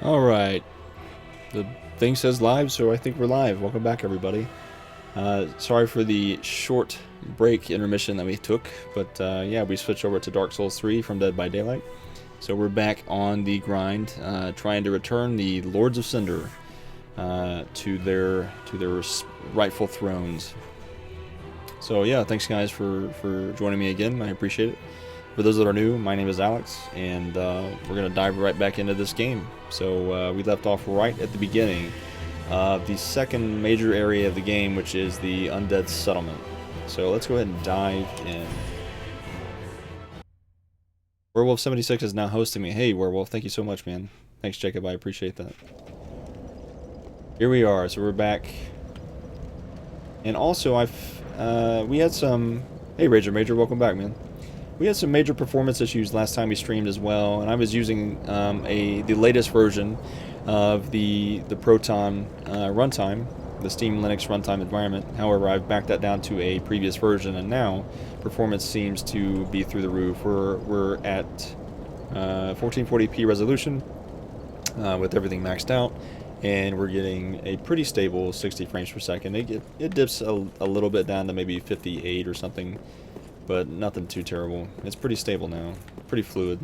Alright, the thing says live, so I think we're live. Welcome back, everybody. Sorry for the short break intermission that we took, but yeah, we switched over to Dark Souls 3 from Dead by Daylight. So we're back on the grind, trying to return the Lords of Cinder to their rightful thrones. So yeah, thanks guys for joining me again. I appreciate it. For those that are new, my name is Alex, and we're going to dive right back into this game. So we left off right at the beginning of the second major area of the game, which is the Undead Settlement. So let's go ahead and dive in. Werewolf76 is now hosting me. Hey, Werewolf, thank you so much, man. Thanks, Jacob, I appreciate that. Here we are, so we're back. And also, we had some... Hey, Rager Major, welcome back, man. We had some major performance issues last time we streamed as well, and I was using the latest version of the Proton runtime, the Steam Linux runtime environment. However, I've backed that down to a previous version, and now performance seems to be through the roof. We're at 1440p resolution with everything maxed out, and we're getting a pretty stable 60 frames per second. It dips a little bit down to maybe 58 or something, but nothing too terrible. It's pretty stable now, pretty fluid.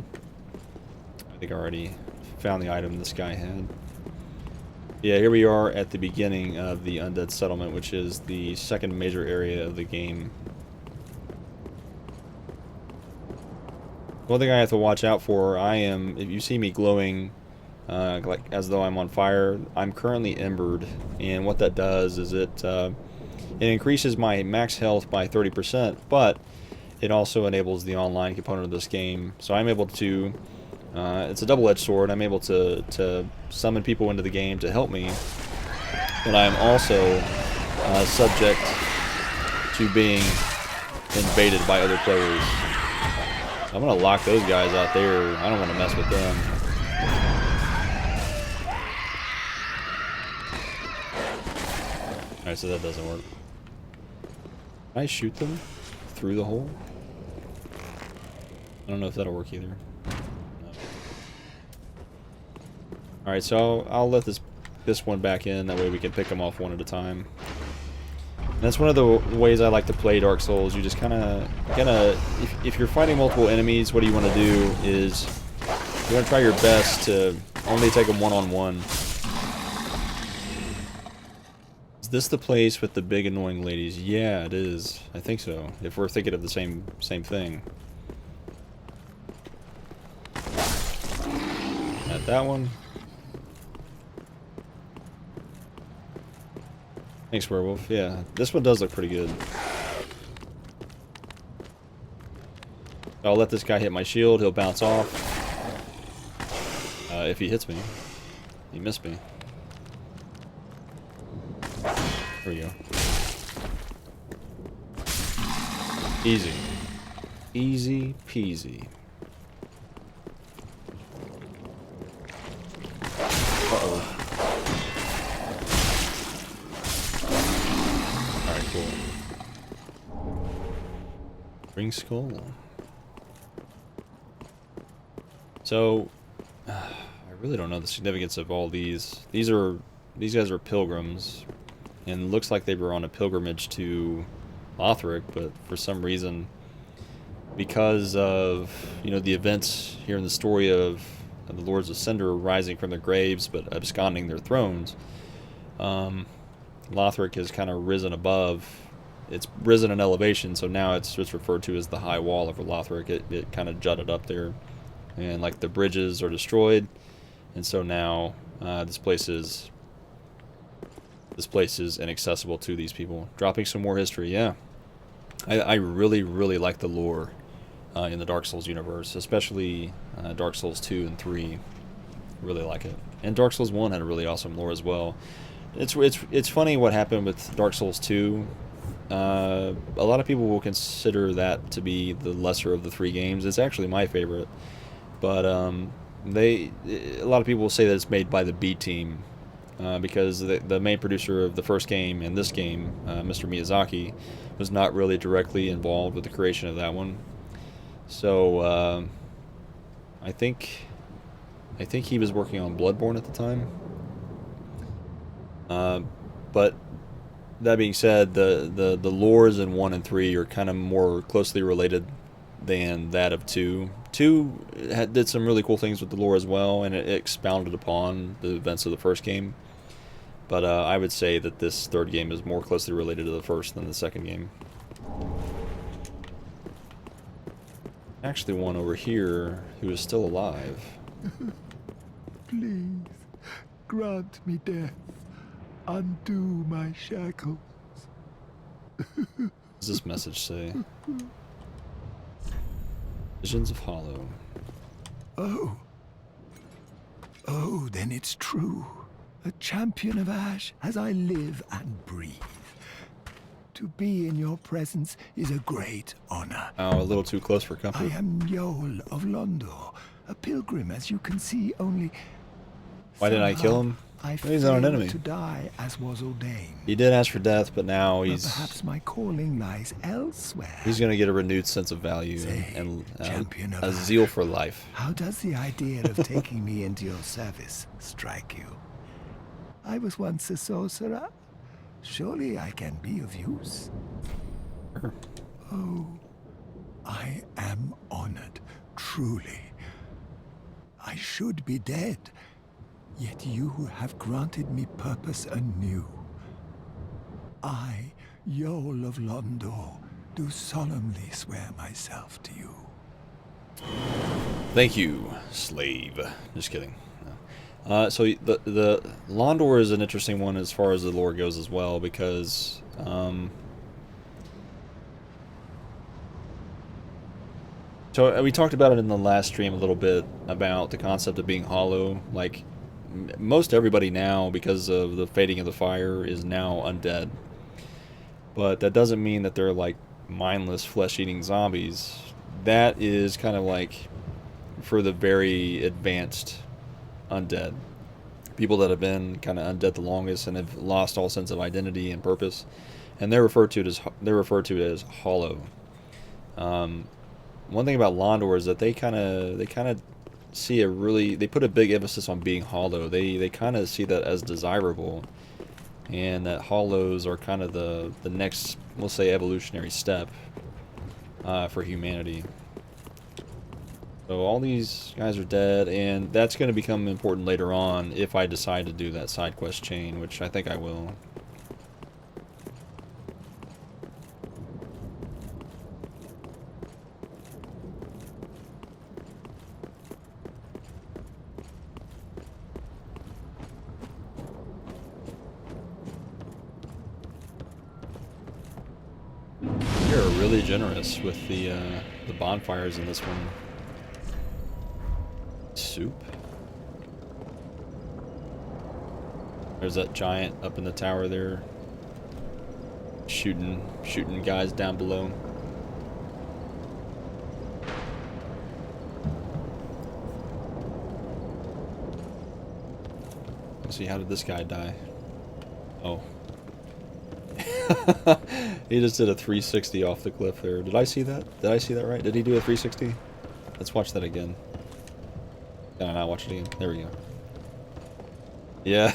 I think I already found the item this guy had. Yeah, here we are at the beginning of the Undead Settlement, which is the second major area of the game. One thing I have to watch out for, if you see me glowing like as though I'm on fire, I'm currently embered, and what that does is it increases my max health by 30%, but it also enables the online component of this game. So I'm able to, it's a double-edged sword, I'm able to summon people into the game to help me, but I'm also subject to being invaded by other players. I'm going to lock those guys out there. I don't want to mess with them. Alright, so that doesn't work. Can I shoot them through the hole? I don't know if that'll work either. No. Alright, so I'll let this one back in, that way we can pick them off one at a time. And that's one of the ways I like to play Dark Souls. You just kinda if you're fighting multiple enemies, what you want to do is you want to try your best to only take them one-on-one. Is this the place with the big annoying ladies? Yeah, it is. I think so. If we're thinking of the same thing. At that one. Thanks, Werewolf. Yeah, this one does look pretty good. I'll let this guy hit my shield. He'll bounce off. If he hits me. He missed me. There we go. Easy. Easy peasy. Uh-oh. Alright, cool. Ring skull. So, I really don't know the significance of all these. These guys are pilgrims, and it looks like they were on a pilgrimage to Lothric, but for some reason, because of the events here in the story of the Lords of Cinder rising from their graves but absconding their thrones, Lothric has kind of risen above. It's risen in elevation, so now it's just referred to as the High Wall over Lothric. It kind of jutted up there, and like the bridges are destroyed, and so now this place is inaccessible to these people. Dropping some more history, yeah. I really, really like the lore in the Dark Souls universe, especially Dark Souls 2 and 3. Really like it. And Dark Souls 1 had a really awesome lore as well. It's funny what happened with Dark Souls 2. A lot of people will consider that to be the lesser of the three games. It's actually my favorite. But a lot of people will say that it's made by the B team. Because the main producer of the first game and this game, Mr. Miyazaki, was not really directly involved with the creation of that one. So I think I think he was working on Bloodborne at the time. But that being said, the lores in 1 and 3 are kind of more closely related than that of 2. 2 did some really cool things with the lore as well, and it expounded upon the events of the first game. But I would say that this third game is more closely related to the first than the second game. Actually, one over here who is still alive. Please, grant me death. Undo my shackles. What does this message say? Visions of Hollow. Oh. Oh, then it's true. A champion of Ash as I live and breathe. To be in your presence is a great honor. Oh, a little too close for I comfort. am Yol of Londor, a pilgrim, as you can see, only... Why didn't I kill him? I He's not an enemy. to die as was ordained. He did ask for death, but now But perhaps my calling lies elsewhere. he's going to get a renewed sense of value Say, and champion of a Ash. zeal for life. How does the idea of taking me into your service strike you? I was once a sorcerer. Surely I can be of use. Sure. Oh, I am honored, truly. I should be dead, yet you have granted me purpose anew. I, Yol of Londor, do solemnly swear myself to you. Thank you, slave. Just kidding. No. So the Londor is an interesting one as far as the lore goes as well, because so we talked about it in the last stream a little bit about the concept of being hollow. Like most everybody now, because of the fading of the fire, is now undead. But that doesn't mean that they're like mindless flesh-eating zombies. That is kind of like for the very advanced undead. People that have been kind of undead the longest and have lost all sense of identity and purpose. And they're referred to as hollow. One thing about Londor is that they kind of see they put a big emphasis on being hollow. They kind of see that as desirable, and that hollows are kind of the next, we'll say, evolutionary step for humanity. So all these guys are dead, and that's going to become important later on if I decide to do that side quest chain, which I think I will. You're really generous with the bonfires in this one. Soup. There's that giant up in the tower there, shooting guys down below. Let's see, how did this guy die? Oh. He just did a 360 off the cliff there. Did I see that? Did I see that right? Did he do a 360? Let's watch that again. Can I not watch it again? There we go. Yeah.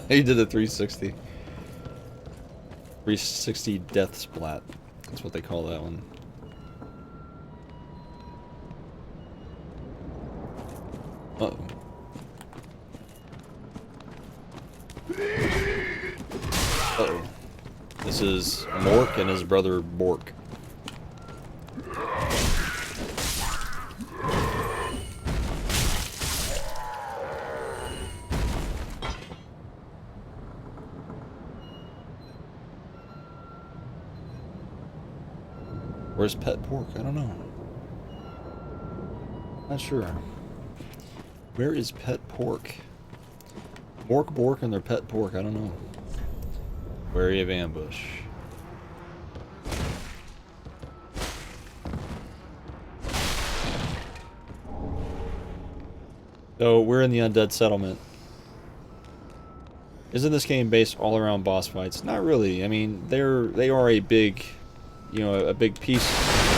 He did a 360. 360 death splat. That's what they call that one. Uh-oh. Uh-oh. This is Mork and his brother Bork. Where's Pet Pork? I don't know. Not sure. Where is Pet Pork? Mork, Bork, and their Pet Pork. I don't know. Wary of ambush. So we're in the undead settlement. Isn't this game based all around boss fights? Not really. I mean, they are a big, a big piece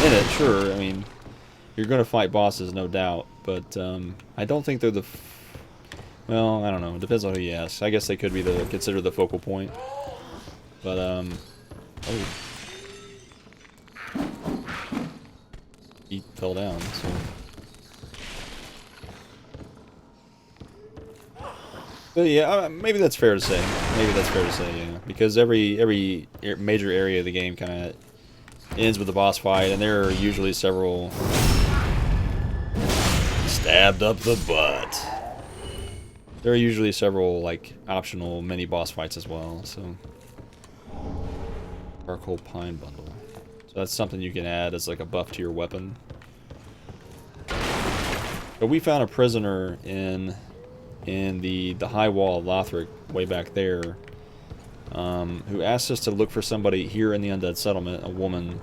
in it. Sure. I mean, You're going to fight bosses, no doubt, but I don't think they're the... Well, I don't know. It depends on who you ask. I guess they could be considered the focal point. But, oh. He fell down, so... But yeah, maybe that's fair to say. Maybe that's fair to say, yeah. Because every major area of the game kind of ends with a boss fight, and there are usually several... Stabbed up the butt. There are usually several, like, optional mini-boss fights as well, so... Charcoal Pine Bundle. So that's something you can add as, like, a buff to your weapon. But we found a prisoner in the High Wall of Lothric, way back there, who asked us to look for somebody here in the Undead Settlement, a woman,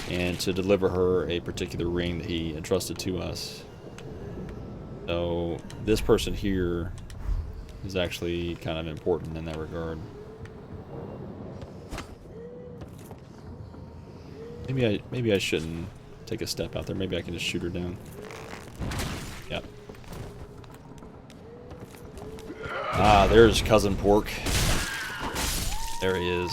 and to deliver her a particular ring that he entrusted to us. So this person here is actually kind of important in that regard. Maybe I shouldn't take a step out there. Maybe I can just shoot her down. Yep. Ah, there's Cousin Pork. There he is.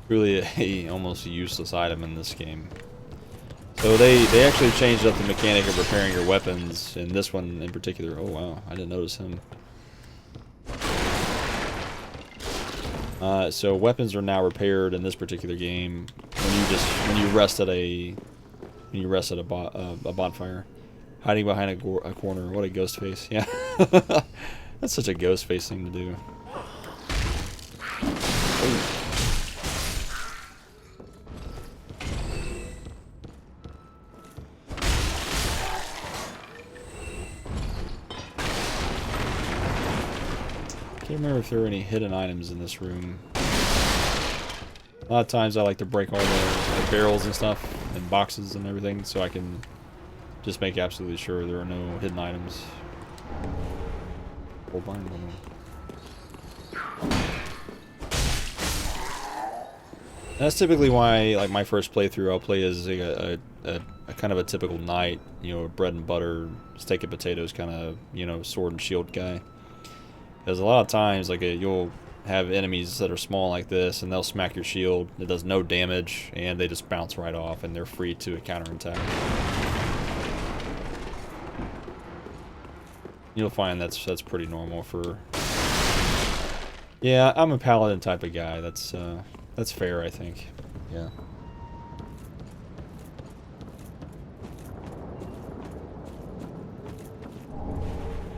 Really a almost useless item in this game. So they actually changed up the mechanic of repairing your weapons in this one in particular. Oh wow, I didn't notice him. So weapons are now repaired in this particular game when you rest at a bonfire, hiding behind a corner. What a ghost face! Yeah, that's such a ghost face thing to do. Oh. I can't remember if there are any hidden items in this room. A lot of times I like to break all the barrels and stuff and boxes and everything so I can just make absolutely sure there are no hidden items. Or barn bundle. That's typically why, like, my first playthrough I'll play as a kind of a typical knight, you know, bread and butter, steak and potatoes kind of, you know, sword and shield guy. Because a lot of times, like, you'll have enemies that are small like this, and they'll smack your shield. It does no damage, and they just bounce right off, and they're free to counterattack. You'll find that's pretty normal for... Yeah, I'm a paladin type of guy. That's fair, I think. Yeah.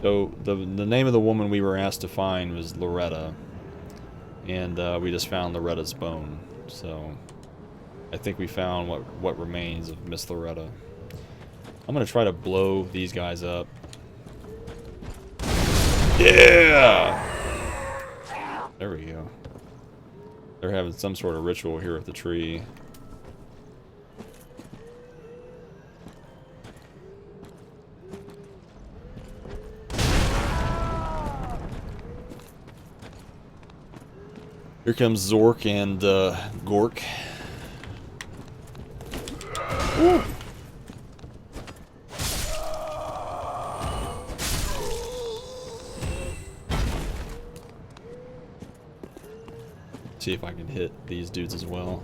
So the name of the woman we were asked to find was Loretta, and we just found Loretta's bone. So I think we found what remains of Miss Loretta. I'm gonna try to blow these guys up. Yeah! There we go. They're having some sort of ritual here at the tree. Here comes Zork and Gork. Ooh. See if I can hit these dudes as well.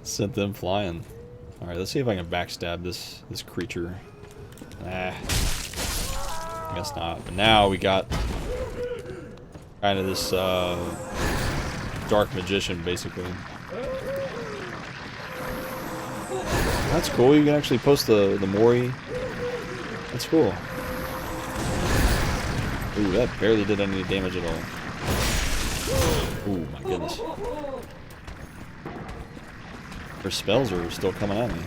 Sent them flying. Alright, let's see if I can backstab this creature. Ah. Guess not. But now we got kind of this dark magician, basically. That's cool. You can actually post the Mori. That's cool. Ooh, that barely did any damage at all. Ooh, my goodness. Her spells are still coming at me.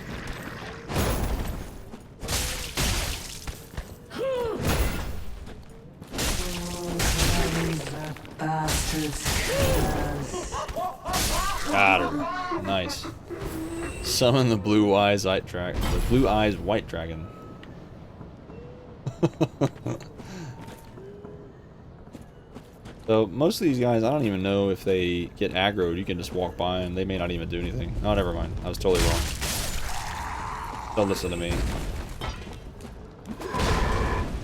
Got her. Nice. Summon the blue eyes white dragon. The blue eyes white dragon. So most of these guys, I don't even know if they get aggroed. You can just walk by and they may not even do anything. Oh, never mind. I was totally wrong. Don't listen to me.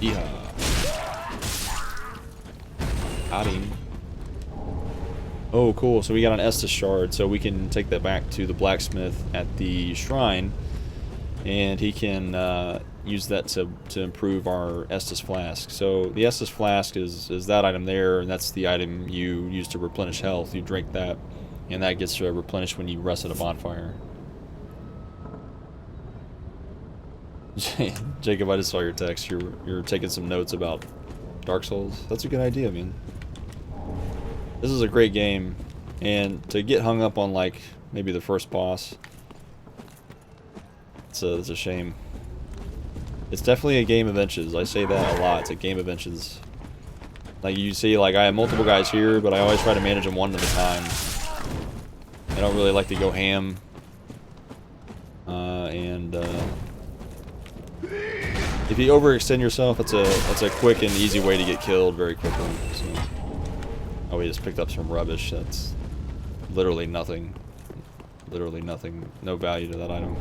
Yeehaw. Got him. Oh, cool. So we got an Estus shard, so we can take that back to the blacksmith at the shrine, and he can use that to improve our Estus flask. So the Estus flask is that item there, and that's the item you use to replenish health. You drink that, and that gets replenished when you rest at a bonfire. Jacob, I just saw your text. You're taking some notes about Dark Souls. That's a good idea, man. This is a great game, and to get hung up on like maybe the first boss, it's a shame. It's definitely a game of inches. I say that a lot. It's a game of inches. Like you see, like I have multiple guys here, but I always try to manage them one at a time. I don't really like to go ham. If you overextend yourself, it's a quick and easy way to get killed very quickly. So. Oh, we just picked up some rubbish. That's literally nothing. Literally nothing. No value to that item.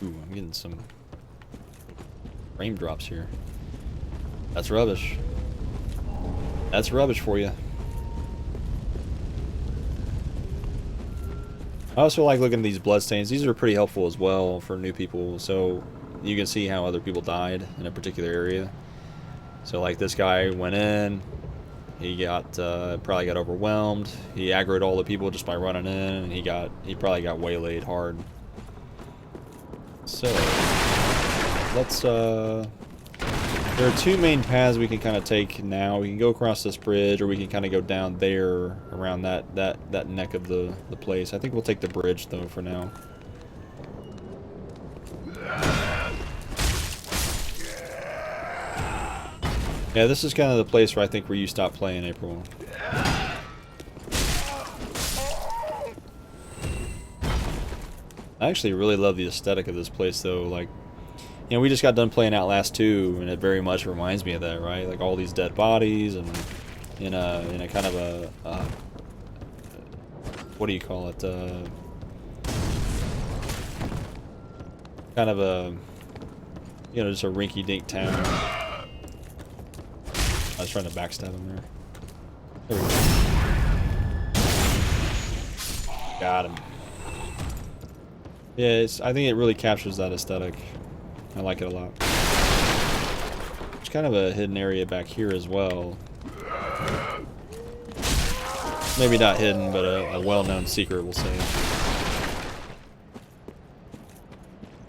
Ooh, I'm getting some frame drops here. That's rubbish. That's rubbish for you. I also like looking at these bloodstains. These are pretty helpful as well for new people. So you can see how other people died in a particular area. So like this guy went in, he got probably got overwhelmed. He aggroed all the people just by running in, and he probably got waylaid hard. So let's there are two main paths we can kind of take now. We can go across this bridge, or we can kind of go down there around that neck of the place. I think we'll take the bridge though for now. Yeah, this is kind of the place where I think where you stop playing, April. I actually really love the aesthetic of this place, though. Like, you know, we just got done playing Outlast 2, and it very much reminds me of that, right? Like all these dead bodies, and in a kind of a what do you call it? Kind of a, you know, just a rinky-dink town. I was trying to backstab him there. There we go. Got him. Yeah, I think it really captures that aesthetic. I like it a lot. There's kind of a hidden area back here as well. Maybe not hidden, but a well-known secret, we'll say.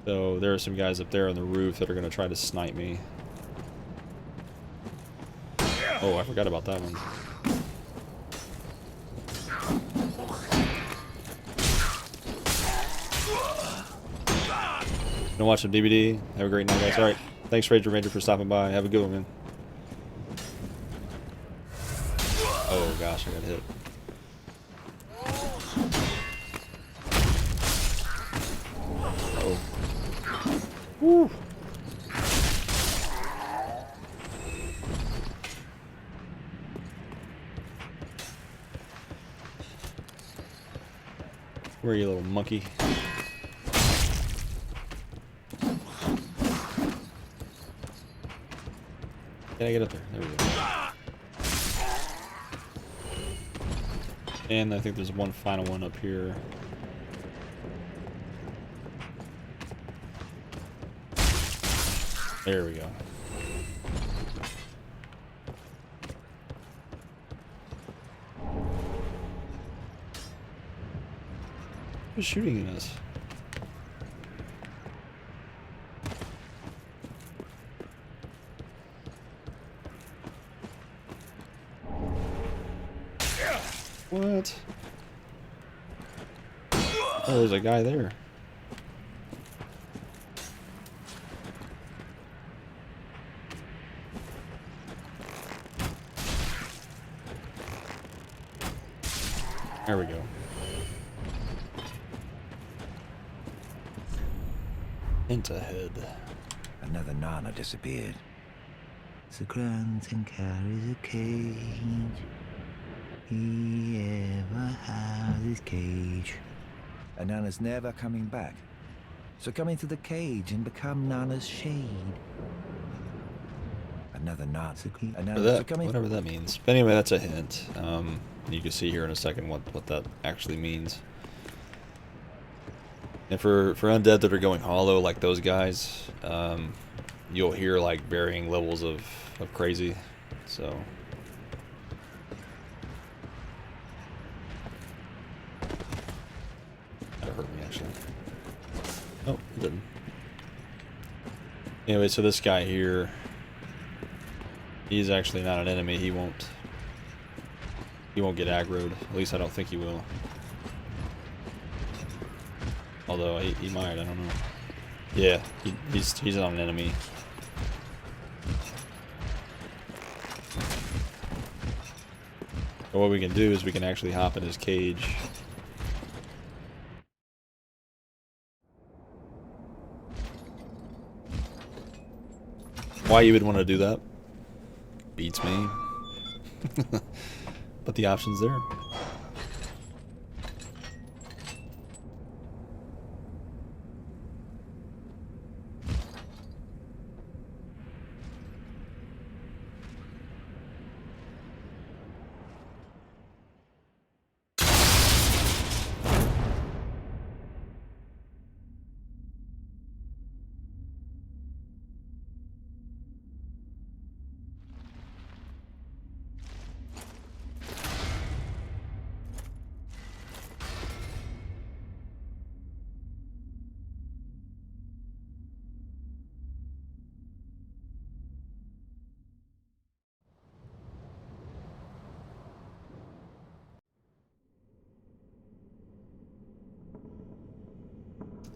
So there are some guys up there on the roof that are going to try to snipe me. Oh, I forgot about that one. Gonna watch some DVD. Have a great night, guys. Alright. Thanks, Ranger Ranger, for stopping by. Have a good one, man. Oh, gosh, I got hit. Uh-oh. Woo! Where are you, little monkey? Can I get up there? There we go. And I think there's one final one up here. There we go. Who's shooting at us? What? Oh, there's a guy there. There we go. Into head. Another Nana disappeared. The Granton carries a cage. He ever has his cage. And Nana's never coming back. So come into the cage and become Nana's shade. Another Nana. Whatever that means. But anyway, that's a hint. You can see here in a second what that actually means. And for undead that are going hollow like those guys, you'll hear like varying levels of crazy. So that hurt me actually. Oh, it didn't. Anyway, so this guy here, he's actually not an enemy. He won't get aggroed. At least I don't think he will. Although he might, I don't know. Yeah, he's not an enemy. But what we can do is we can actually hop in his cage. Why you would want to do that? Beats me. But the option's there.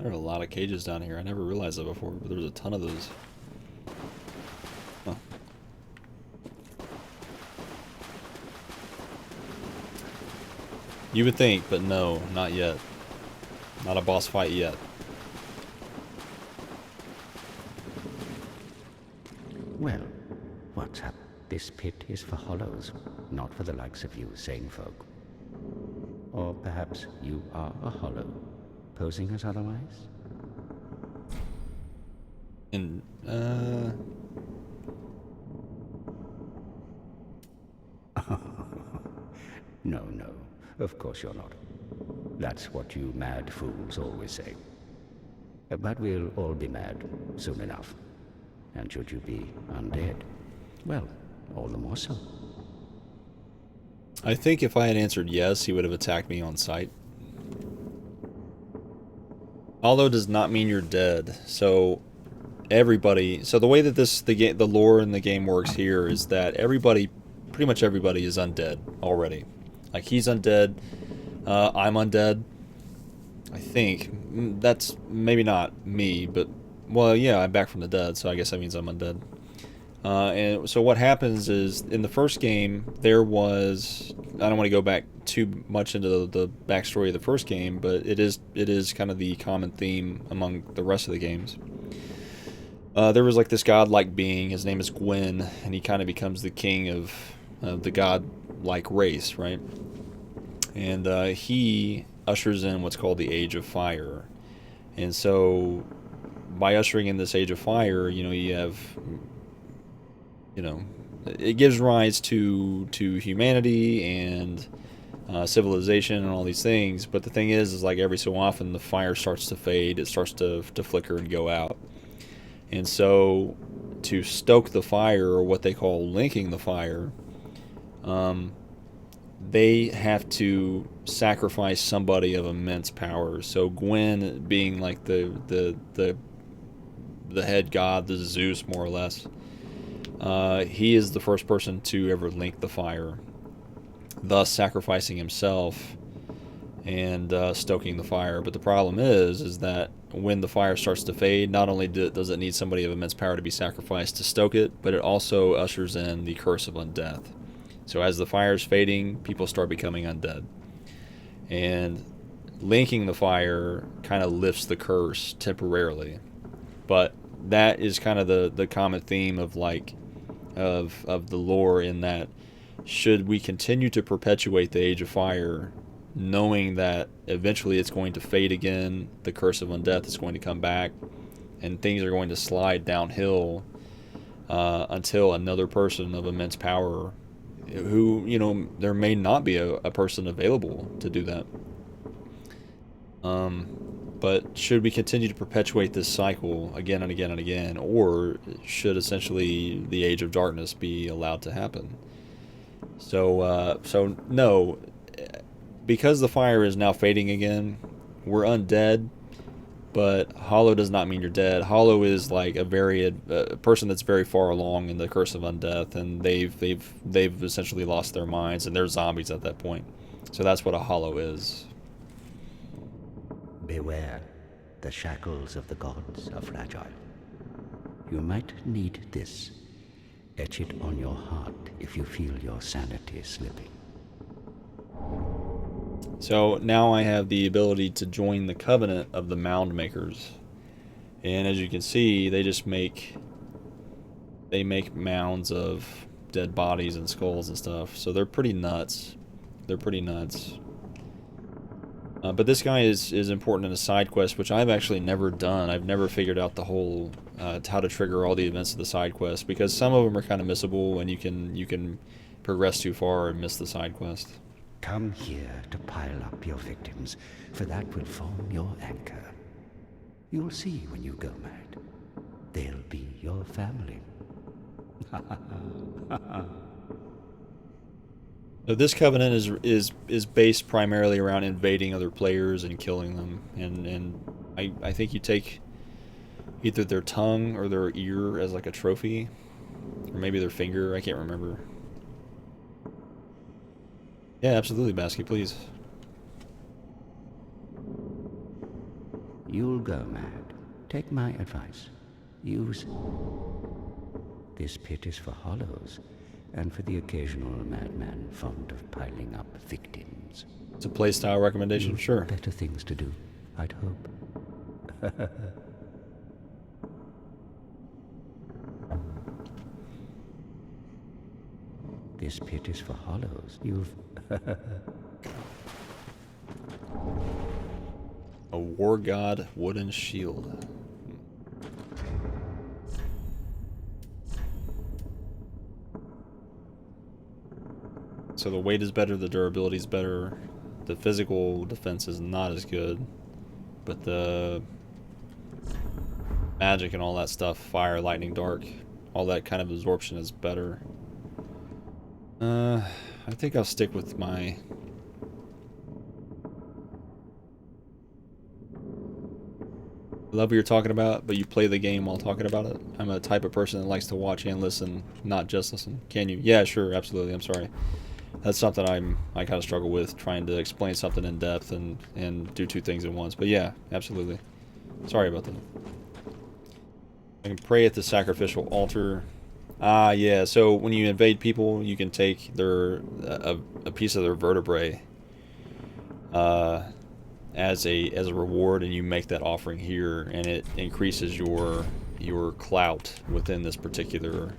There are a lot of cages down here. I never realized that before, but there's a ton of those. Huh. You would think, but no, not yet. Not a boss fight yet. Well, what's up? This pit is for hollows, not for the likes of you sane folk. Or perhaps you are a hollow, posing as otherwise? And, No, of course you're not. That's what you mad fools always say. But we'll all be mad soon enough. And should you be undead, well, all the more so. I think if I had answered yes, he would have attacked me on sight. Although does not mean you're dead. So everybody, so the way that the lore in the game works here is that pretty much everybody is undead already. Like he's undead, I'm undead. I think that's maybe not me, but well, yeah, I'm back from the dead, so I guess that means I'm undead. And so what happens is in the first game there was, I don't want to go back too much into the backstory of the first game, but it is kind of the common theme among the rest of the games. There was like this godlike being, his name is Gwyn, and he kind of becomes the king of the god-like race, right? And he ushers in what's called the Age of Fire. And so by ushering in this Age of Fire, you have, it gives rise to humanity and civilization and all these things. But the thing is like every so often the fire starts to fade, it starts to flicker and go out. And so to stoke the fire, or what they call linking the fire, they have to sacrifice somebody of immense power. So Gwyn, being like the head god, the Zeus more or less, he is the first person to ever link the fire, thus sacrificing himself and stoking the fire. But the problem is that when the fire starts to fade, not only does it need somebody of immense power to be sacrificed to stoke it, but it also ushers in the curse of undeath. So as the fire is fading, people start becoming undead. And linking the fire kind of lifts the curse temporarily. But that is kind of the common theme of like of the lore, in that should we continue to perpetuate the Age of Fire, knowing that eventually it's going to fade again, the curse of undeath is going to come back, and things are going to slide downhill until another person of immense power, who, you know, there may not be a person available to do that. But should we continue to perpetuate this cycle again and again and again, or should essentially the Age of Darkness be allowed to happen? So no, because the fire is now fading again, we're undead, but hollow does not mean you're dead. Hollow is like a person that's very far along in the curse of undeath, and they've essentially lost their minds, and they're zombies at that point. So that's what a hollow is. Beware, the shackles of the gods are fragile. You might need this. Etch it on your heart if you feel your sanity slipping. So now I have the ability to join the covenant of the mound makers. And as you can see, they make mounds of dead bodies and skulls and stuff. So they're pretty nuts. But this guy is important in a side quest, which I've actually never done. I've never figured out the whole how to trigger all the events of the side quest, because some of them are kind of missable, and you can progress too far and miss the side quest. Come here to pile up your victims, for that will form your anchor. You'll see when you go mad. They'll be your family. So this covenant is based primarily around invading other players and killing them, and I think you take either their tongue or their ear as like a trophy, or maybe their finger. I can't remember. Yeah, absolutely, Basky, please. You'll go mad. Take my advice. Use... This pit is for hollows, and for the occasional madman fond of piling up victims. It's a playstyle recommendation, You've sure. better things to do, I'd hope. This pit is for hollows. You've... A war god wooden shield. So the weight is better, the durability is better, the physical defense is not as good, but the magic and all that stuff, fire, lightning, dark, all that kind of absorption is better. I think I'll stick with my... I love what you're talking about, but you play the game while talking about it. I'm a type of person that likes to watch and listen, not just listen. Can you? Yeah, sure, absolutely. I'm sorry. That's something I kind of struggle with, trying to explain something in depth and do two things at once. But yeah, absolutely. Sorry about that. I can pray at the sacrificial altar. Ah, yeah. So when you invade people, you can take their a piece of their vertebrae as a reward, and you make that offering here, and it increases your clout within this particular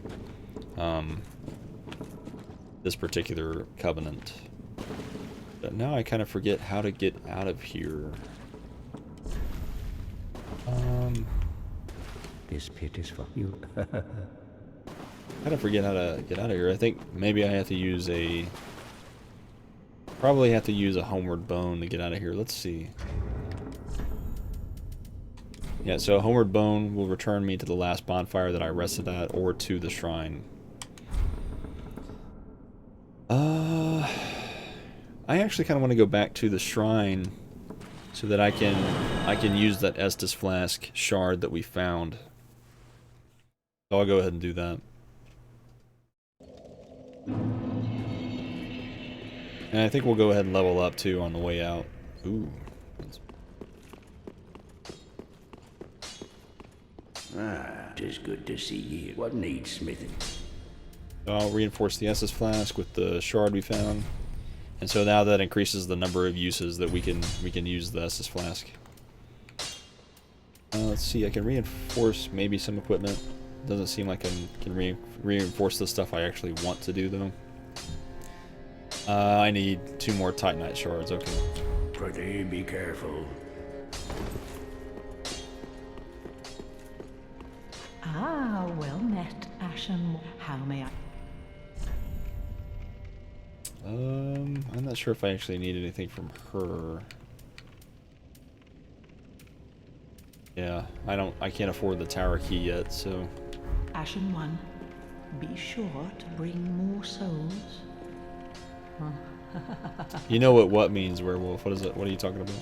covenant. But now I kind of forget how to get out of here. This pit is for you. I kind of forget how to get out of here. I think maybe I have to use a... Probably have to use a homeward bone to get out of here. Let's see. Yeah, so a homeward bone will return me to the last bonfire that I rested at, or to the shrine. I actually kind of want to go back to the shrine so that I can use that Estus flask shard that we found. So I'll go ahead and do that. And I think we'll go ahead and level up too on the way out. Ooh. Ah, 'tis good to see you. What needs smithing? So I'll reinforce the Estus flask with the shard we found. And so now that increases the number of uses that we can use the Estus flask. Let's see, I can reinforce maybe some equipment. Doesn't seem like I can reinforce the stuff I actually want to do, though. I need 2 more Titanite shards, okay. Pretty be careful. Ah, well met, Ashen. How may I? I'm not sure if I actually need anything from her. Yeah, I can't afford the tower key yet, so. Ashen One, be sure to bring more souls. You know what means, werewolf. What is it? What are you talking about?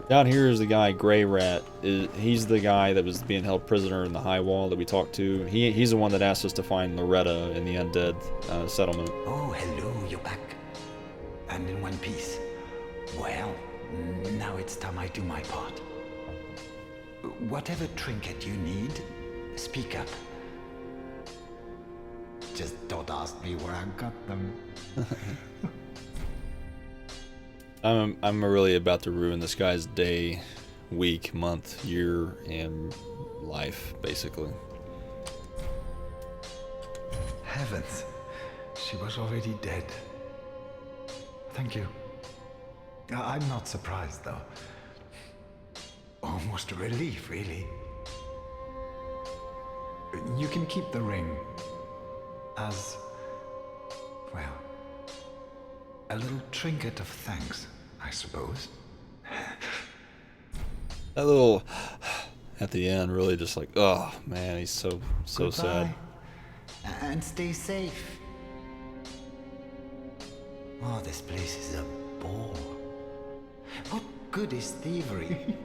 Down here is the guy, Grey Rat. He's the guy that was being held prisoner in the high wall that we talked to. He's the one that asked us to find Loretta in the undead settlement. Oh, hello, you're back. And in one piece. Well, now it's time I do my part. Whatever trinket you need, speak up. Just don't ask me where I got them. I'm really about to ruin this guy's day, week, month, year, and life, basically. Heavens, she was already dead. Thank you. I'm not surprised, though. Almost a relief, really. You can keep the ring as, well, a little trinket of thanks, I suppose. That little at the end really just like, oh man, he's so sad. Goodbye. And stay safe. Oh, this place is a bore. What good is thievery?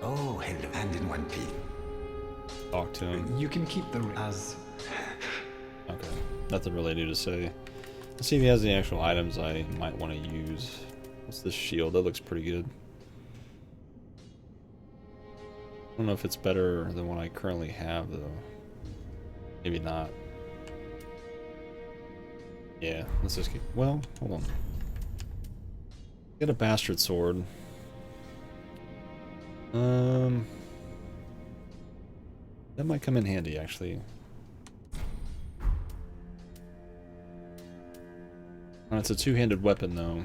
Oh, hello. And in one piece. Talk to him. You can keep the as. Okay, nothing really new to say. Let's see if he has any actual items I might want to use. What's this shield? That looks pretty good. I don't know if it's better than what I currently have, though. Maybe not. Yeah, let's just get... Well, hold on. Get a bastard sword. That might come in handy, actually. It's a two-handed weapon, though.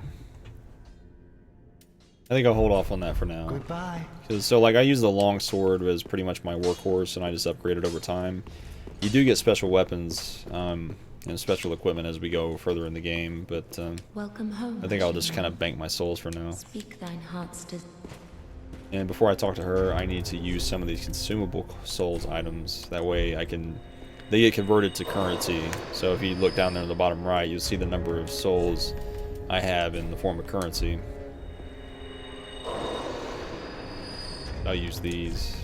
I think I'll hold off on that for now. Goodbye. So, like, I use the long sword as pretty much my workhorse, and I just upgrade it over time. You do get special weapons and special equipment as we go further in the game, but Welcome home. I think I'll just kind of bank my souls for now. Speak thine heart's And before I talk to her, I need to use some of these consumable souls items. That way they get converted to currency. So if you look down there in the bottom right, you'll see the number of souls I have in the form of currency. I'll use these.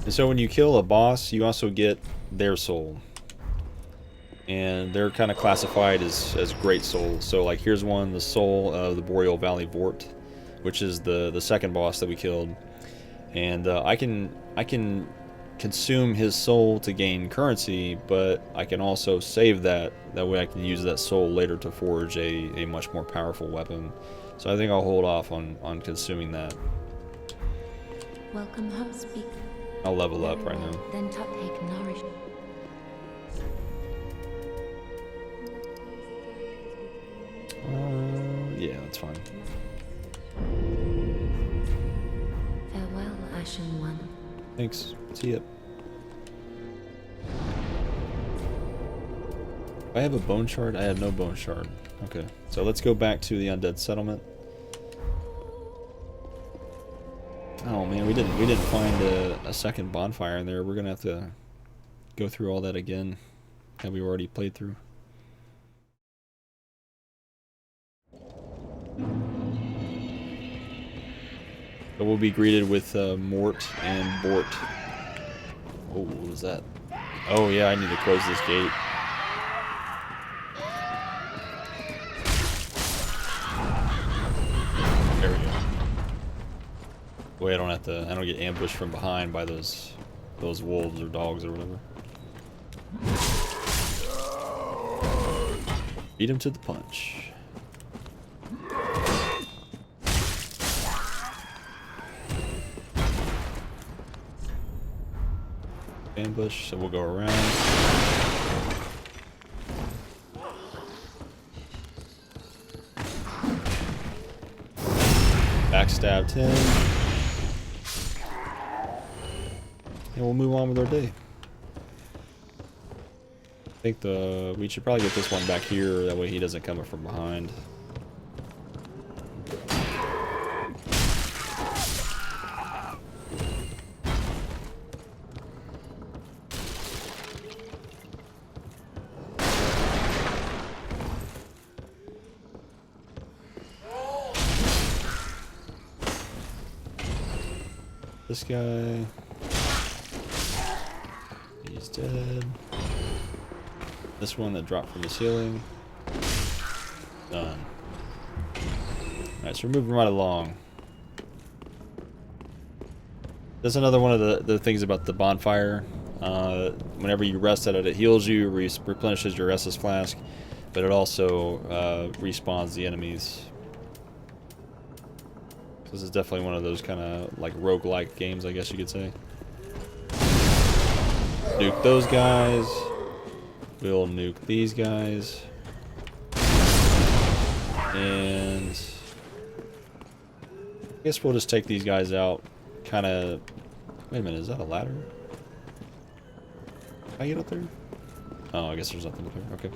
And so when you kill a boss, you also get their soul. And they're kind of classified as great souls. So like here's one, the soul of the Boreal Valley Vort, which is the second boss that we killed. And I can consume his soul to gain currency, but I can also save that. That way I can use that soul later to forge a much more powerful weapon. So I think I'll hold off on consuming that. welcome home. Speak. I'll level up right now. Then take nourish. Yeah, that's fine. Farewell, Ashen One. Thanks. See ya. I have a bone shard? I have no bone shard. Okay, so let's go back to the undead settlement. Oh man, we didn't find a second bonfire in there. We're gonna have to go through all that again that we already played through. So we'll be greeted with Mort and Bort. Oh, what was that? Oh yeah, I need to close this gate. There we go. Wait, I don't get ambushed from behind by those wolves or dogs or whatever. Beat him to the punch. Ambush, so we'll go around. Backstabbed him. And we'll move on with our day. I think we should probably get this one back here, that way he doesn't come up from behind. This guy, he's dead. This one that dropped from the ceiling, done. Alright, so we're moving right along. That's another one of the things about the bonfire. Whenever you rest at it, it heals you, replenishes your Estus flask, but it also respawns the enemies. This is definitely one of those kind of like roguelike games, I guess you could say. Nuke those guys. We'll nuke these guys. And I guess we'll just take these guys out. Kind of. Wait a minute, is that a ladder? Can I get up there? Oh, I guess there's nothing up there. Okay.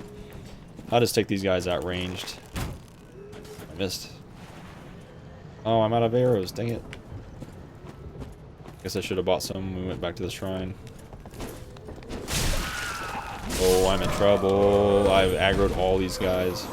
I'll just take these guys out ranged. I missed. Oh, I'm out of arrows. Dang it. Guess I should have bought some when we went back to the shrine. Oh, I'm in trouble. I've aggroed all these guys.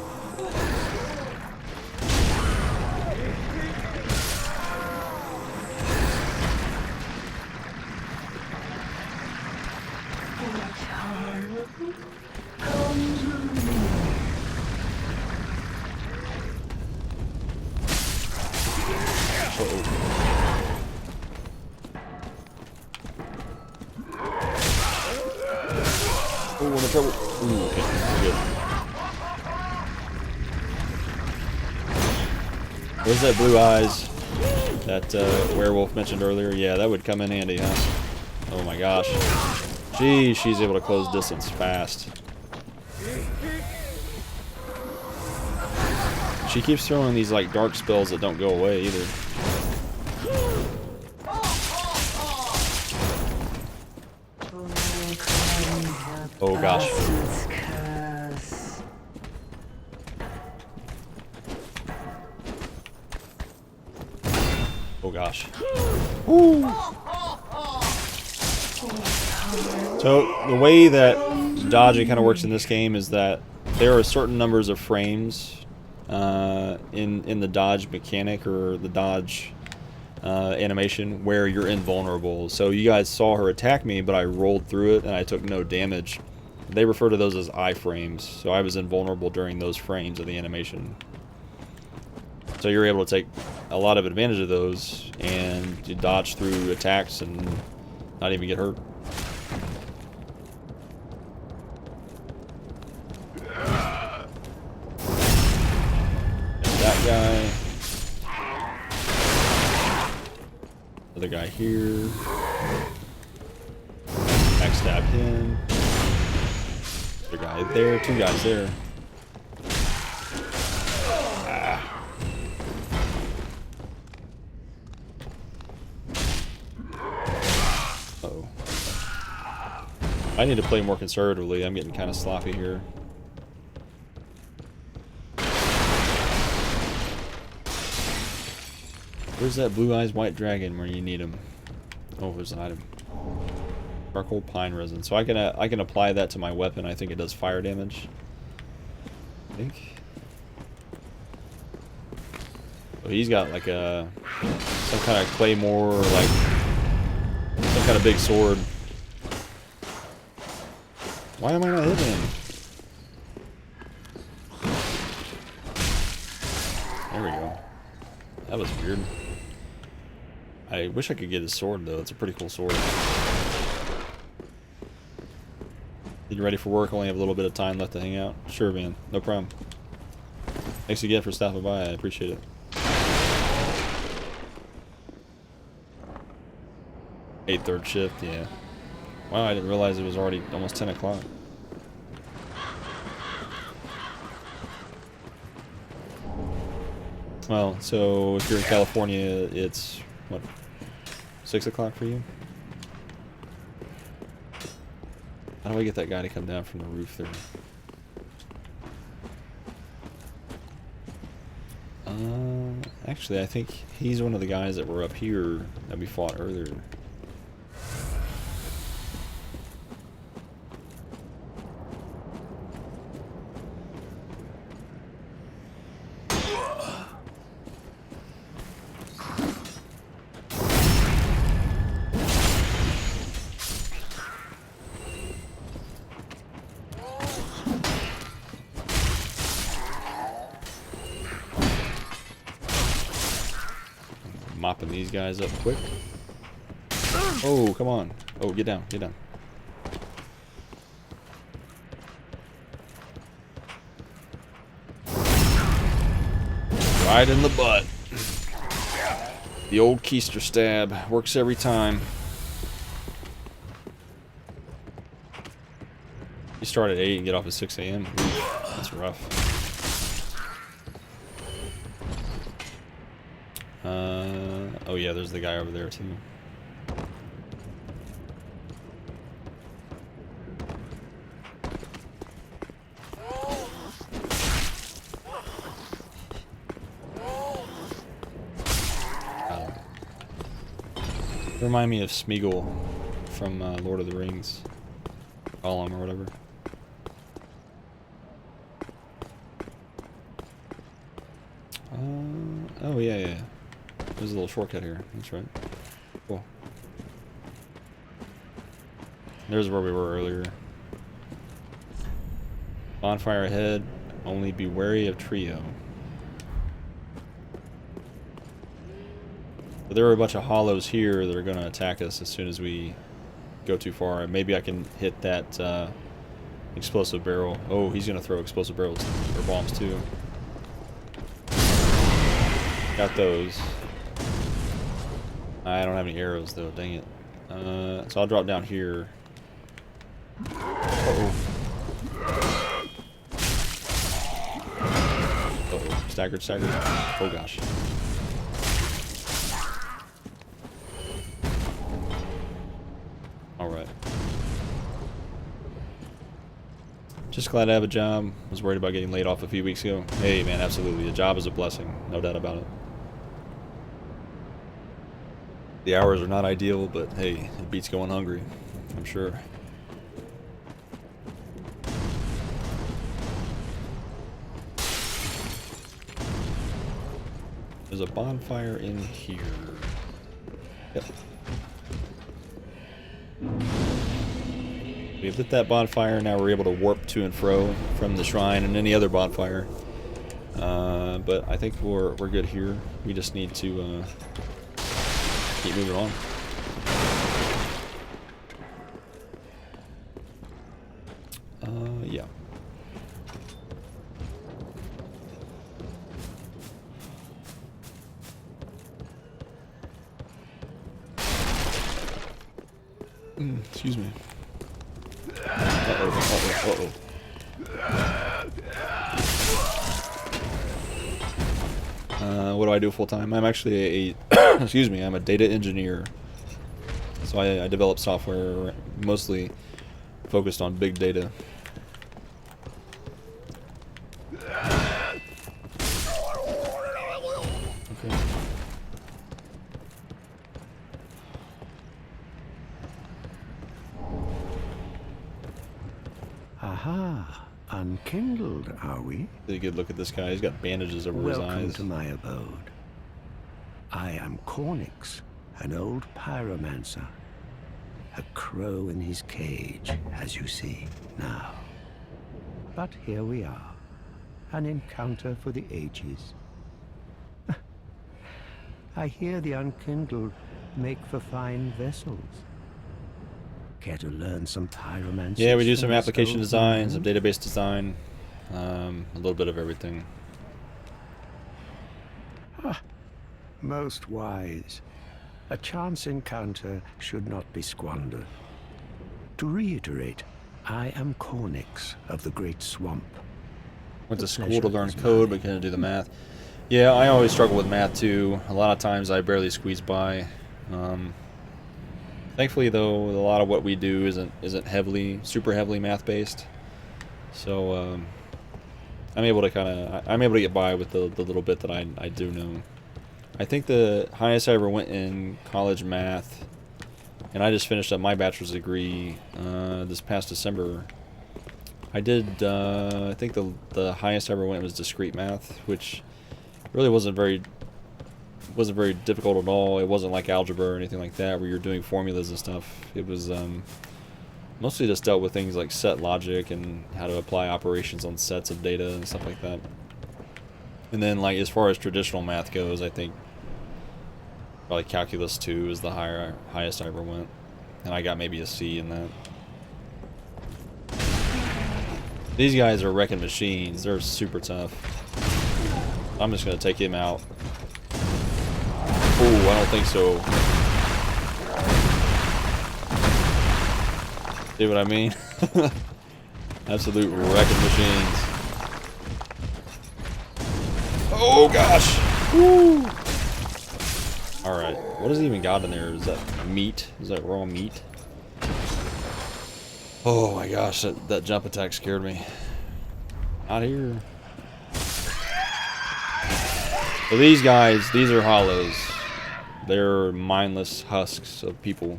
Oh, I'm in trouble. Ooh, okay, we're good. Where's that blue eyes that werewolf mentioned earlier? Yeah, that would come in handy, huh? Oh my gosh. Geez, she's able to close distance fast. She keeps throwing these like dark spells that don't go away either. Oh gosh. Oh gosh. Woo. So the way that dodging kind of works in this game is that there are certain numbers of frames in the dodge mechanic or the dodge animation where you're invulnerable. So you guys saw her attack me, but I rolled through it and I took no damage. They refer to those as iframes, so I was invulnerable during those frames of the animation. So you're able to take a lot of advantage of those and you dodge through attacks and not even get hurt. That guy. Other guy here. Backstab him. Other guy there. Two guys there. Ah. Uh-oh. I need to play more conservatively. I'm getting kind of sloppy here. Where's that blue eyes white dragon where you need him? Oh, there's an item. Charcoal pine resin. So I can apply that to my weapon. I think it does fire damage. I think. So he's got like a some kind of claymore or like some kind of big sword. Why am I not hitting him? There we go. That was weird. I wish I could get his sword though. It's a pretty cool sword. Getting ready for work. Only have a little bit of time left to hang out. Sure, man. No problem. Thanks again for stopping by. I appreciate it. 8/3 shift, yeah. Wow, I didn't realize it was already almost 10 o'clock. Well, so if you're in California, it's, what, 6 o'clock for you? How do I get that guy to come down from the roof there? Actually, I think he's one of the guys that were up here that we fought earlier. Mopping these guys up quick. Oh, come on. Oh, get down, get down. Right in the butt. The old keister stab. Works every time. You start at 8 and get off at 6 a.m. That's rough. Oh yeah, there's the guy over there too. Remind me of Smeagol from Lord of the Rings. Gollum or whatever. Oh yeah, yeah. There's a little shortcut here. That's right. Cool. There's where we were earlier. Bonfire ahead. Only be wary of trio. But there are a bunch of hollows here that are going to attack us as soon as we go too far. Maybe I can hit that explosive barrel. Oh, he's going to throw explosive barrels or bombs too. Got those. I don't have any arrows though, dang it. So I'll drop down here. Uh-oh. Uh-oh. Staggered, staggered. Oh gosh. Alright. Just glad I have a job. Was worried about getting laid off a few weeks ago. Hey man, absolutely. A job is a blessing. No doubt about it. The hours are not ideal, but hey, it beats going hungry, I'm sure. There's a bonfire in here. Yep. We lit that bonfire, now we're able to warp to and fro from the shrine and any other bonfire. But I think we're good here. We just need to keep moving on. Yeah. Excuse me. Uh-oh, uh-oh, uh-oh. What do I do full time? I'm actually a excuse me, I'm a data engineer. So I develop software mostly focused on big data. Okay. Aha, unkindled, are we? Take a good look at this guy. He's got bandages over his Welcome eyes. to my abode. I am Cornix, an old pyromancer. A crow in his cage, as you see now. But here we are, an encounter for the ages. I hear the unkindled make for fine vessels. Care to learn some pyromancy? Yeah, we do some application design, some database design, a little bit of everything. Most wise. A chance encounter should not be squandered. To reiterate, I am Cornix of the Great Swamp. Went to The school to pleasure learn is code, mine. but couldn't do the math. Yeah, I always struggle with math too. A lot of times I barely squeeze by. Thankfully, though, a lot of what we do isn't super heavily math based. So I'm able to get by with the little bit that I do know. I think the highest I ever went in college math, and I just finished up my bachelor's degree this past December. I did, I think the highest I ever went was discrete math, which really wasn't very difficult at all. It wasn't like algebra or anything like that where you're doing formulas and stuff. It was mostly just dealt with things like set logic and how to apply operations on sets of data and stuff like that. And then, like, as far as traditional math goes, I think probably calculus 2 is the highest I ever went, and I got maybe a C in that. These guys are wrecking machines. They're super tough. I'm just gonna take him out. Oh, I don't think so. See what I mean? Absolute wrecking machines. Oh gosh! Woo! Alright, what has he even got in there? Is that meat? Is that raw meat? Oh my gosh, that jump attack scared me. Not here. So these guys, these are hollows. They're mindless husks of people.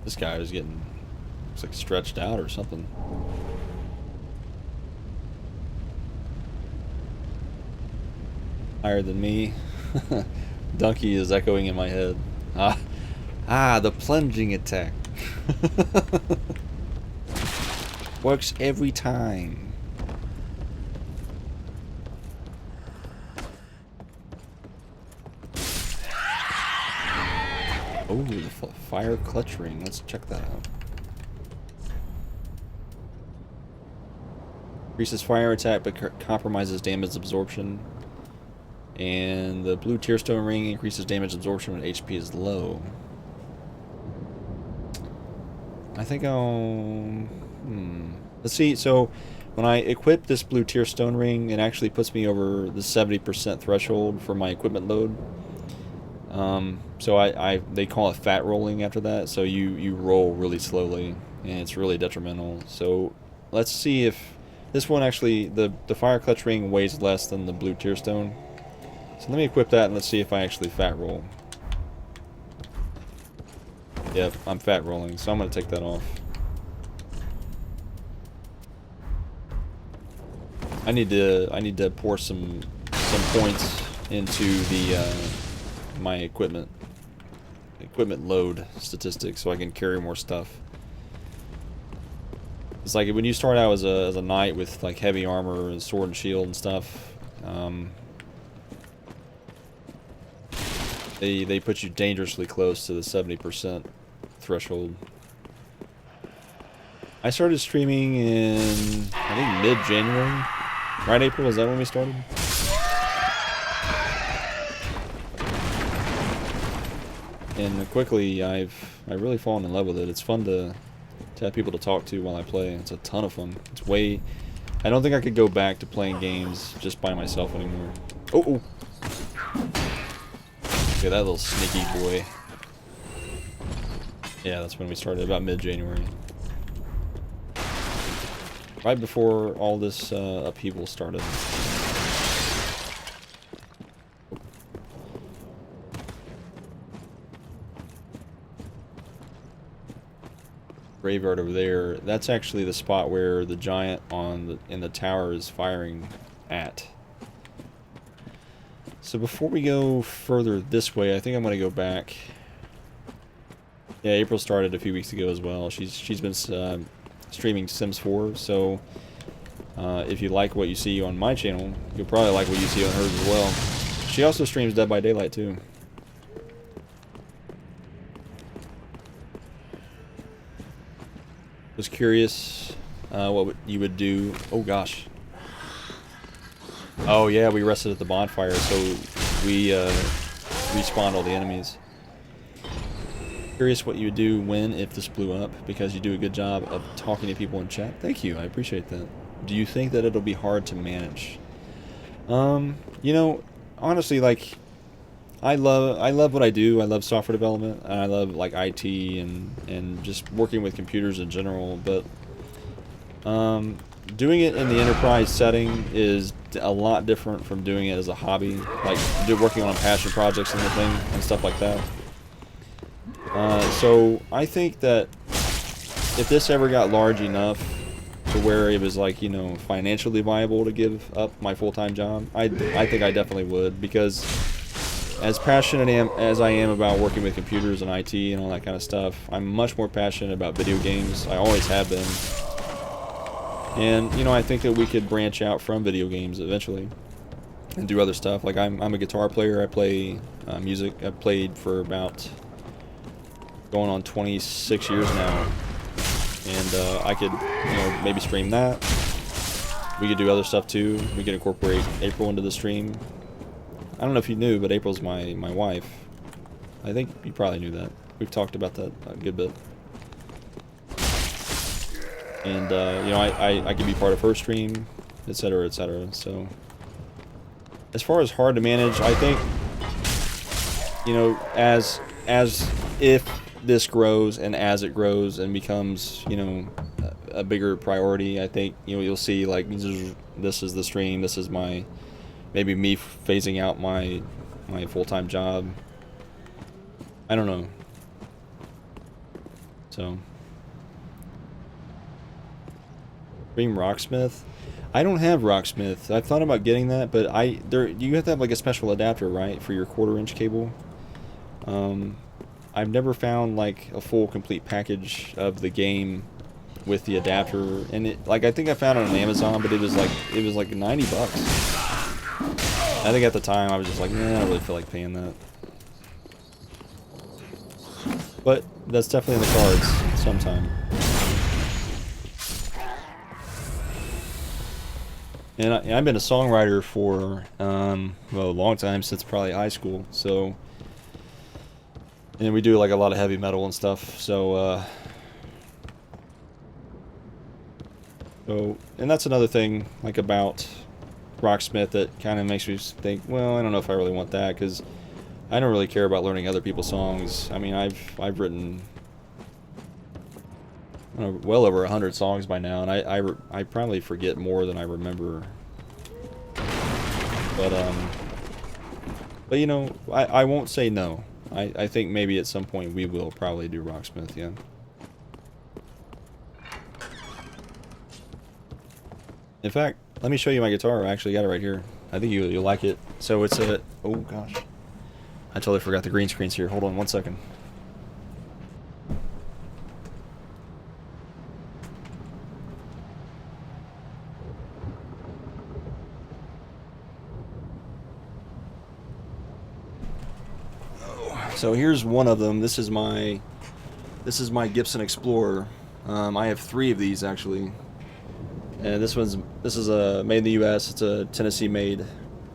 This guy is getting, looks like stretched out or something. Higher than me. Donkey is echoing in my head. The plunging attack. Works every time. Oh, the fire clutch ring. Let's check that out. Increases fire attack but compromises damage absorption. And the blue tearstone ring increases damage absorption when HP is low. I think I'll... Let's see, so when I equip this blue tearstone ring, it actually puts me over the 70% threshold for my equipment load. So they call it fat rolling after that, so you roll really slowly, and it's really detrimental. So let's see if this one actually, the fire clutch ring weighs less than the blue tearstone. So let me equip that and let's see if I actually fat roll. Yep, I'm fat rolling, so I'm going to take that off. I need to pour some points into the my equipment load statistics so I can carry more stuff. It's like when you start out as a knight with like heavy armor and sword and shield and stuff, they put you dangerously close to the 70% threshold. I started streaming in, I think, mid-January. Right, April? Is that when we started? And quickly, I've really fallen in love with it. It's fun to have people to talk to while I play. It's a ton of fun. It's way... I don't think I could go back to playing games just by myself anymore. Oh! Look at that little sneaky boy. Yeah, that's when we started, about mid-January. Right before all this upheaval started. Graveyard over there. That's actually the spot where the giant in the tower is firing at. So before we go further this way, I think I'm going to go back. Yeah, April started a few weeks ago as well. She's been streaming Sims 4, so if you like what you see on my channel, you'll probably like what you see on hers as well. She also streams Dead by Daylight too. Was curious what you would do. Oh gosh. Oh yeah, we rested at the bonfire, so we respawned all the enemies. Curious what you would do when if this blew up, because you do a good job of talking to people in chat. Thank you, I appreciate that. Do you think that it'll be hard to manage? You know, honestly, like, I love what I do. I love software development, and I love like IT and just working with computers in general. But doing it in the enterprise setting is a lot different from doing it as a hobby, like working on passion projects and everything and stuff like that. So I think that if this ever got large enough to where it was like, you know, financially viable to give up my full-time job, I think I definitely would, because as passionate as I am about working with computers and IT and all that kind of stuff, I'm much more passionate about video games. I always have been. And, you know, I think that we could branch out from video games eventually and do other stuff. Like, I'm a guitar player. I play music. I've played for about going on 26 years now. And I could, you know, maybe stream that. We could do other stuff too. We could incorporate April into the stream. I don't know if you knew, but April's my wife. I think you probably knew that. We've talked about that a good bit. And, you know, I could be part of her stream, etc., etc. So, as far as hard to manage, I think, you know, as if this grows and as it grows and becomes, you know, a bigger priority, I think, you know, you'll see, like, this is the stream, this is my, maybe me phasing out my full-time job. I don't know. So, Dream Rocksmith. I don't have Rocksmith. I've thought about getting that, but you have to have like a special adapter, right, for your 1/4-inch cable. I've never found like a full complete package of the game with the adapter, and it, like, I think I found it on Amazon, but it was like $90. I think at the time I was just like, nah, I don't really feel like paying that. But that's definitely in the cards sometime. And I've been a songwriter for, well, a long time, since probably high school, so, and we do like a lot of heavy metal and stuff, so, and that's another thing, like, about Rocksmith that kind of makes me think, well, I don't know if I really want that, because I don't really care about learning other people's songs. I mean, I've written, I don't know, well over 100 songs by now, and I probably forget more than I remember. But you know, I won't say no. I think maybe at some point we will probably do Rocksmith, yeah. In fact, let me show you my guitar. I actually got it right here. I think you'll like it. So it's a, oh gosh, I totally forgot the green screen's here. Hold on one second. So here's one of them. This is my Gibson Explorer. I have 3 of these actually, and this is made in the U.S. It's a Tennessee-made,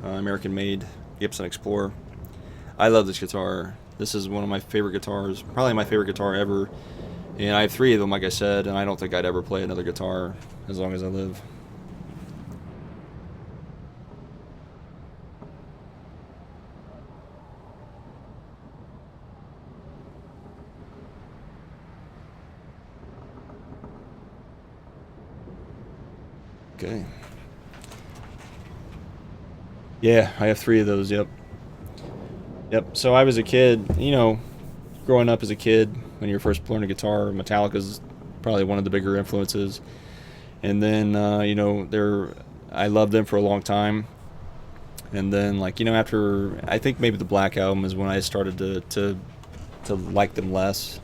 American-made Gibson Explorer. I love this guitar. This is one of my favorite guitars, probably my favorite guitar ever. And I have 3 of them, like I said, and I don't think I'd ever play another guitar as long as I live. Okay. Yeah, I have 3 of those, yep. Yep, so I was a kid, you know, growing up as a kid, when you're first learning guitar, Metallica's probably one of the bigger influences. And then, you know, I loved them for a long time. And then, like, you know, after, I think maybe the Black Album is when I started to like them less.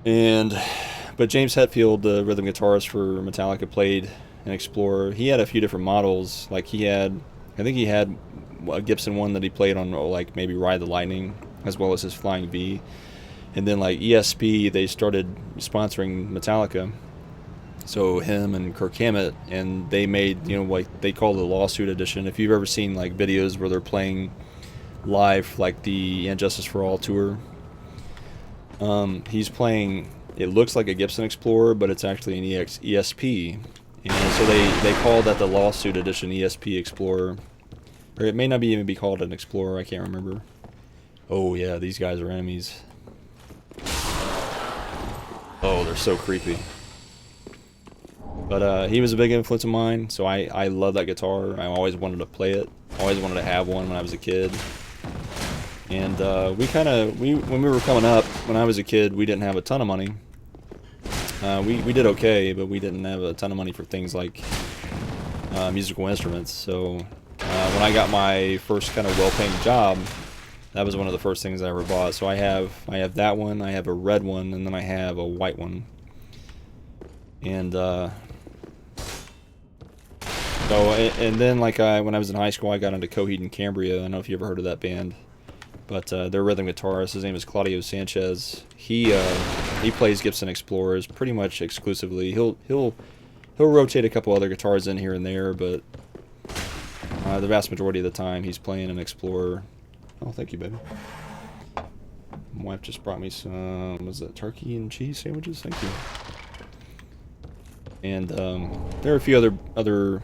But James Hetfield, the rhythm guitarist for Metallica, played an Explorer. He had a few different models. Like, I think he had a Gibson one that he played on, like, maybe Ride the Lightning, as well as his Flying V. And then like ESP, they started sponsoring Metallica. So him and Kirk Hammett, and they made, you know, like they call it the Lawsuit Edition. If you've ever seen like videos where they're playing live, like the Injustice for All tour, he's playing. It looks like a Gibson Explorer, but it's actually an ESP, and so they call that the Lawsuit Edition ESP Explorer, or it may not even be called an Explorer. I can't remember. Oh yeah, these guys are enemies. Oh, they're so creepy. But he was a big influence of mine, so I love that guitar. I always wanted to play it. Always wanted to have one when I was a kid. And when we were coming up, when I was a kid, we didn't have a ton of money. We did okay, but we didn't have a ton of money for things like musical instruments. So when I got my first kind of well-paying job, that was one of the first things I ever bought. So I have that one, I have a red one, and then I have a white one. And then like when I was in high school, I got into Coheed and Cambria. I don't know if you ever heard of that band, but their rhythm guitarist, his name is Claudio Sanchez. He plays Gibson Explorers pretty much exclusively. He'll rotate a couple other guitars in here and there, but the vast majority of the time he's playing an Explorer. Oh, thank you, baby. My wife just brought me some, was that turkey and cheese sandwiches? Thank you. And there are a few other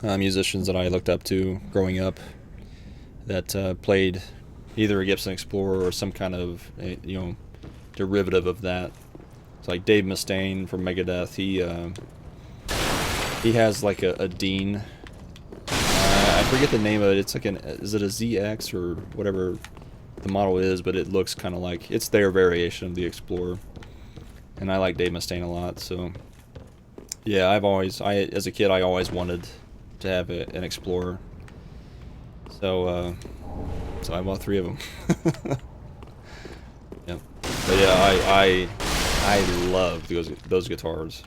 musicians that I looked up to growing up that played either a Gibson Explorer or some kind of derivative of that. It's like Dave Mustaine from Megadeth. He has like a Dean. I forget the name of it. It's like is it a ZX or whatever the model is, but it looks kind of like it's their variation of the Explorer. And I like Dave Mustaine a lot, so yeah, as a kid I always wanted to have an Explorer. So I bought 3 of them. Yep. But yeah, I love those guitars.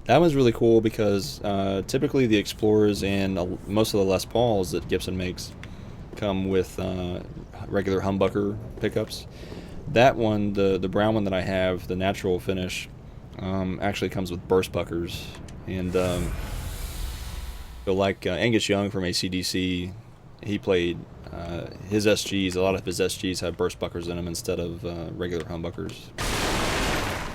That was really cool because typically the Explorers and most of the Les Pauls that Gibson makes come with regular humbucker pickups. That one, the brown one that I have, the natural finish, actually comes with burst buckers. And so like Angus Young from AC/DC, he played his SGs. A lot of his SGs have burst buckers in them instead of regular humbuckers.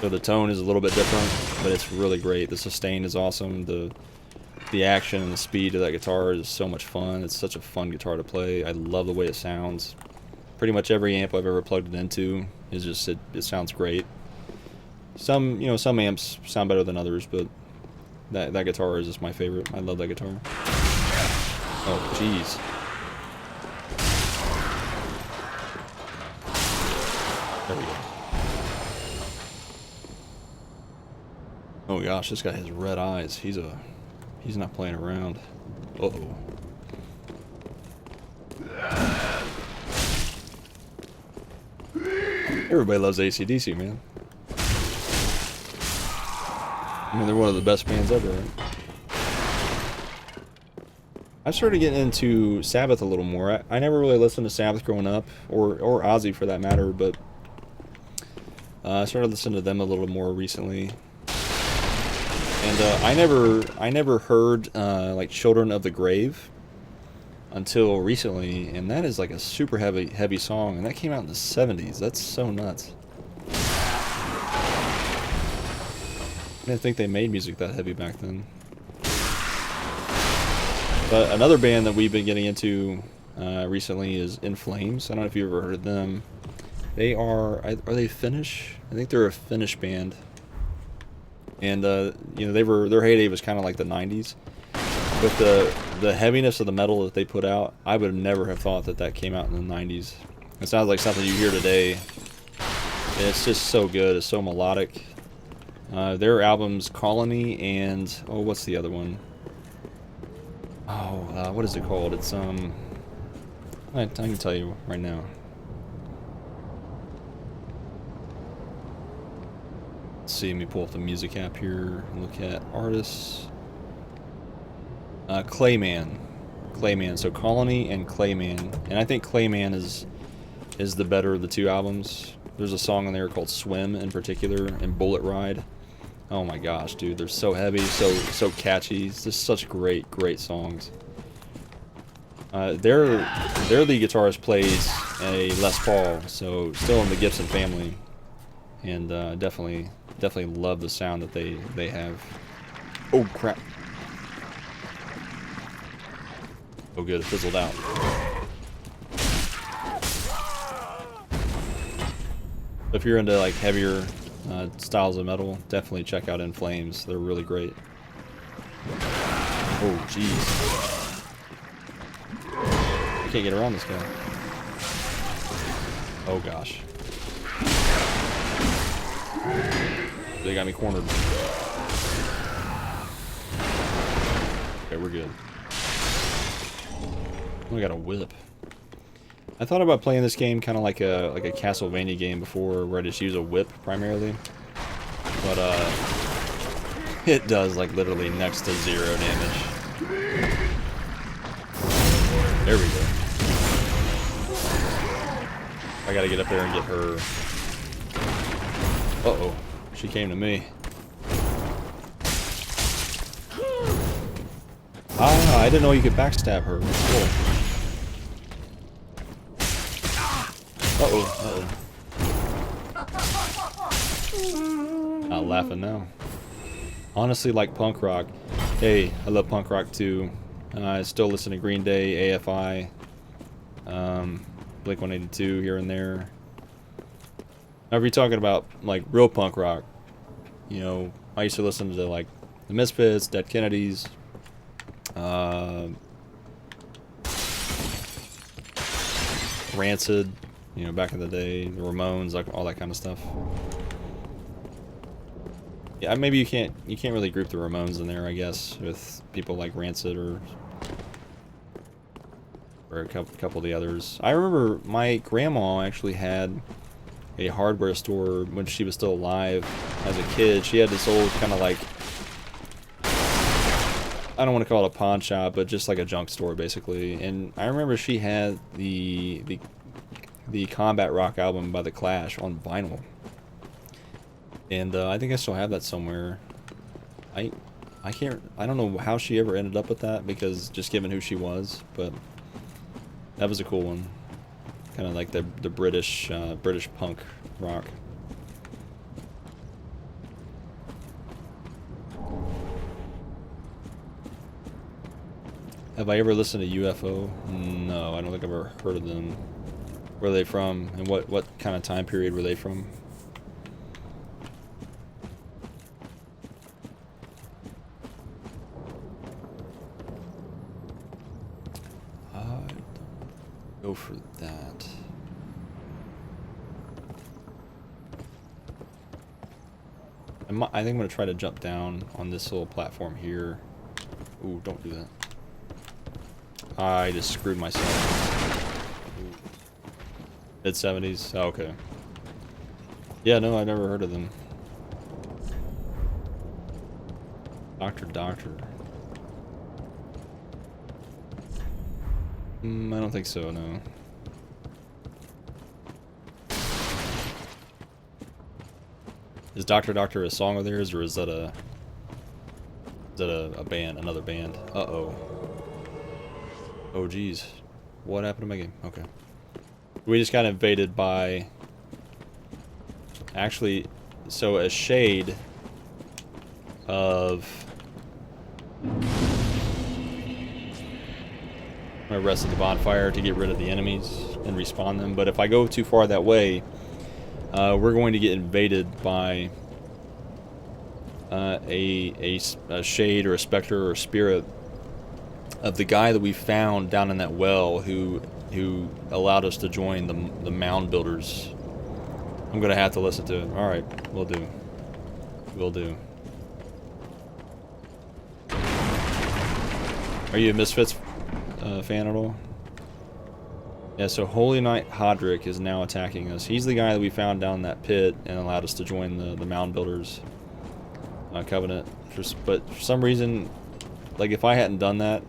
So the tone is a little bit different, but it's really great. The sustain is awesome. The action and the speed of that guitar is so much fun. It's such a fun guitar to play. I love the way it sounds. Pretty much every amp I've ever plugged it into is just it sounds great. Some amps sound better than others, but that guitar is just my favorite. I love that guitar. Oh jeez. There we go. Oh gosh, this guy has red eyes. He's not playing around. Uh-oh. Everybody loves AC/DC, man. I mean, they're one of the best bands ever, right? I started getting into Sabbath a little more. I never really listened to Sabbath growing up, or Ozzy for that matter, but I started listening to them a little more recently. And I never heard like Children of the Grave until recently, and that is like a super heavy song, and that came out in the 70s. That's so nuts. I didn't think they made music that heavy back then. But another band that we've been getting into recently is In Flames. I don't know if you've ever heard of them. Are they Finnish? I think they're a Finnish band. And their heyday was kind of like the 90s. But the heaviness of the metal that they put out, I would never have thought that came out in the 90s. It sounds like something you hear today. And it's just so good. It's so melodic. Their albums Colony and what's the other one? What is it called? It's I can tell you right now. Let's see, let me pull up the music app here and look at artists. Clayman. So Colony and Clayman. And I think Clayman is the better of the two albums. There's a song on there called Swim in particular, and Bullet Ride. Oh my gosh, dude, they're so heavy, so catchy. It's just such great songs. Their lead guitarist plays a Les Paul, so still in the Gibson family, and definitely love the sound that they have. Oh crap! Oh good, it fizzled out. If you're into like heavier styles of metal, definitely check out In Flames. They're really great. Oh jeez. I can't get around this guy. Oh gosh. They got me cornered. Okay, we're good. Oh, I got a whip. I thought about playing this game kind of like a Castlevania game before, where I just use a whip primarily, but it does like literally next to 0 damage. There we go. I gotta get up there and get her. Uh-oh, she came to me. Ah, I didn't know you could backstab her. Cool. Uh-oh, uh-oh. Not laughing now. Honestly, like punk rock. Hey, I love punk rock too. I still listen to Green Day, AFI, Blink-182 here and there. Now, if you're talking about like real punk rock, you know, I used to listen to like the Misfits, Dead Kennedys, Rancid, you know, back in the day, the Ramones, like all that kind of stuff. Yeah, maybe you can't really group the Ramones in there, I guess, with people like Rancid or a couple of the others. I remember my grandma actually had a hardware store when she was still alive as a kid. She had this old kind of like, I don't want to call it a pawn shop, but just like a junk store basically. And I remember she had the Combat Rock album by The Clash on vinyl. And I think I still have that somewhere. I don't know how she ever ended up with that, because just given who she was, but that was a cool one. Kind of like the British punk rock. Have I ever listened to UFO? No, I don't think I've ever heard of them. Where are they from, and what kind of time period were they from? Go for that. I think I'm going to try to jump down on this little platform here. Ooh, don't do that. I just screwed myself. Mid-70s? Oh, okay. Yeah, no, I never heard of them. Doctor. I don't think so, no. Is Doctor a song of theirs, or is that a band, another band? Uh-oh. Oh, geez. What happened to my game? Okay. We just got invaded by... Actually, so a shade of... I rest at the bonfire to get rid of the enemies and respawn them, but if I go too far that way, we're going to get invaded by a shade or a specter or a spirit of the guy that we found down in that well who allowed us to join the mound builders. I'm gonna have to listen to it. All right, will do. Are you a Misfits fan at all? Yeah, so Holy Knight Hodrick is now attacking us. He's the guy that we found down in that pit and allowed us to join the mound builders covenant. But for some reason, like if I hadn't done that,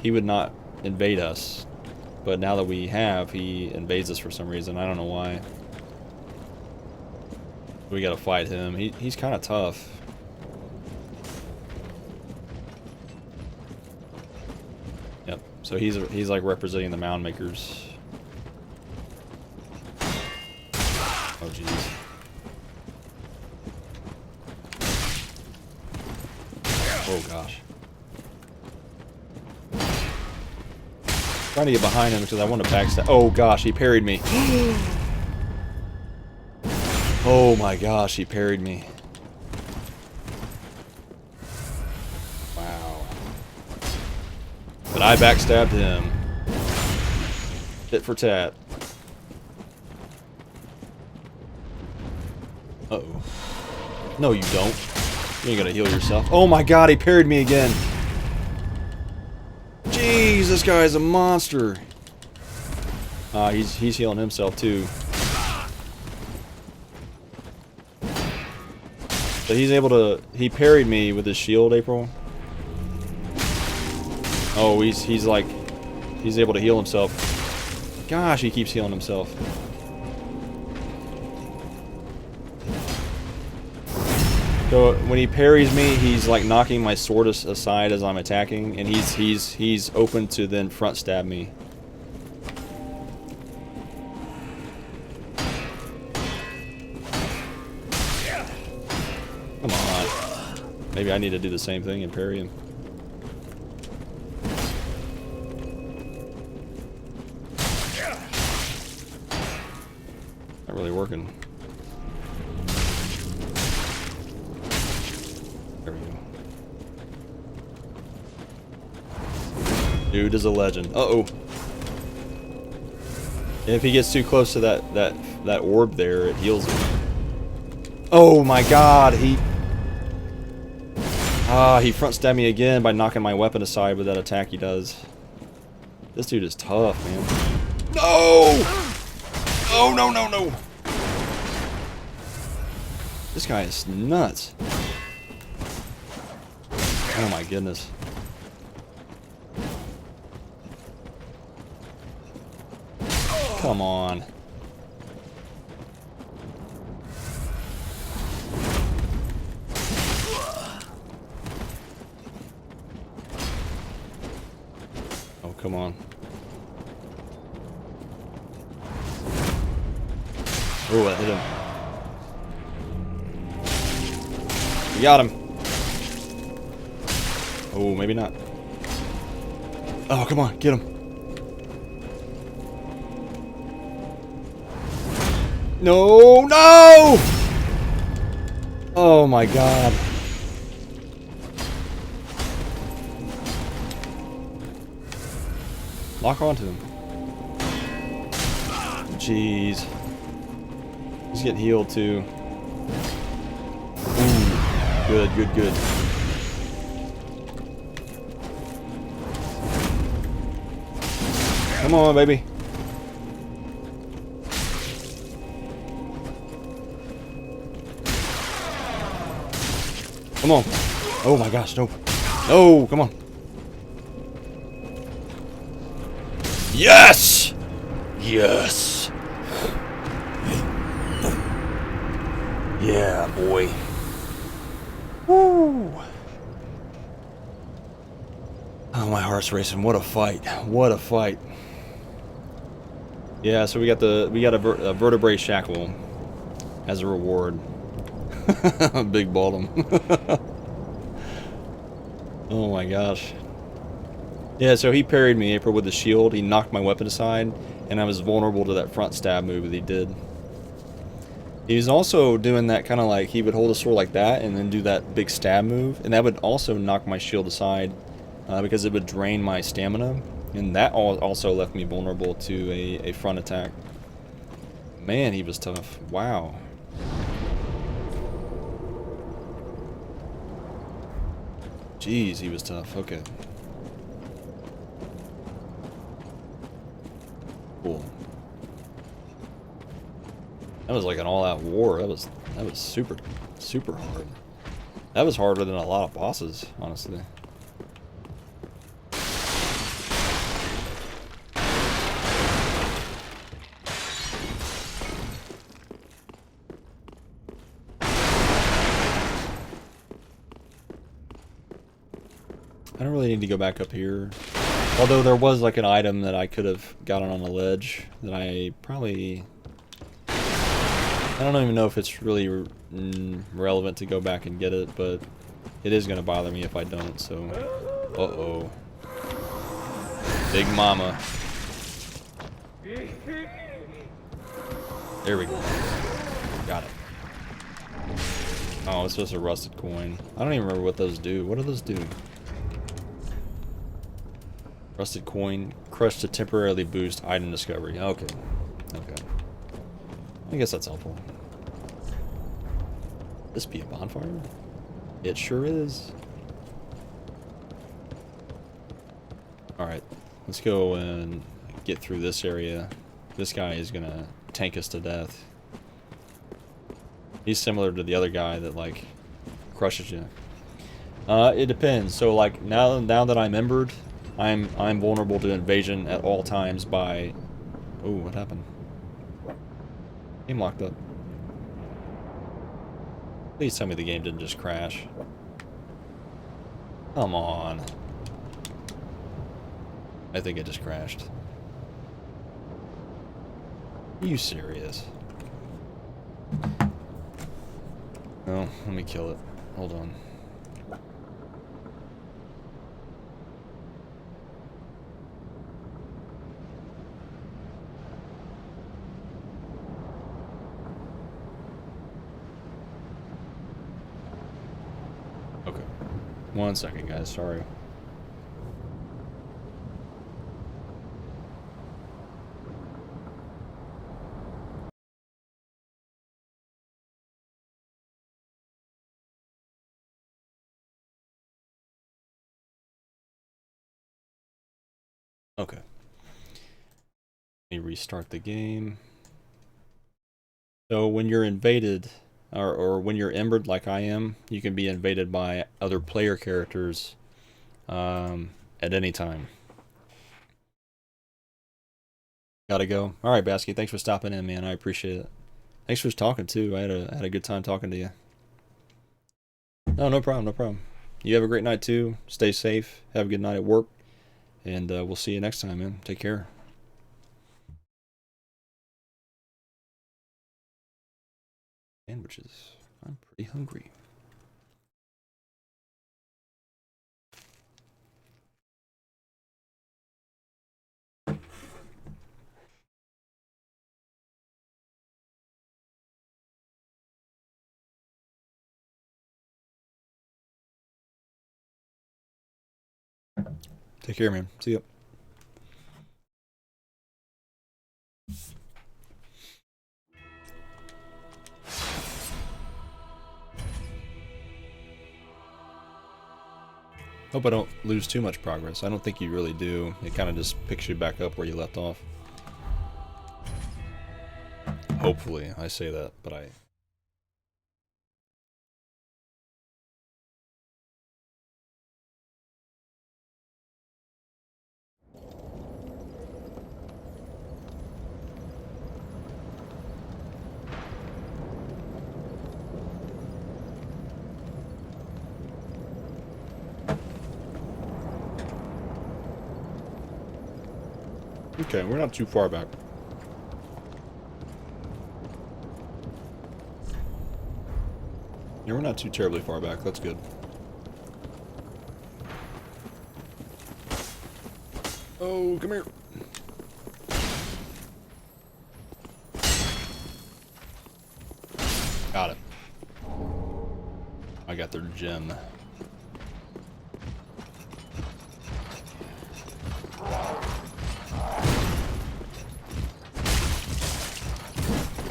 he would not invade us. But now that we have, he invades us for some reason. I don't know why. We gotta fight him. He's kind of tough. Yep. So he's like representing the mound makers. Oh jeez. Oh gosh. Trying to get behind him because I want to backstab. Oh gosh, he parried me. Oh my gosh, he parried me. Wow. But I backstabbed him. Tit for tat. Uh-oh. No, you don't. You ain't gonna heal yourself. Oh my god, he parried me again. Jeez, this guy is a monster. He's healing himself too. So he's able to... He parried me with his shield, April. Oh, he's like... He's able to heal himself. Gosh, he keeps healing himself. So when he parries me, he's like knocking my sword aside as I'm attacking, and he's open to then front stab me. Come on. Maybe I need to do the same thing and parry him. Not really working. There we go. Dude is a legend. Uh-oh. If he gets too close to that orb there, it heals him. Oh my god, he front stabbed me again by knocking my weapon aside with that attack he does. This dude is tough, man. No! Oh, no, no, no! This guy is nuts. Oh my goodness. Come on. Oh, come on. Oh, that hit him. We got him. Oh, maybe not. Oh, come on, get him. No, no! Oh my god. Lock onto him. Jeez. He's getting healed too. Ooh. Good, good, good. Come on, baby. Come on. Oh my gosh, no. No, come on. Yes! Yes! Yeah, boy. Woo! Oh, my heart's racing. What a fight. What a fight. Yeah, so we got a vertebrae shackle as a reward. Big bottom. Oh my gosh. Yeah, so he parried me, April, with the shield. He knocked my weapon aside, and I was vulnerable to that front stab move that he did. He was also doing that kind of like, he would hold a sword like that and then do that big stab move, and that would also knock my shield aside because it would drain my stamina, and that also left me vulnerable to a front attack. Man, he was tough. Wow. Jeez, he was tough. Okay. Cool. That was like an all-out war. That was super hard. That was harder than a lot of bosses, honestly. really need to go back up here. Although there was like an item that I could have gotten on a ledge that I probably... I don't even know if it's really relevant to go back and get it, but it is going to bother me if I don't, so... Uh-oh. Big Mama. There we go. Got it. Oh, it's just a rusted coin. I don't even remember what those do. What do those do? Rusted coin, crushed to temporarily boost item discovery. Okay. Okay. I guess that's helpful. This be a bonfire? It sure is. Alright. Let's go and get through this area. This guy is gonna tank us to death. He's similar to the other guy that, like, crushes you. It depends. So, like, now that I'm embered, I'm vulnerable to invasion at all times by... Oh, what happened? Game locked up. Please tell me the game didn't just crash. Come on. I think it just crashed. Are you serious? Oh, let me kill it. Hold on. Okay. 1 second, guys. Sorry. Okay. Let me restart the game. So when you're invaded, or when you're embered like I am, you can be invaded by other player characters at any time. Gotta go. All right, Basky. Thanks for stopping in, man. I appreciate it. Thanks for talking too. I had a good time talking to you. No, no problem. No problem. You have a great night too. Stay safe. Have a good night at work. And we'll see you next time, man. Take care. Sandwiches. I'm pretty hungry. Take care, man. See ya. Hope I don't lose too much progress. I don't think you really do. It kind of just picks you back up where you left off. Hopefully, I say that, but I... Okay, we're not too far back. Yeah, we're not too terribly far back. That's good. Oh, come here. Got it. I got their gem.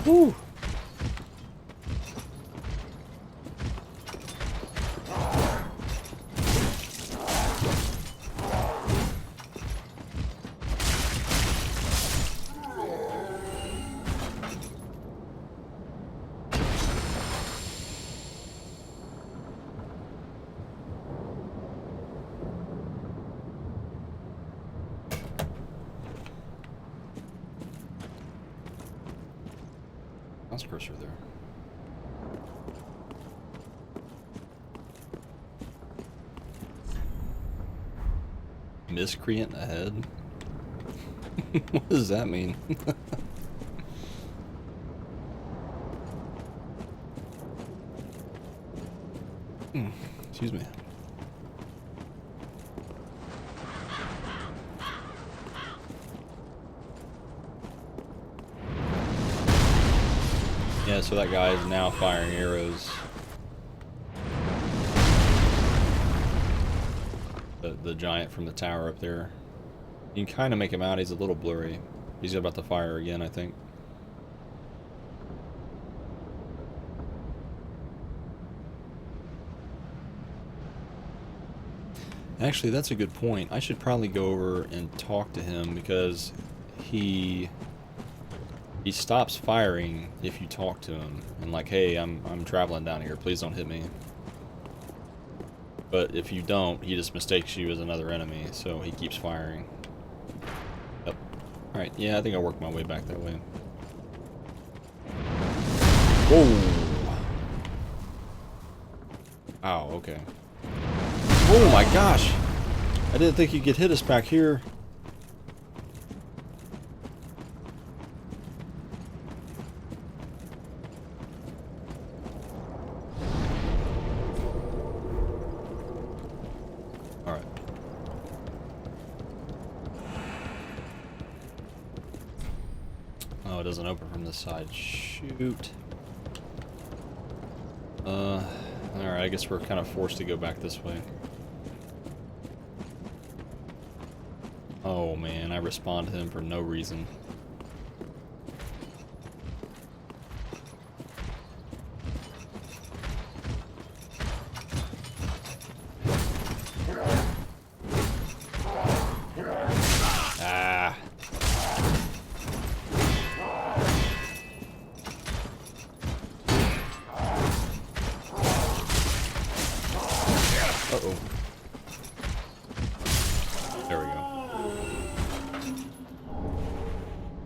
Woo! Mouse cursor there. Miscreant ahead? What does that mean? Excuse me. Yeah, so that guy is now firing arrows. The giant from the tower up there. You can kind of make him out. He's a little blurry. He's about to fire again, I think. Actually, that's a good point. I should probably go over and talk to him because he stops firing if you talk to him and like, hey, I'm traveling down here. Please don't hit me. But if you don't, he just mistakes you as another enemy, so he keeps firing. Yep. Alright, yeah, I think I'll work my way back that way. Whoa! Ow, okay. Oh my gosh! I didn't think you could hit us back here. Oh, it doesn't open from this side. Shoot. Alright, I guess we're kind of forced to go back this way. Oh man, I respawned him for no reason. Ah. Uh-oh. There we go.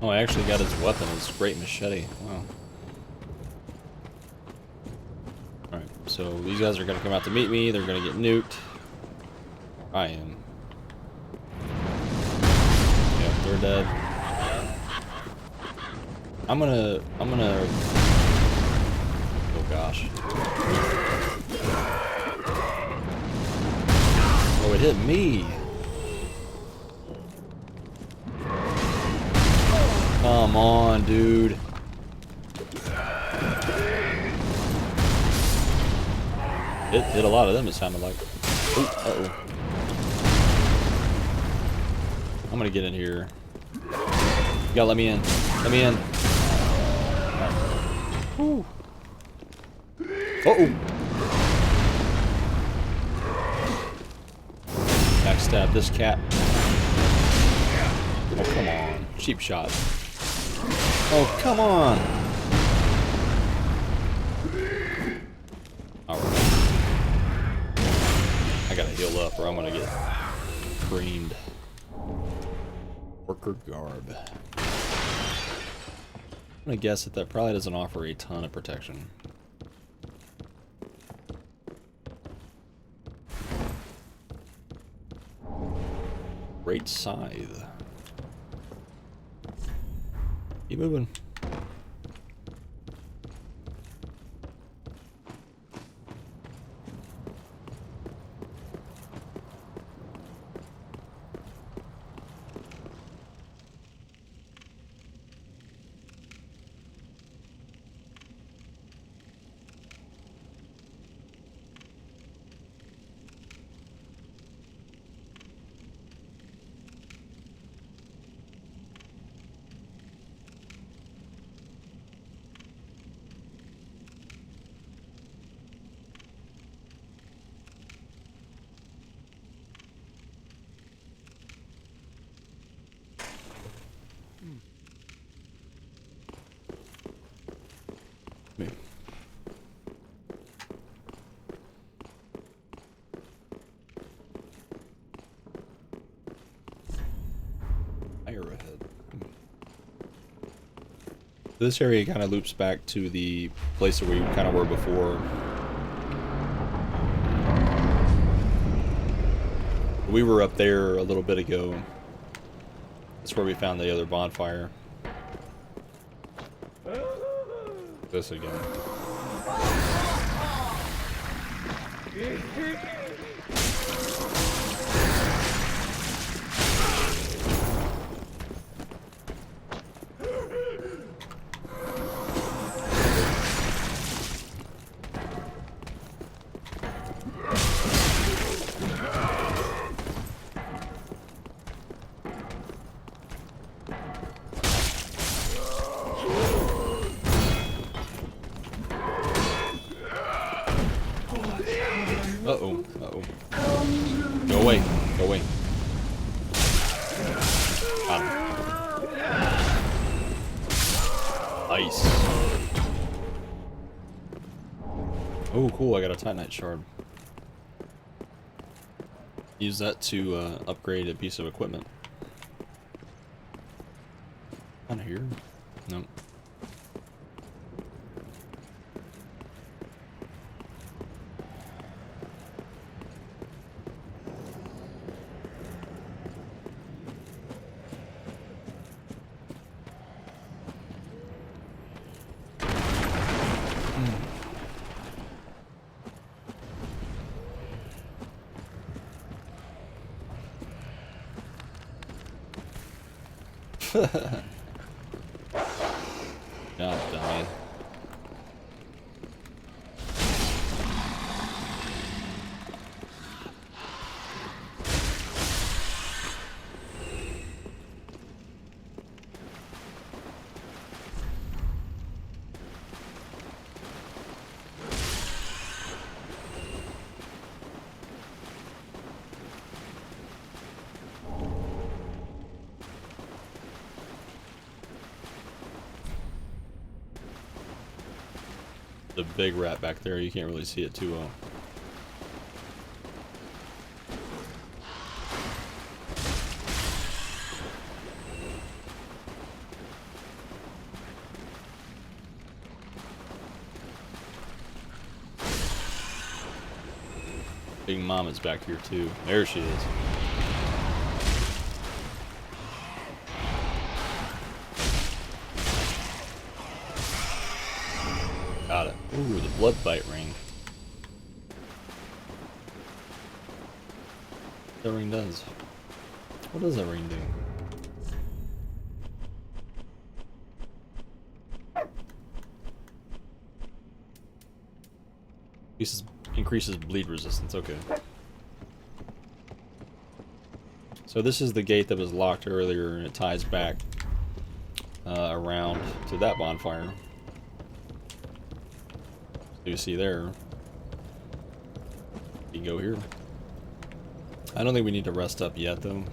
Oh, I actually got his weapon, his great machete. Wow. Alright, so these guys are going to come out to meet me. They're going to get nuked. I am. Yep, they're dead. I'm gonna... Oh gosh. Oh, it hit me. Come on, dude. It hit a lot of them, it sounded like. Ooh, uh-oh. I'm gonna get in here. You gotta let me in. Let me in. Ooh. Uh-oh. Backstab this cat. Oh, come on. Cheap shot. Oh, come on. Alright. I gotta heal up or I'm gonna get creamed. Worker garb. I'm gonna guess that probably doesn't offer a ton of protection. Great scythe. Keep moving. Me. Fire ahead. This area kind of loops back to the place where we kind of were before. We were up there a little bit ago. That's where we found the other bonfire. This again. Uh-oh, uh-oh. Go away, go away. Got him. Nice. Oh, cool, I got a Titanite shard. Use that to upgrade a piece of equipment. On here? Nope. God damn it. The big rat back there, you can't really see it too well. Big Mama's back here too. There she is. Got it. Ooh, the blood bite ring. That ring does. What does that ring do? Increases bleed resistance. Okay. So this is the gate that was locked earlier, and it ties back around to that bonfire. You see there. You can go here. I don't think we need to rest up yet, though.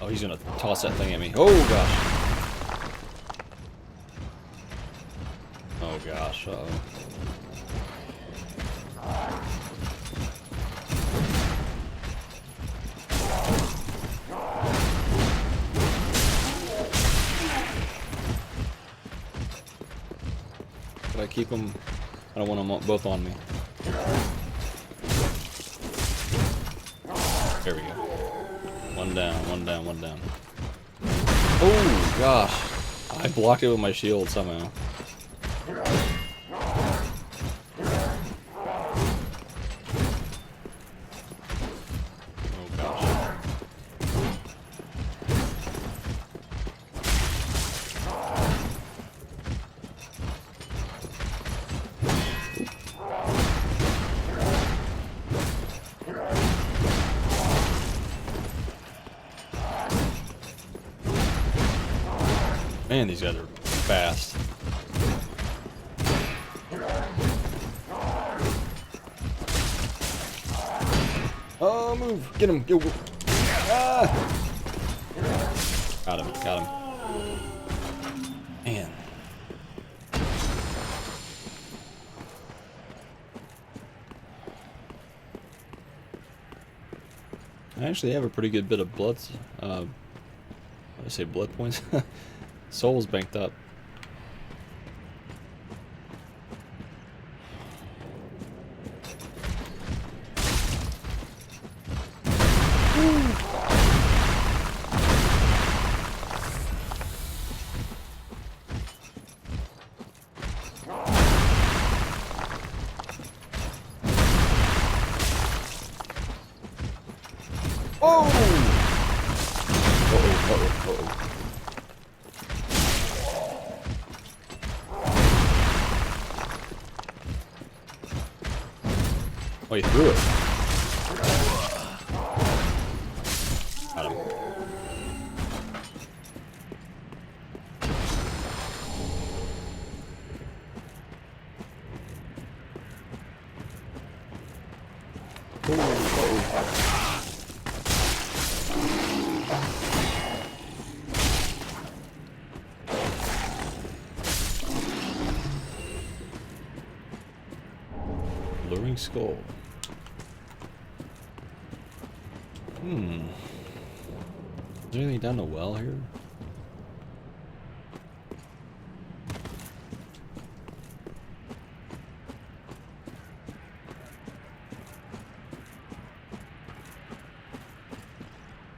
Oh, he's gonna toss that thing at me. Oh gosh. Oh gosh. Uh-oh. Should I keep them? I don't want them both on me. There we go. One down, one down, one down. Oh gosh. I blocked it with my shield somehow. Oh gosh. Man, these guys are fast. Oh, move! Get him! Go! Ah! Got him! Got him! Man. I actually have a pretty good bit of blood. I say blood points. Souls banked up. Oh! Uh-oh, uh-oh, uh-oh. Oh, he threw it. Got him. Luring skull. Is there anything down the well here?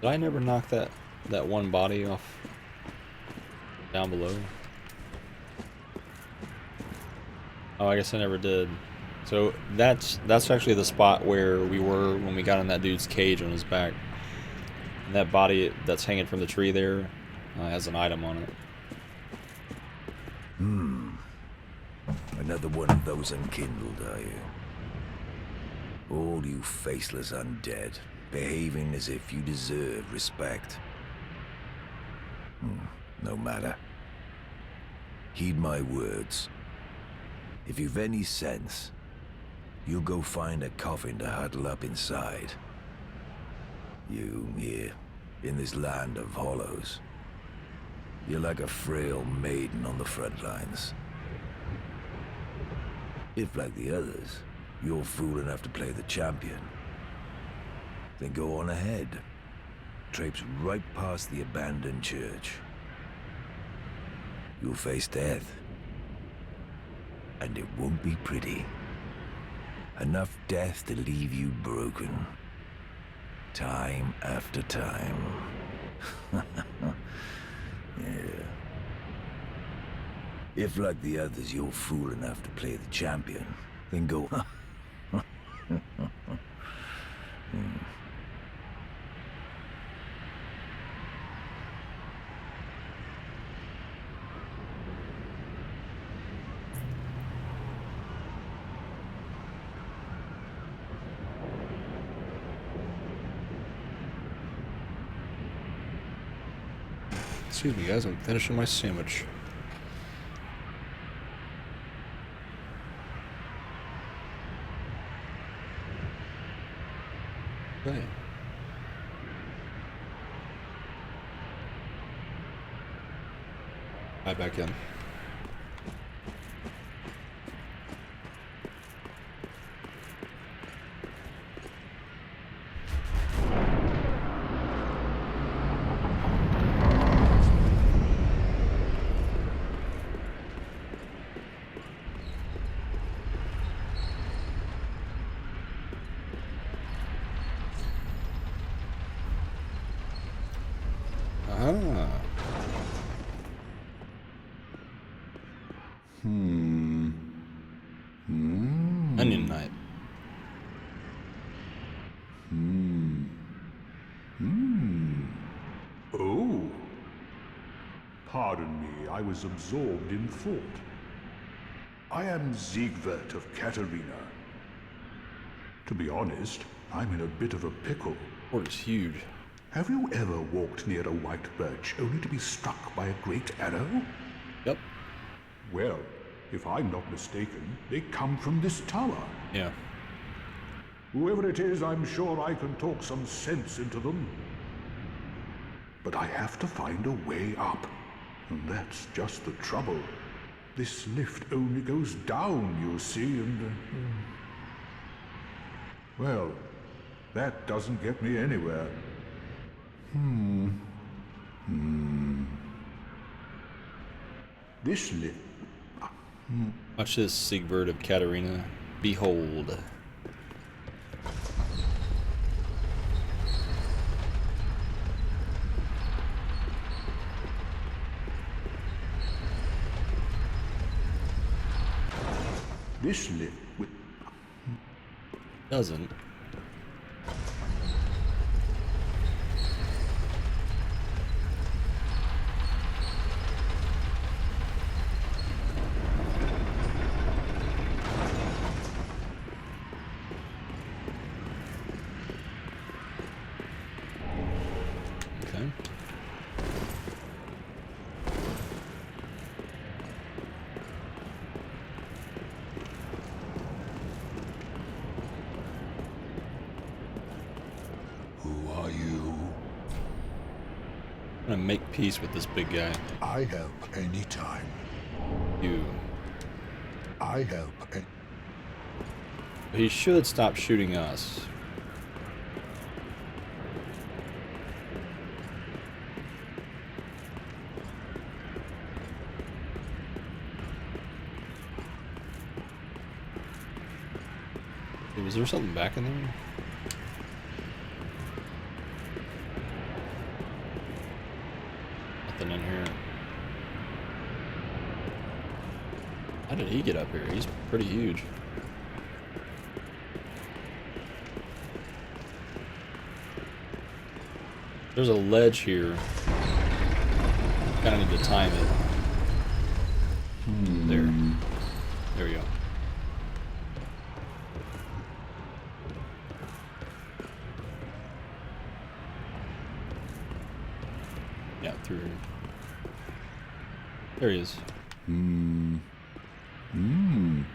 Did I never knock that one body off down below? Oh, I guess I never did. So that's actually the spot where we were when we got in that dude's cage on his back. And that body that's hanging from the tree there has an item on it. Another one of those unkindled, are you? All you faceless undead, behaving as if you deserve respect. No matter. Heed my words. If you've any sense, you'll go find a coffin to huddle up inside. You, here, in this land of hollows. You're like a frail maiden on the front lines. If, like the others, you're fool enough to play the champion, then go on ahead. Traipse right past the abandoned church. You'll face death. And it won't be pretty. Enough death to leave you broken. Time after time. Yeah. If, like the others, you're fool enough to play the champion, then go. Excuse me, guys. I'm finishing my sandwich. Right. Right back in. Onion night. Oh. Pardon me, I was absorbed in thought. I am Siegwart of Katarina. To be honest, I'm in a bit of a pickle. Order's huge. Have you ever walked near a white birch only to be struck by a great arrow? Yep. Well, if I'm not mistaken, they come from this tower. Yeah. Whoever it is, I'm sure I can talk some sense into them. But I have to find a way up. And that's just the trouble. This lift only goes down, you see, and... Well, that doesn't get me anywhere. This lift... Watch this, Siegward of Katarina. Behold. This lift... Doesn't. Okay. Who are you? I'm gonna make peace with this big guy. I help anytime. You. I help He should stop shooting us. Hey, was there something back in there? Nothing in here. How did he get up here? He's pretty huge. There's a ledge here. Kind of need to time it. There. There we go. Yeah, through here. There he is.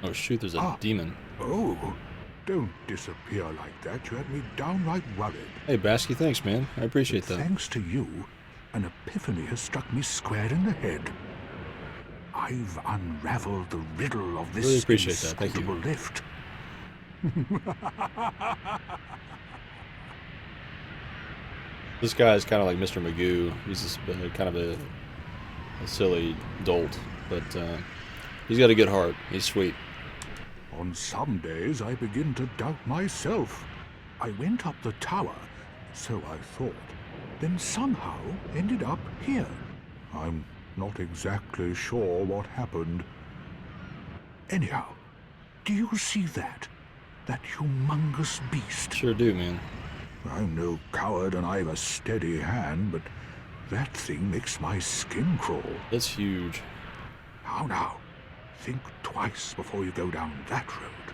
Oh shoot, there's a demon. Oh, don't disappear like that. You had me downright worried. Hey Basky, thanks man. I appreciate that. Thanks to you, an epiphany has struck me square in the head. I've unraveled the riddle of this Really appreciate that. Thank you. inscrutable lift. This guy is kind of like Mr. Magoo. He's just kind of a silly dolt, but he's got a good heart. He's sweet. On some days, I begin to doubt myself. I went up the tower, so I thought, then somehow ended up here. I'm not exactly sure what happened. Anyhow, do you see that? That humongous beast? Sure do, man. I'm no coward and I've a steady hand, but that thing makes my skin crawl. It's huge. How now? Think twice before you go down that road.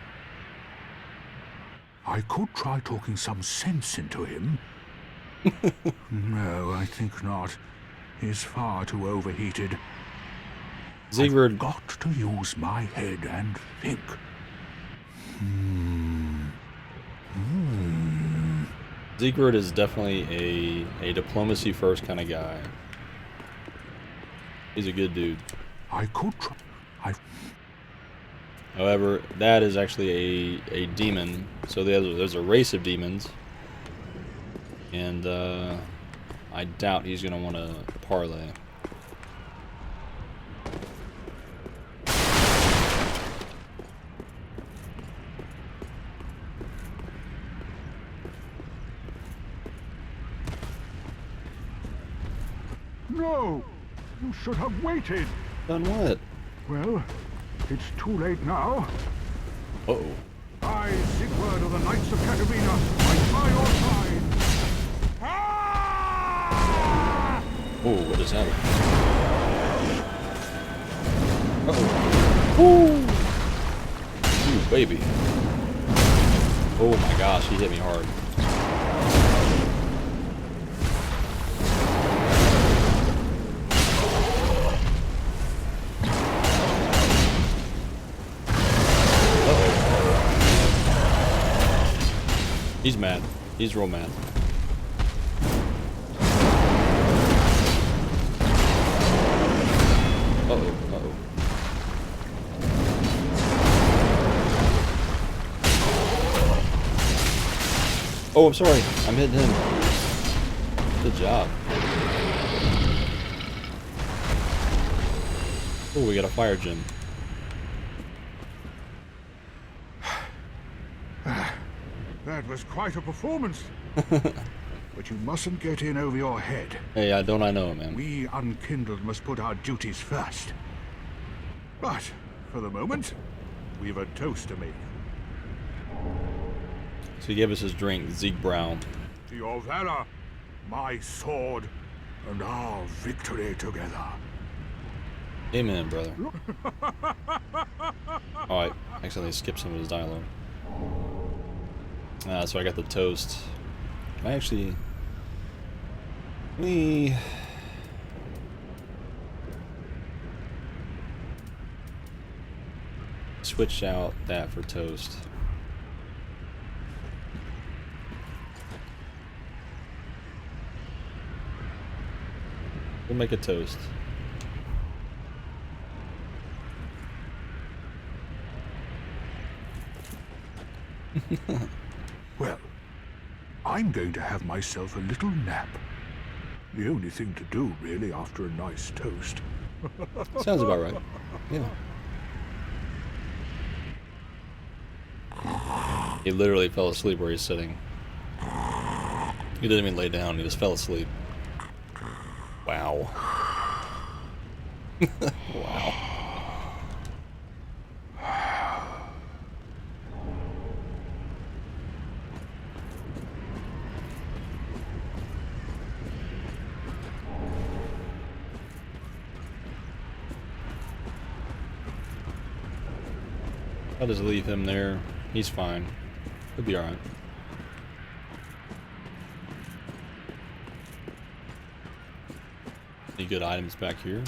I could try talking some sense into him. No, I think not. He's far too overheated. Siegward. I've got to use my head and think. Siegward is definitely a diplomacy first kind of guy. He's a good dude. I could try. However, that is actually a demon. So there's a race of demons. And I doubt he's going to want to parlay. No! You should have waited! Done what? Well, it's too late now. Uh-oh. I, Sigurd of the Knights of Katarina, fight by your side! Ah! Oh, what is happening? Uh-oh. Ooh, baby. Oh my gosh, he hit me hard. He's mad. He's real mad. Uh-oh, uh-oh. Oh, I'm sorry. I'm hitting him. Good job. Oh, we got a fire gem. That was quite a performance. But you mustn't get in over your head. Hey, don't I know it, man? We unkindled must put our duties first. But, for the moment, we've a toast to make. So he gave us his drink, Zeke Brown. To your valor, my sword, and our victory together. Amen, brother. Oh, I accidentally skipped some of his dialogue. So I got the toast. Can I actually... Let me... switch out that for toast. We'll make a toast. Well, I'm going to have myself a little nap. The only thing to do, really, after a nice toast. Sounds about right. Yeah. He literally fell asleep where he's sitting. He didn't even lay down, he just fell asleep. Wow. Wow. I'll just leave him there. He's fine. He'll be alright. Any good items back here?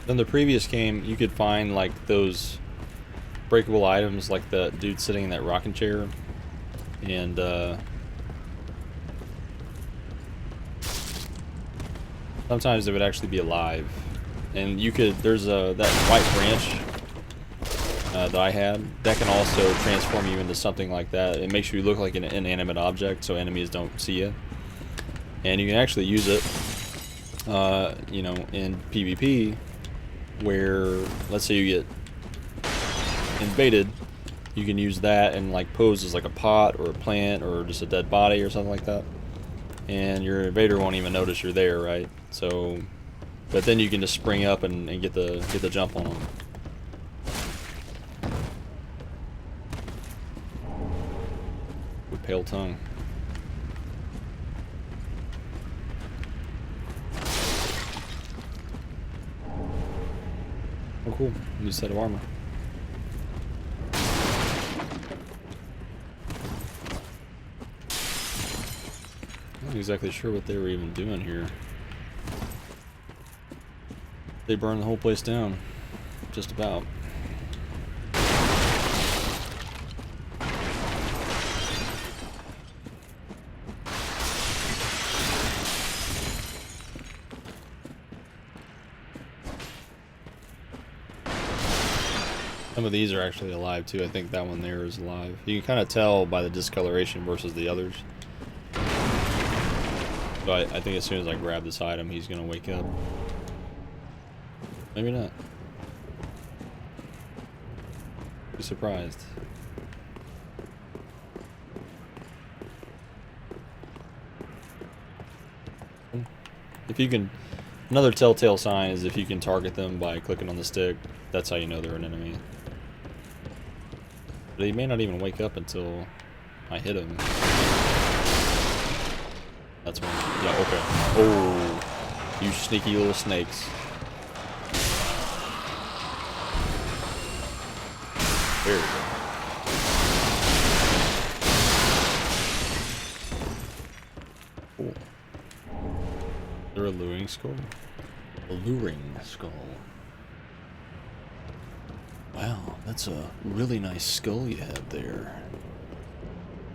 In the previous game, you could find like those breakable items, like the dude sitting in that rocking chair, and sometimes they would actually be alive. And you could, there's that white branch that I had that can also transform you into something like that. It makes you look like an inanimate object, so enemies don't see you. And you can actually use it, you know, in PvP. Where, let's say you get invaded, you can use that and like pose as like a pot or a plant or just a dead body or something like that, and your invader won't even notice you're there, right? So, but then you can just spring up and get the jump on them. With pale tongue. Oh cool, new set of armor. I'm not exactly sure what they were even doing here. They burned the whole place down. Just about. Some of these are actually alive too. I think that one there is alive. You can kind of tell by the discoloration versus the others. So I think as soon as I grab this item, he's gonna wake up. Maybe not. Be surprised. If you can, another telltale sign is if you can target them by clicking on the stick. That's how you know they're an enemy. But he may not even wake up until I hit him. That's when, yeah, okay. Oh, you sneaky little snakes. There we go. Cool. Is there a luring skull? A luring skull. Wow, that's a really nice skull you have there.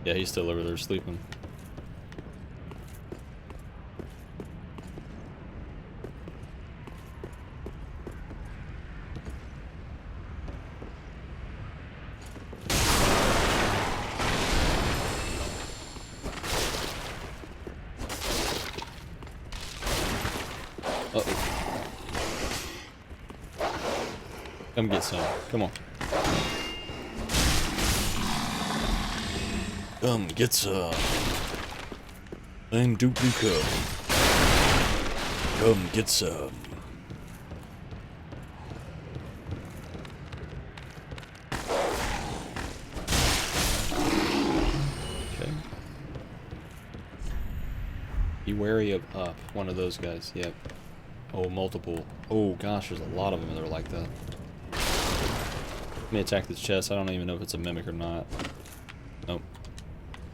Yeah, he's still over there sleeping. Uh-oh. Come get some. Come on. Come get some. I'm duplicate. Come get some. Okay. Be wary of up. One of those guys. Yep. Oh, multiple. Oh gosh, there's a lot of them that are like that. Let me attack this chest. I don't even know if it's a mimic or not. Nope.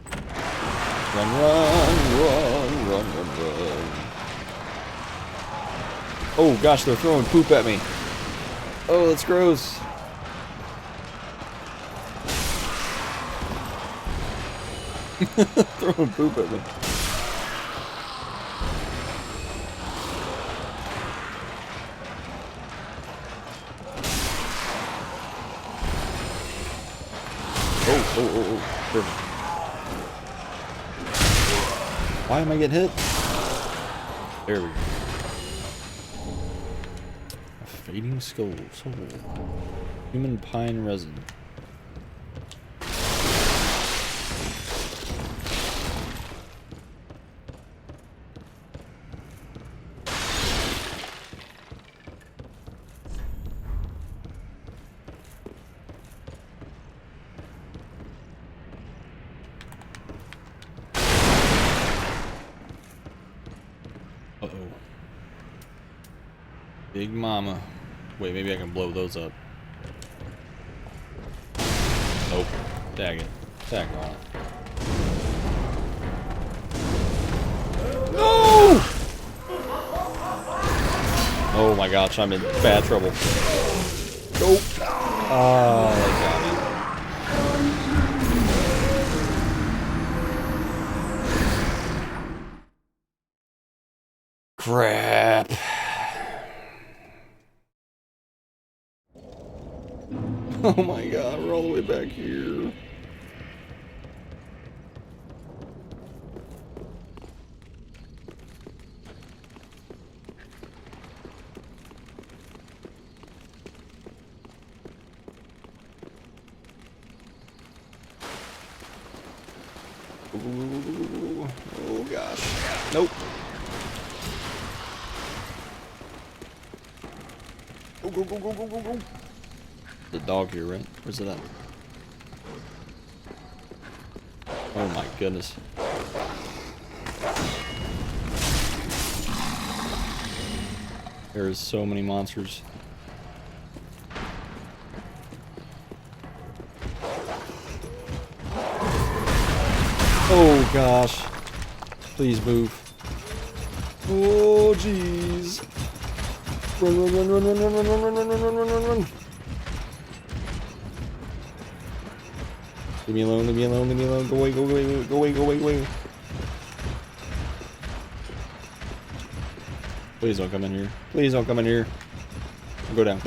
Run, run, run, run, run, run. Oh gosh, they're throwing poop at me. Oh, that's gross. Throwing poop at me. Oh. Perfect. Why am I getting hit? There we go. A fading skull. Soul. Human pine resin. Uh-oh. Big mama. Wait, maybe I can blow those up. Nope. Tag it. Tag on it. No! Oh my gosh, I'm in bad trouble. Nope. Oh, they got me. Crap. Oh my god, we're all the way back here. Ooh, oh gosh. Nope. Go. The dog here, right? Where's it at? Oh my goodness. There's so many monsters. Oh gosh. Please move. Oh jeez. Run. Leave me alone. Go away. Please don't come in here. Go down.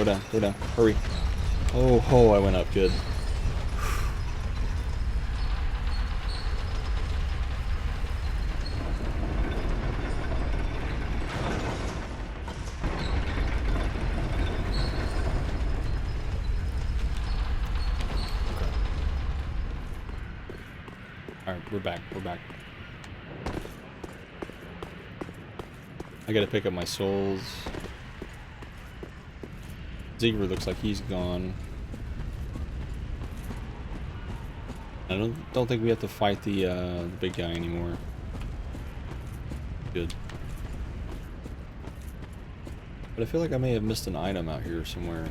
Hurry. Oh, I went up. Good. Alright, we're back. I gotta pick up my souls. Ziegler looks like he's gone. I don't think we have to fight the big guy anymore. Good. But I feel like I may have missed an item out here somewhere.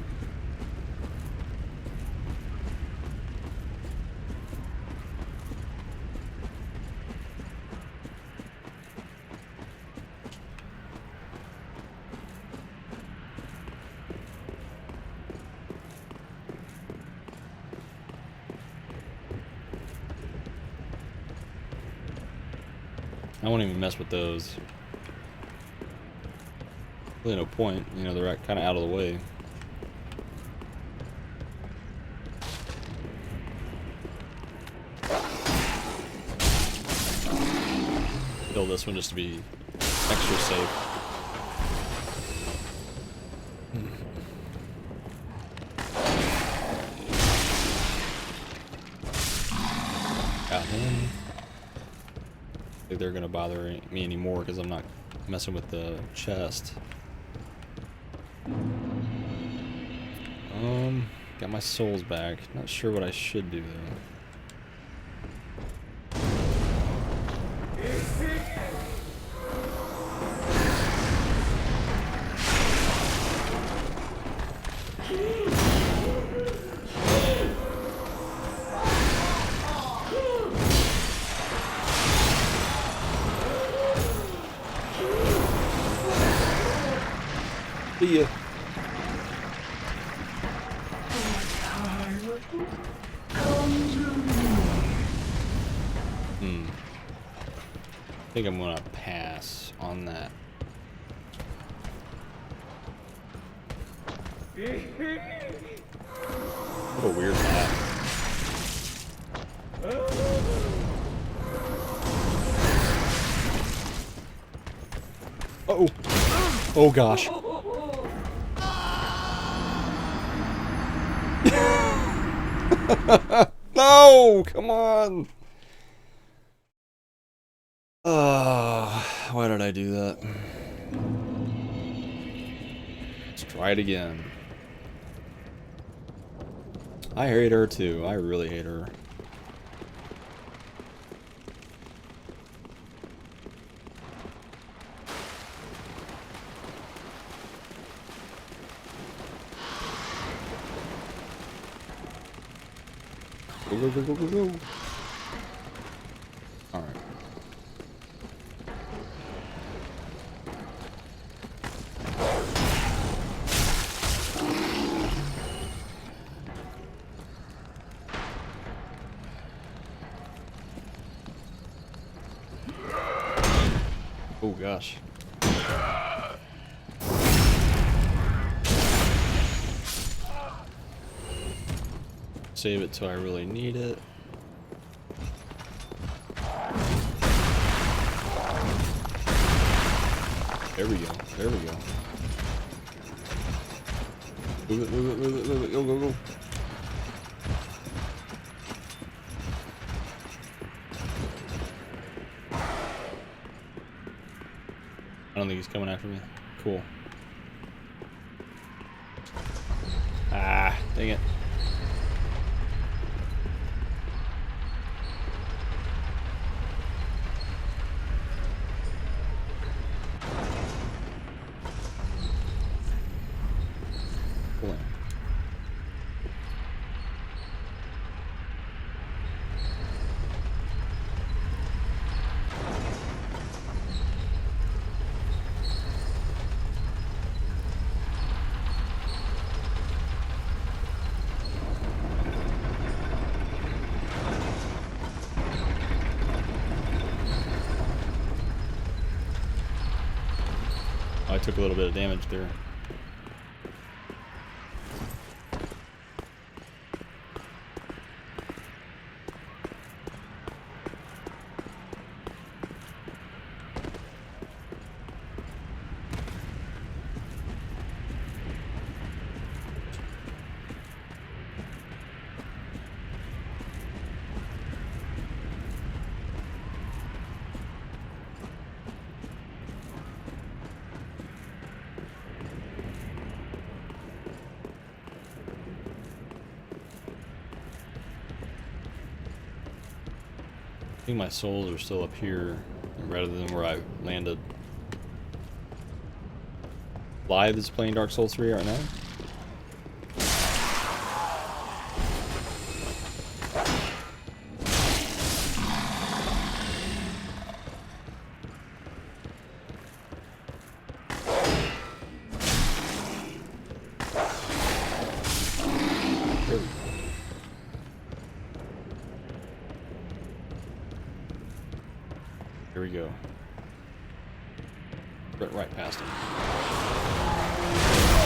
I won't even mess with those. Really no point, you know, they're kind of out of the way. Kill this one just to be extra safe. Got him. I think they're gonna bother me anymore because I'm not messing with the chest. Got my souls back. Not sure what I should do though. See ya. I think I'm gonna pass on that. What a weird map. Uh-oh. Oh gosh. No, come on. Why did I do that? Let's try it again. I hate her too. I really hate her. Go, go, go, go, go, go. Alright. Oh gosh. Save it till I really need it. There we go. There we go. Move it, move it, move it, move it. Go, go, go. I don't think he's coming after me. Cool. Ah, dang it. Cool. I took a little bit of damage there. think my souls are still up here rather than where I landed. Live is playing Dark Souls 3 right now. Here we go. Right past him.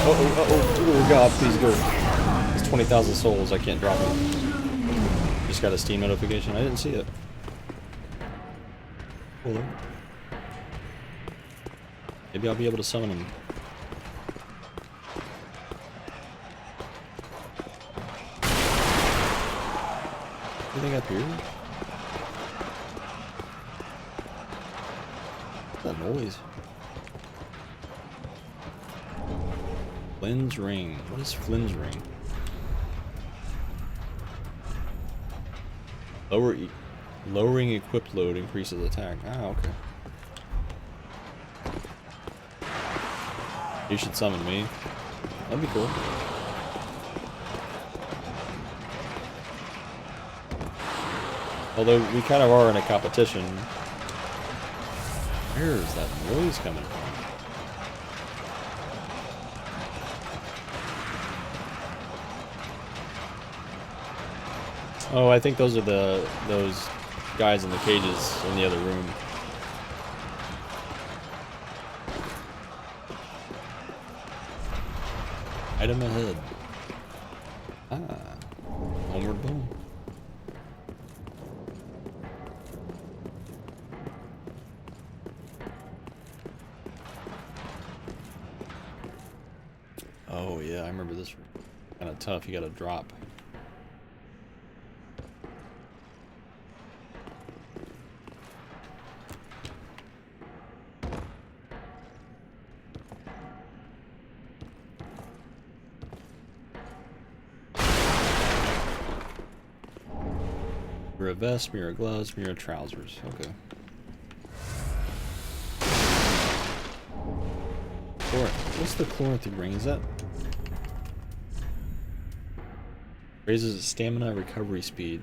Oh god, please go. It's 20,000 souls, I can't drop it. Just got a Steam notification, I didn't see it. Hold on. Maybe I'll be able to summon him. Anything up here? What's that noise? Flynn's Ring. What is Flynn's Ring? Lowering equipped load increases attack. Ah, okay. You should summon me. That'd be cool. Although we kind of are in a competition. Where is that noise coming from? Oh, I think those are those guys in the cages in the other room. Item ahead. Ah, homeward bound. Oh yeah, I remember this. Kind of tough. You got to drop. Mirror vest, mirror gloves, mirror trousers. Okay. What's the Chloranthy ring? Is that? Raises stamina recovery speed.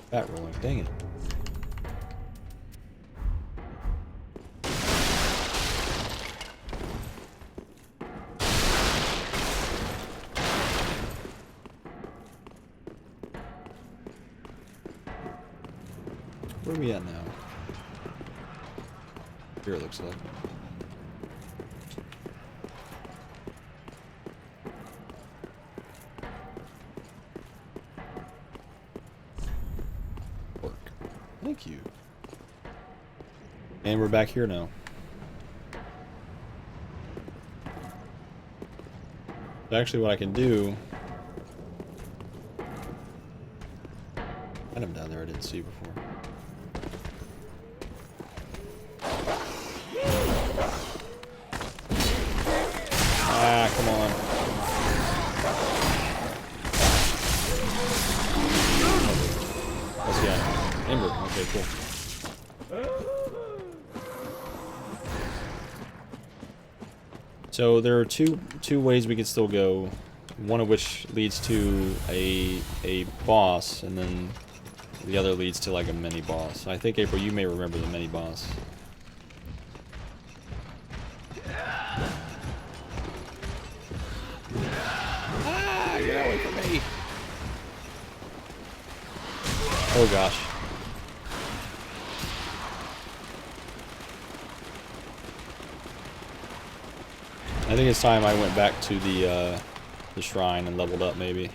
Fat rolling. Dang it. Where are we at now? Here it looks like. Work. Thank you. And we're back here now. So actually what I can do... Item down there I didn't see before. Ah, come on. What's he got? Ember. Okay, cool. So there are two ways we can still go. One of which leads to a boss, and then the other leads to like a mini boss. I think April, you may remember the mini boss. Get away from me! Oh gosh. I think it's time I went back to the shrine and leveled up, maybe.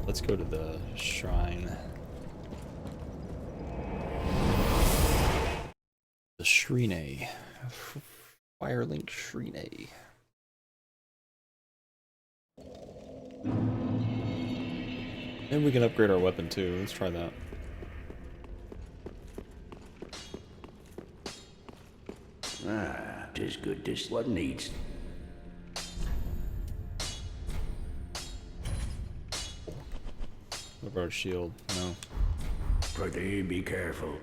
Let's go to the shrine. The Shrine. Firelink Shrine. And we can upgrade our weapon too. Let's try that. Ah, 'tis good this what needs. What about our shield? No. Pretty be careful.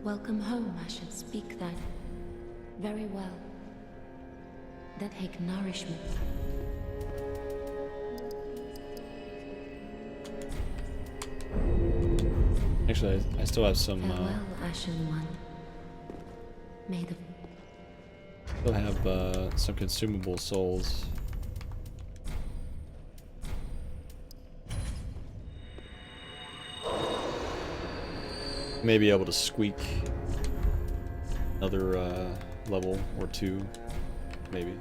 Welcome home, I should speak that. Very well. Then take nourishment. Actually, I still have some. Farewell, Ashen One. May the Still have some consumable souls. May be able to squeak another level or two, maybe.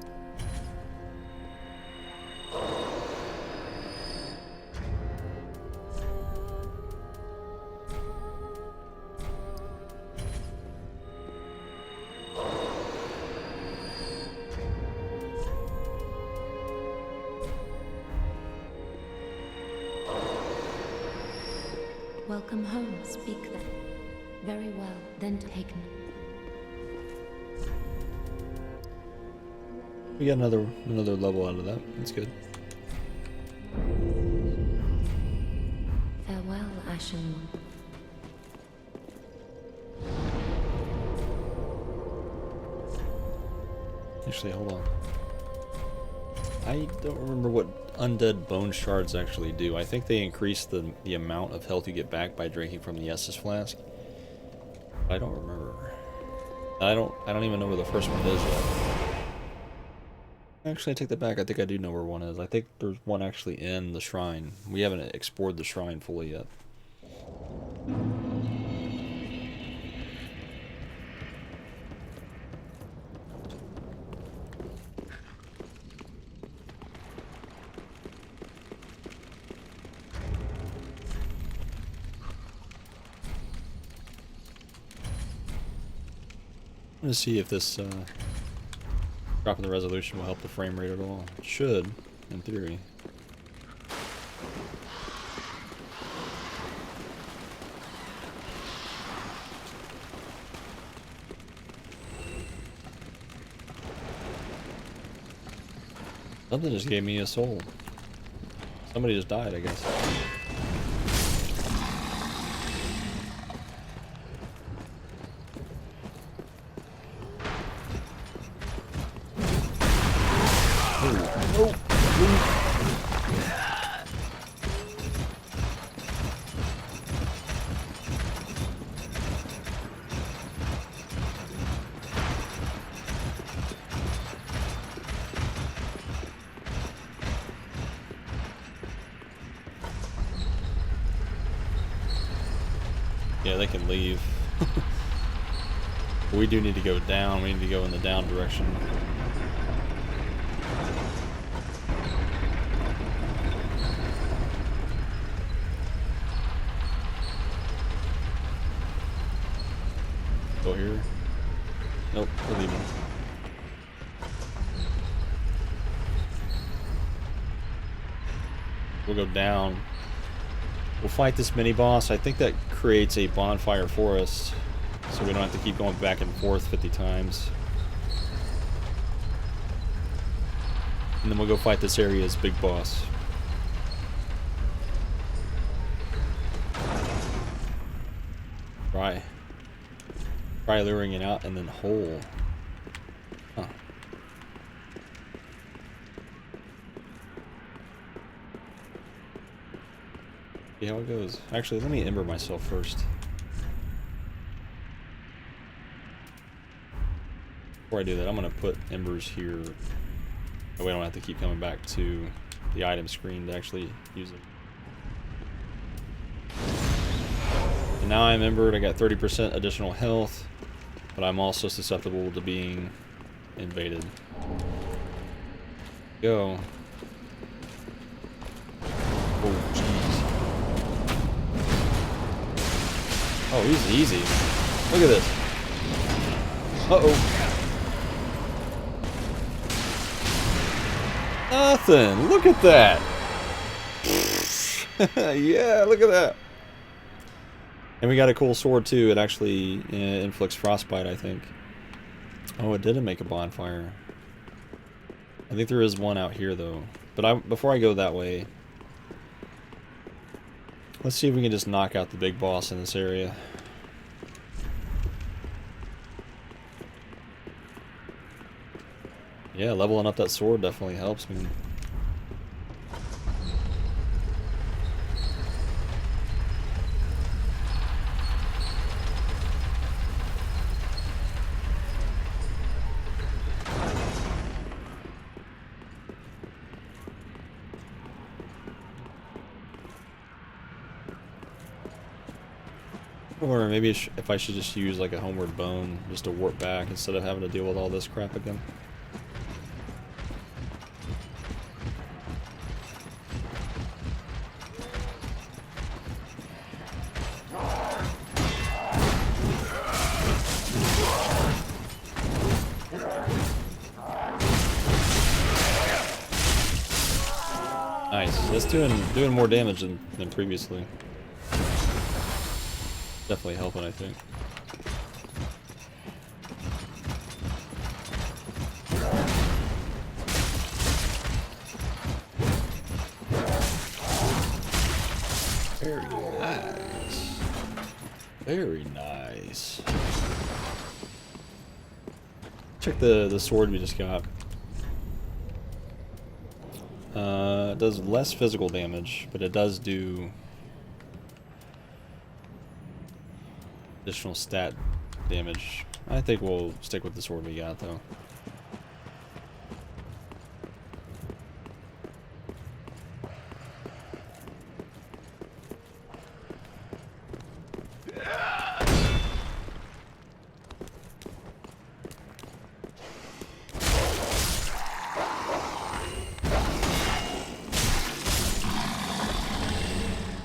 welcome home, speak that. Very well, then take We got another level out of that. That's good. farewell, Ashen One. Actually, hold on. I don't remember what undead bone shards actually do. I think they increase the amount of health you get back by drinking from the Estus flask. I don't remember. I don't even know where the first one is yet. Actually, I take that back. I think I do know where one is. I think there's one actually in the shrine. We haven't explored the shrine fully yet. I'm gonna see if this dropping the resolution will help the frame rate at all. It should, in theory. Something just gave me a soul. Somebody just died, I guess. Yeah, they can leave. We do need to go down. We need to go in the down direction. Go here. Nope, we're leaving. We'll go down. We'll fight this mini boss. I think that creates a bonfire for us, so we don't have to keep going back and forth 50 times. And then we'll go fight this area's big boss. Try luring it out and then hole. Huh. See how it goes. Actually, let me ember myself first. Before I do that, I'm going to put embers here. That way I don't have to keep coming back to the item screen to actually use it. And now I'm embered. I got 30% additional health, but I'm also susceptible to being invaded. Go. Oh, jeez. Oh, he's easy. Look at this. Uh-oh. Nothing. Look at that. Yeah, look at that. And we got a cool sword too. It actually inflicts frostbite, I think. Oh, it didn't make a bonfire. I think there is one out here though. But before I go that way, let's see if we can just knock out the big boss in this area. Yeah, leveling up that sword definitely helps, man. Or maybe if I should just use like a homeward bone just to warp back instead of having to deal with all this crap again. Nice. That's doing more damage than previously. Definitely helping, I think. Very nice. Very nice. Check the sword we just got. It does less physical damage, but it does do additional stat damage. I think we'll stick with the sword we got, though.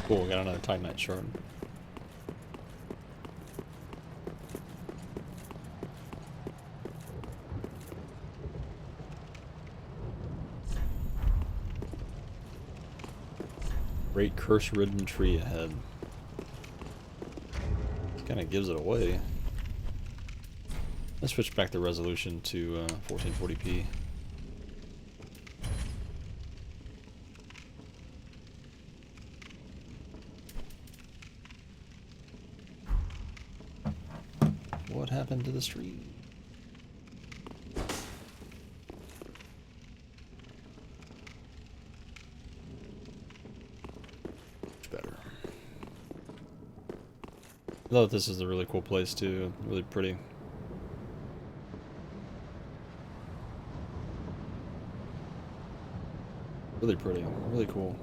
Cool, we got another Titanite shard. Great curse-ridden tree ahead. Kind of gives it away. Let's switch back the resolution to 1440p. What happened to the stream? Better. I thought this is a really cool place too. Really pretty. Really pretty. Really cool.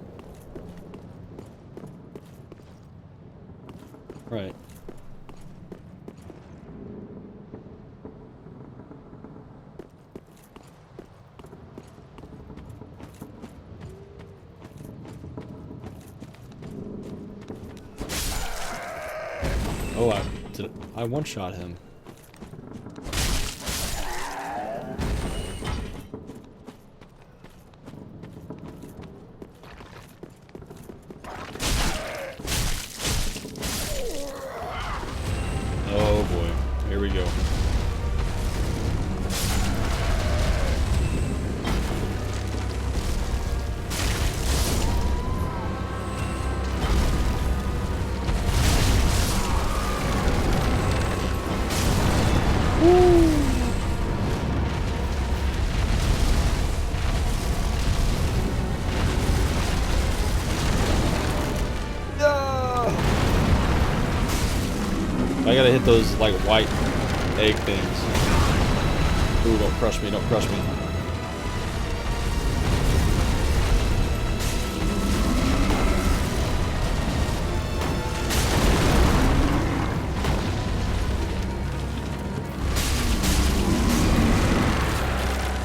Right. Oh, I one-shot him. Oh boy, here we go. I gotta hit those like white egg things. Ooh, don't crush me, don't crush me.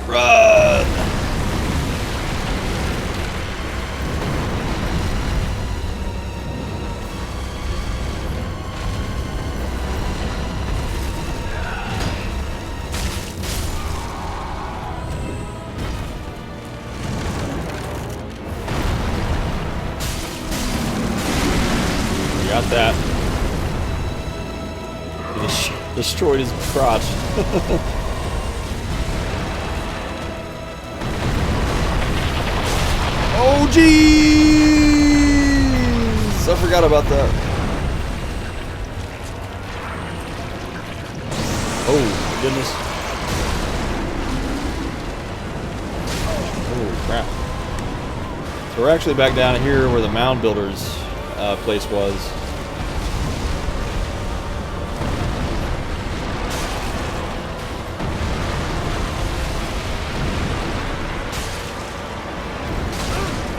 Run! Got that. He destroyed his crotch. Oh, jeez! I forgot about that. Oh, my goodness. Oh, crap. So we're actually back down here where the mound builders place was.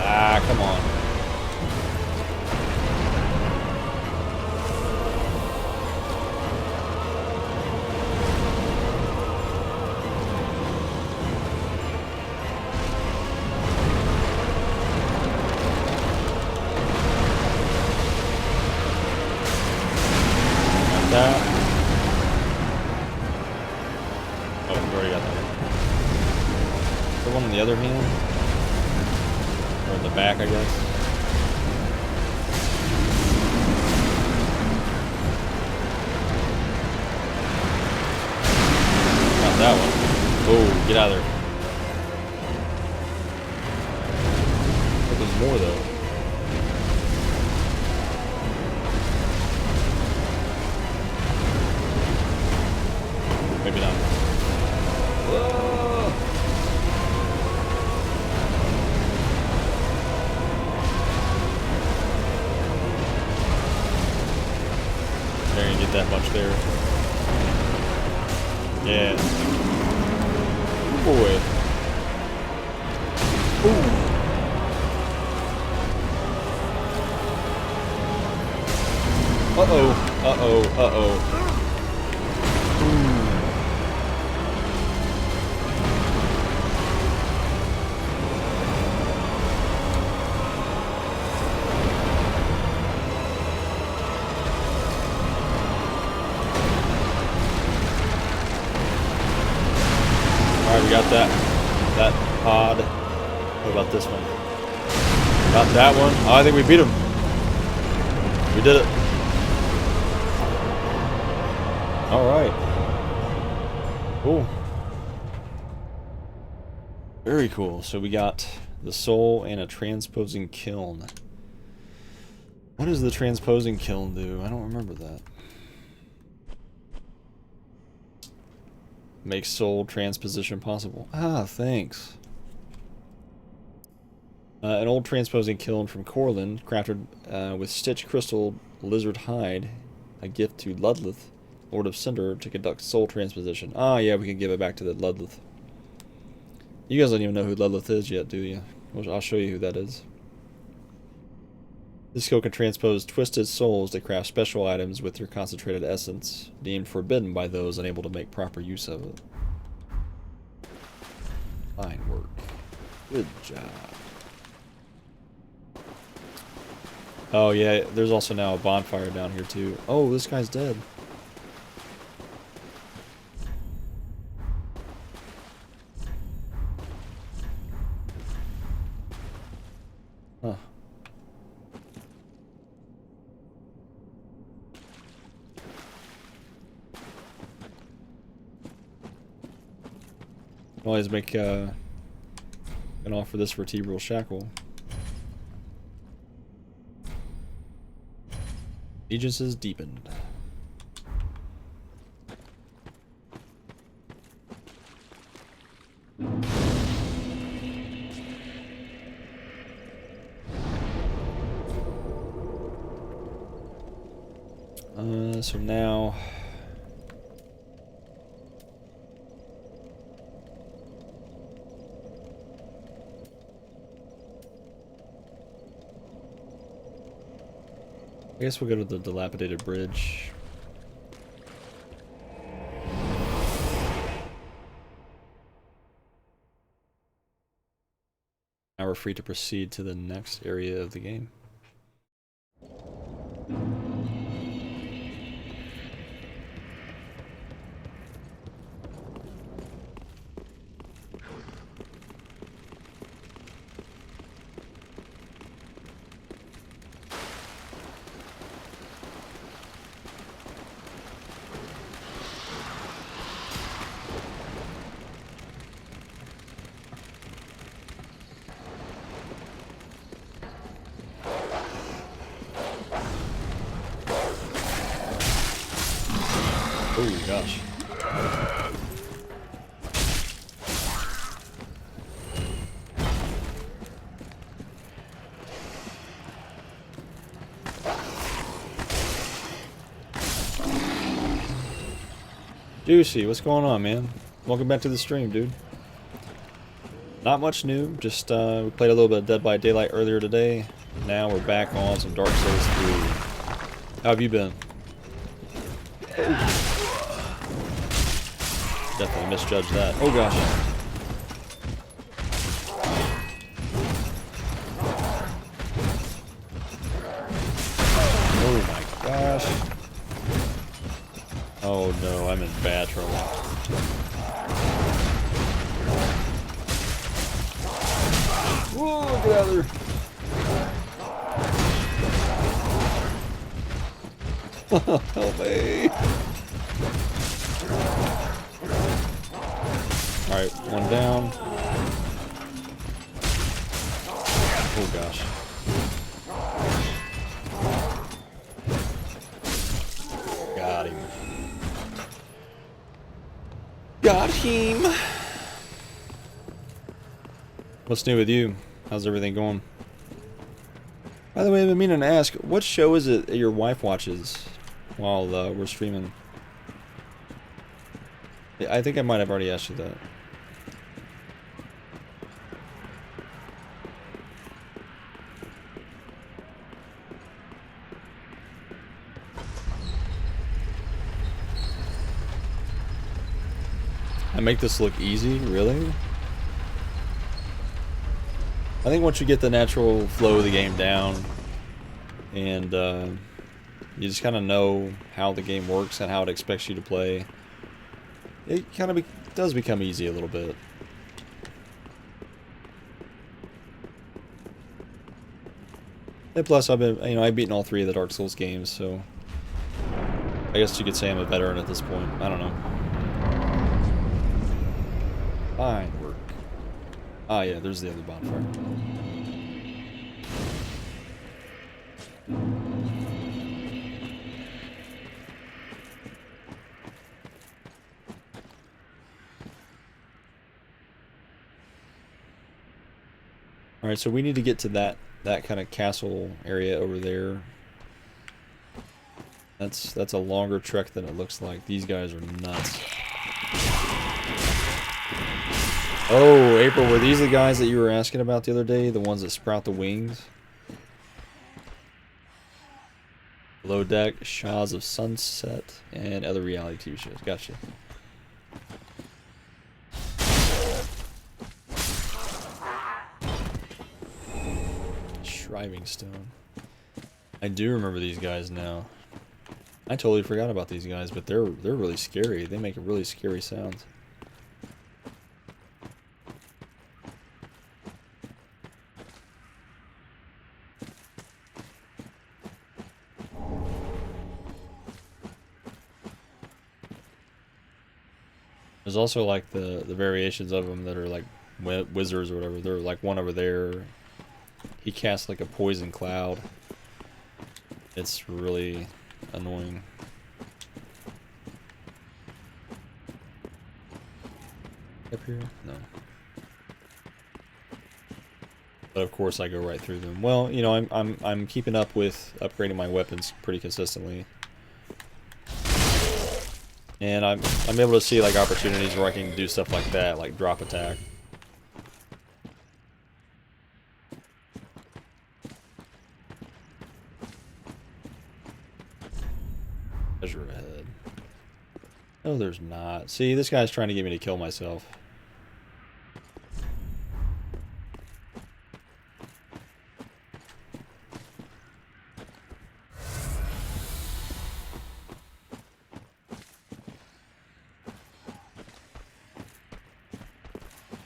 Ah, come on. Got that. Oh, we already got that. The one on the other hand? Or in the back, I guess. Not that one. Oh, get out of there. But there's more, though. Maybe not. Whoa. There, you get that much there. Yeah. Oh boy. Ooh. Uh-oh. Uh-oh. Uh-oh. Ooh. Alright, we got that pod. What about this one? Got that one. Oh, I think we beat him. We did it. Alright. Cool. Very cool. So we got the soul and a transposing kiln. What does the transposing kiln do? I don't remember that. Makes soul transposition possible. Ah, thanks. An old transposing kiln from Corlin, crafted with stitched crystal lizard hide, a gift to Ludleth, Lord of Cinder, to conduct soul transposition. Ah, yeah, we can give it back to the Ludleth. You guys don't even know who Ludleth is yet, do you? Well, I'll show you who that is. This skill can transpose twisted souls to craft special items with their concentrated essence, deemed forbidden by those unable to make proper use of it. Fine work. Good job. Oh yeah, there's also now a bonfire down here too. Oh, this guy's dead. Huh. Always make an offer this vertebral shackle. Allegiances deepened. So now I guess we'll go to the dilapidated bridge. Now we're free to proceed to the next area of the game. Oh gosh. Juicy, what's going on, man? Welcome back to the stream, dude. Not much new, just we played a little bit of Dead by Daylight earlier today. Now we're back on some Dark Souls 3. How have you been? Definitely misjudged that. Oh gosh. Oh my gosh. Oh no, I'm in bad trouble. Whoa, get out of there. Help me. Alright, one down. Oh gosh. Got him. Got him! What's new with you? How's everything going? By the way, I've been meaning to ask, what show is it that your wife watches while we're streaming? I think I might have already asked you that. I make this look easy? Really? I think once you get the natural flow of the game down and you just kind of know how the game works and how it expects you to play, it kind of does become easy a little bit. And plus, I've beaten all 3 of the Dark Souls games, so I guess you could say I'm a veteran at this point. I don't know. Fine work. Ah, yeah, there's the other bonfire. Alright, so we need to get to that kind of castle area over there. That's a longer trek than it looks like. These guys are nuts. Oh, April, were these the guys that you were asking about the other day? The ones that sprout the wings? Below Deck, Shaws of Sunset, and other reality TV shows. Gotcha. Shriving Stone. I do remember these guys now. I totally forgot about these guys, but they're really scary. They make really scary sounds. There's also like the variations of them that are like wizards or whatever. They're like one over there. He casts like a poison cloud. It's really annoying. Up here? No. But of course I go right through them. Well, you know, I'm keeping up with upgrading my weapons pretty consistently. And I'm able to see like opportunities where I can do stuff like that, like drop attack. Treasure ahead. No, there's not. See, this guy's trying to get me to kill myself.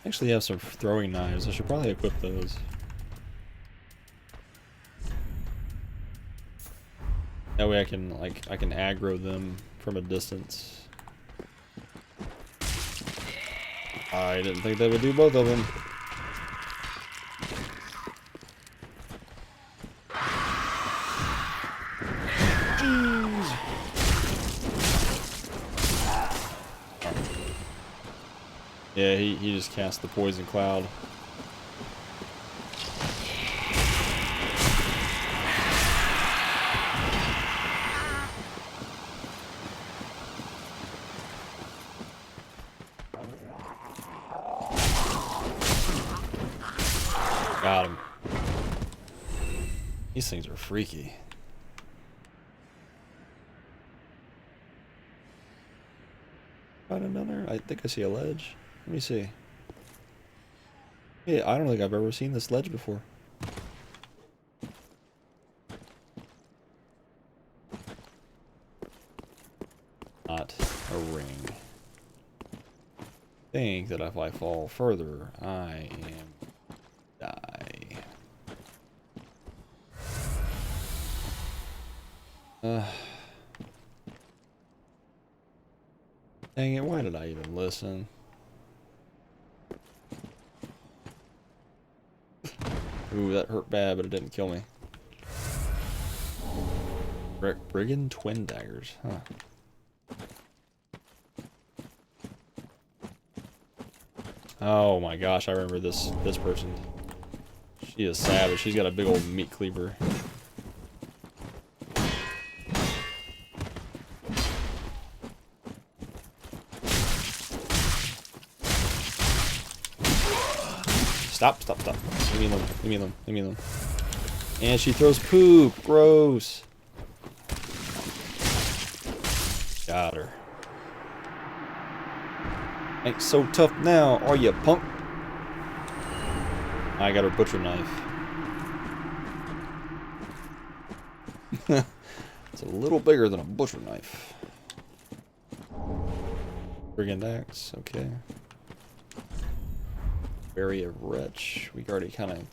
Actually have some throwing knives. I should probably equip those. That way I can aggro them from a distance. I didn't think they would do both of them. Yeah, he just cast the poison cloud. Got him. These things are freaky. Got another? I think I see a ledge. Let me see. Yeah, I don't think I've ever seen this ledge before. Not a ring. Think that if I fall further, I am die. Dang it, why did I even listen? Ooh, that hurt bad, but it didn't kill me. Brigand twin daggers, huh? Oh my gosh, I remember this person. She is savage. She's got a big old meat cleaver. Stop. Leave me alone. Leave me alone. And she throws poop. Gross. Got her. Ain't so tough now, are you, punk? I got her butcher knife. It's a little bigger than a butcher knife. Brigand axe, okay. Berry of Wretch. We already kind of...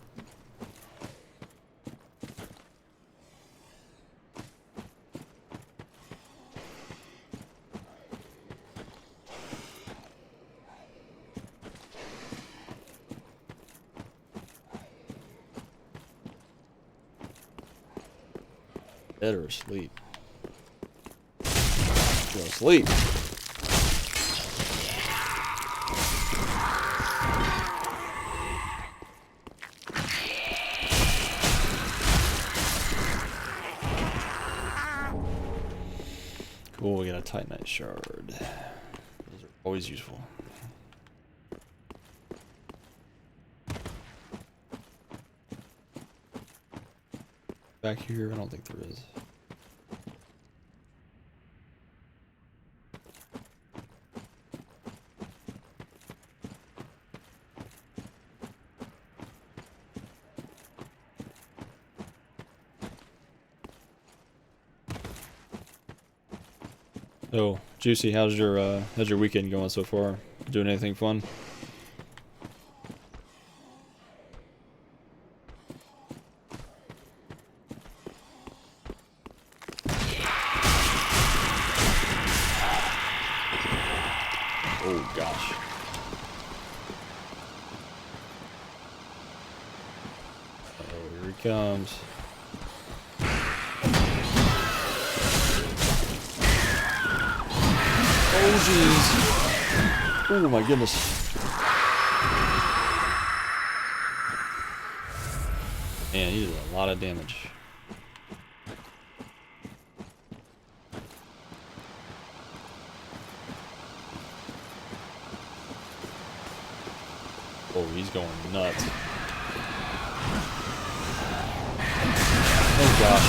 Dead or asleep? You're asleep. Cool, we got a Titanite shard. Those are always useful. Back here, I don't think there is. So, Juicy, how's your weekend going so far? Doing anything fun? Oh gosh. Oh, here he comes. Oh jeez. Oh my goodness. Man, he did a lot of damage. Oh, he's going nuts. Oh gosh.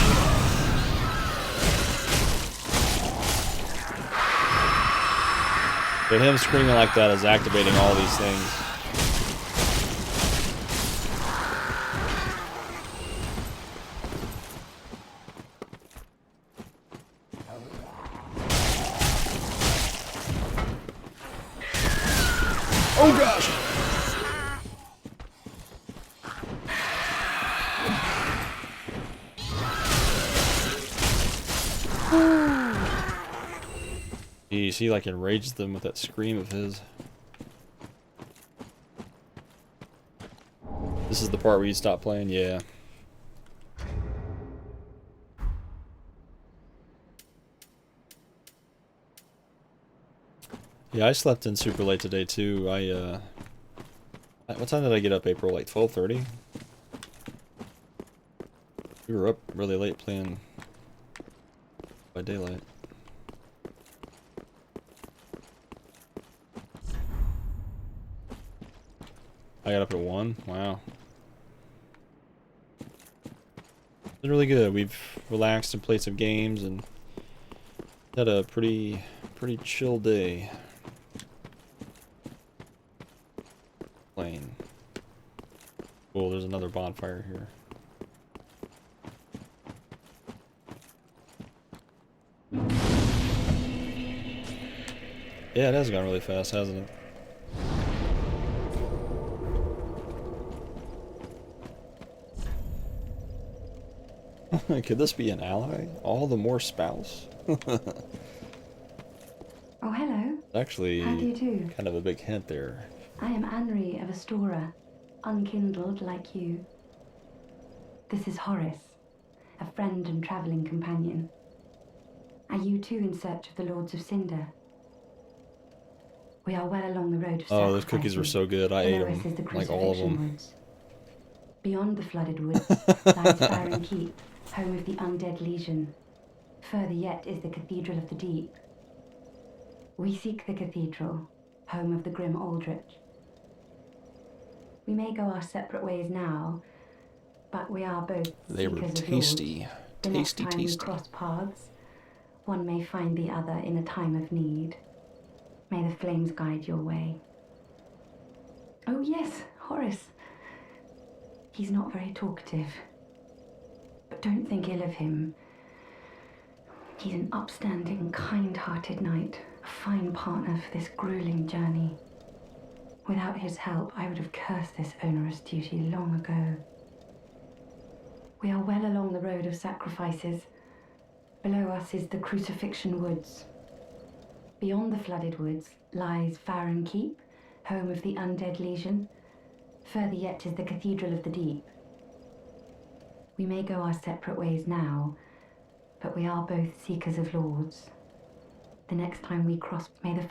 But him screaming like that is activating all these things. Oh gosh! Jeez, he like enrages them with that scream of his. This is the part where you stop playing? Yeah. Yeah, I slept in super late today too. What time did I get up, April? Like 12:30? We were up really late playing by daylight. I got up at 1. Wow. It's really good. We've relaxed and played some games and had a pretty chill day. Playing. Oh, there's another bonfire here. Yeah, it has gone really fast, hasn't it? Could this be an ally? All the more spouse? Oh, hello. Actually, How do you do? kind of a big hint there. I am Anri of Astora, unkindled like you. This is Horace, a friend and travelling companion. Are you too in search of the Lords of Cinder? We are well along the road of Oh, those cookies were sacrifices. so good. I ate Below us them, is the like all of Crucifixion them. Woods. Beyond the flooded woods lies Farron Keep, home of the Undead Legion. Further yet is the Cathedral of the Deep. We seek the cathedral, home of the grim Aldrich. We may go our separate ways now, but we are both They were seekers of tasty. lords. The next Tasty, time we tasty. cross paths, one may find the other in a time of need. May the flames guide your way. Oh yes, Horace. He's not very talkative. But don't think ill of him. He's an upstanding, kind-hearted knight, a fine partner for this grueling journey. Without his help, I would have cursed this onerous duty long ago. We are well along the road of sacrifices. Below us is the Crucifixion Woods. Beyond the flooded woods lies Farron Keep, home of the Undead Legion. Further yet is the Cathedral of the Deep. We may go our separate ways now, but we are both seekers of lords. The next time we cross, may the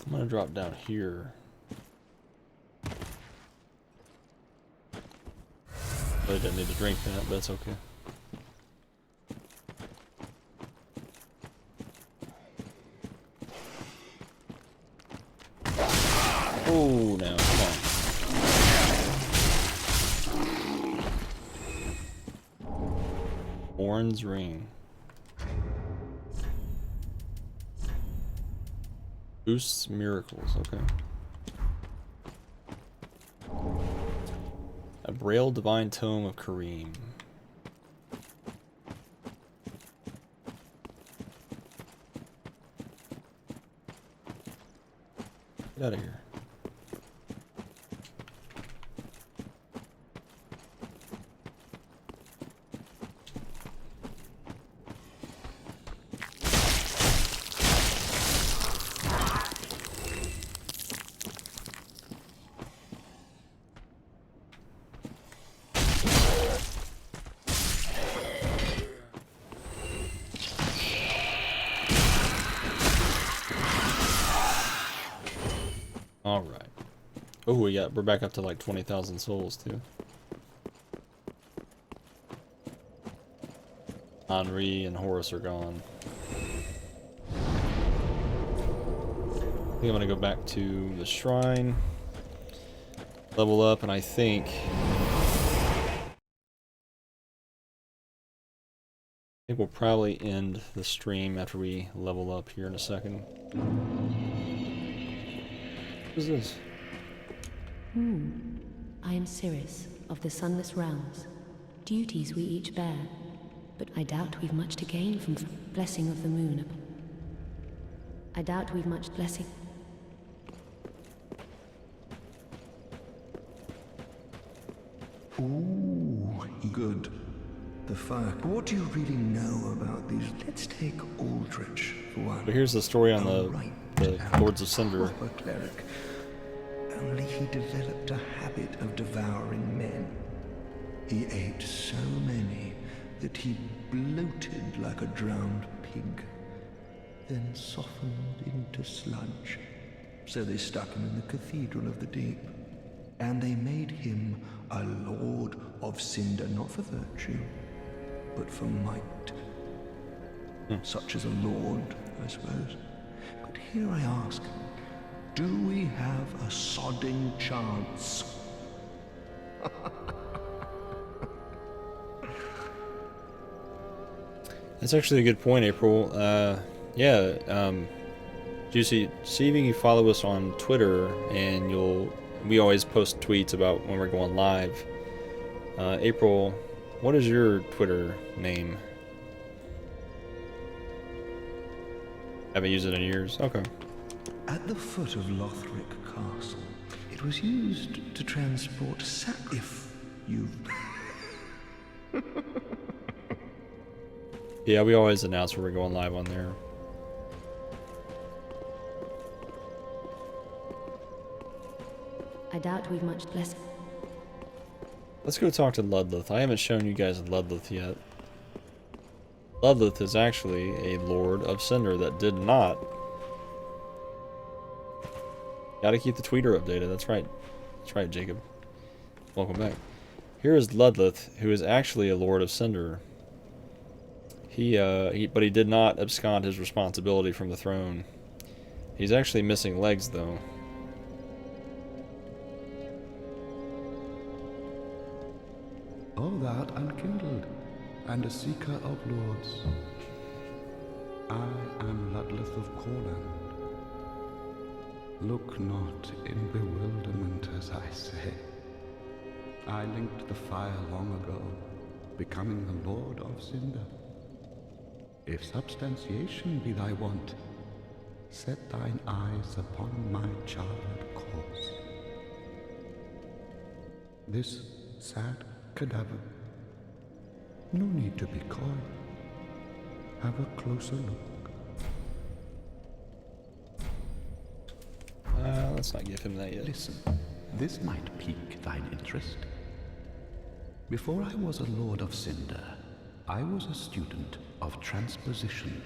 I'm gonna drop down here. But I didn't need to drink that, but that's okay. Oh, now, come on. Orin's Ring. Boosts miracles, okay. A Braille Divine Tome of Kareem. Get out of here. Alright. Oh, we're back up to like 20,000 souls too. Henri and Horace are gone. think I'm gonna go back to the shrine, level up, and I think we'll probably end the stream after we level up here in a second. What is this? I am Cirrus, of the Sunless Realms. Duties we each bear, but I doubt we've much to gain from blessing of the moon. I doubt we've much blessing. Ooh, good. The fire. What do you really know about these? Let's take Aldrich for one. But here's the story on the and Lords of Cinder. proper cleric. Only he developed a habit of devouring men. He ate so many that he bloated like a drowned pig, then softened into sludge. So they stuck him in the Cathedral of the Deep, and they made him a Lord of Cinder, not for virtue, but for might. Such as a lord, I suppose. But here I ask, do we have a sodding chance? That's actually a good point, April. Juicy, see if you can follow us on Twitter, and we always post tweets about when we're going live. April, what is your Twitter name? Haven't used it in years. Okay. At the foot of Lothric Castle, it was used to transport if you've... Yeah, we always announce when we're going live on there. I doubt we've much blessing. Let's go talk to Ludleth. I haven't shown you guys Ludleth yet. Ludleth is actually a Lord of Cinder that did not. Gotta keep the tweeter updated. That's right. That's right, Jacob. Welcome back. Here is Ludleth, who is actually a Lord of Cinder. But he did not abscond his responsibility from the throne. He's actually missing legs, though. All that unkindled, and a seeker of lords. I am Ludleth of Corland. Look not in bewilderment as I say. I linked the fire long ago, becoming the Lord of Cinder. If substantiation be thy want, set thine eyes upon my charred corpse. This sad cadaver. No need to be coy. Have a closer look. Let's not give him that yet. Listen, this might pique thine interest. Before I was a Lord of Cinder, I was a student of transposition,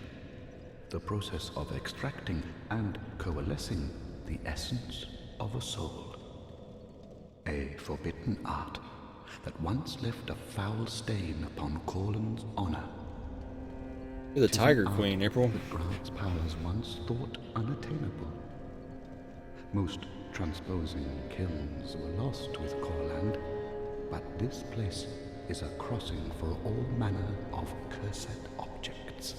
the process of extracting and coalescing the essence of a soul. A forbidden art that once left a foul stain upon Corland's honor. You're the Tiger Queen, April. That grants powers once thought unattainable. Most transposing kilns were lost with Corland, but this place is a crossing for all manner of cursed objects.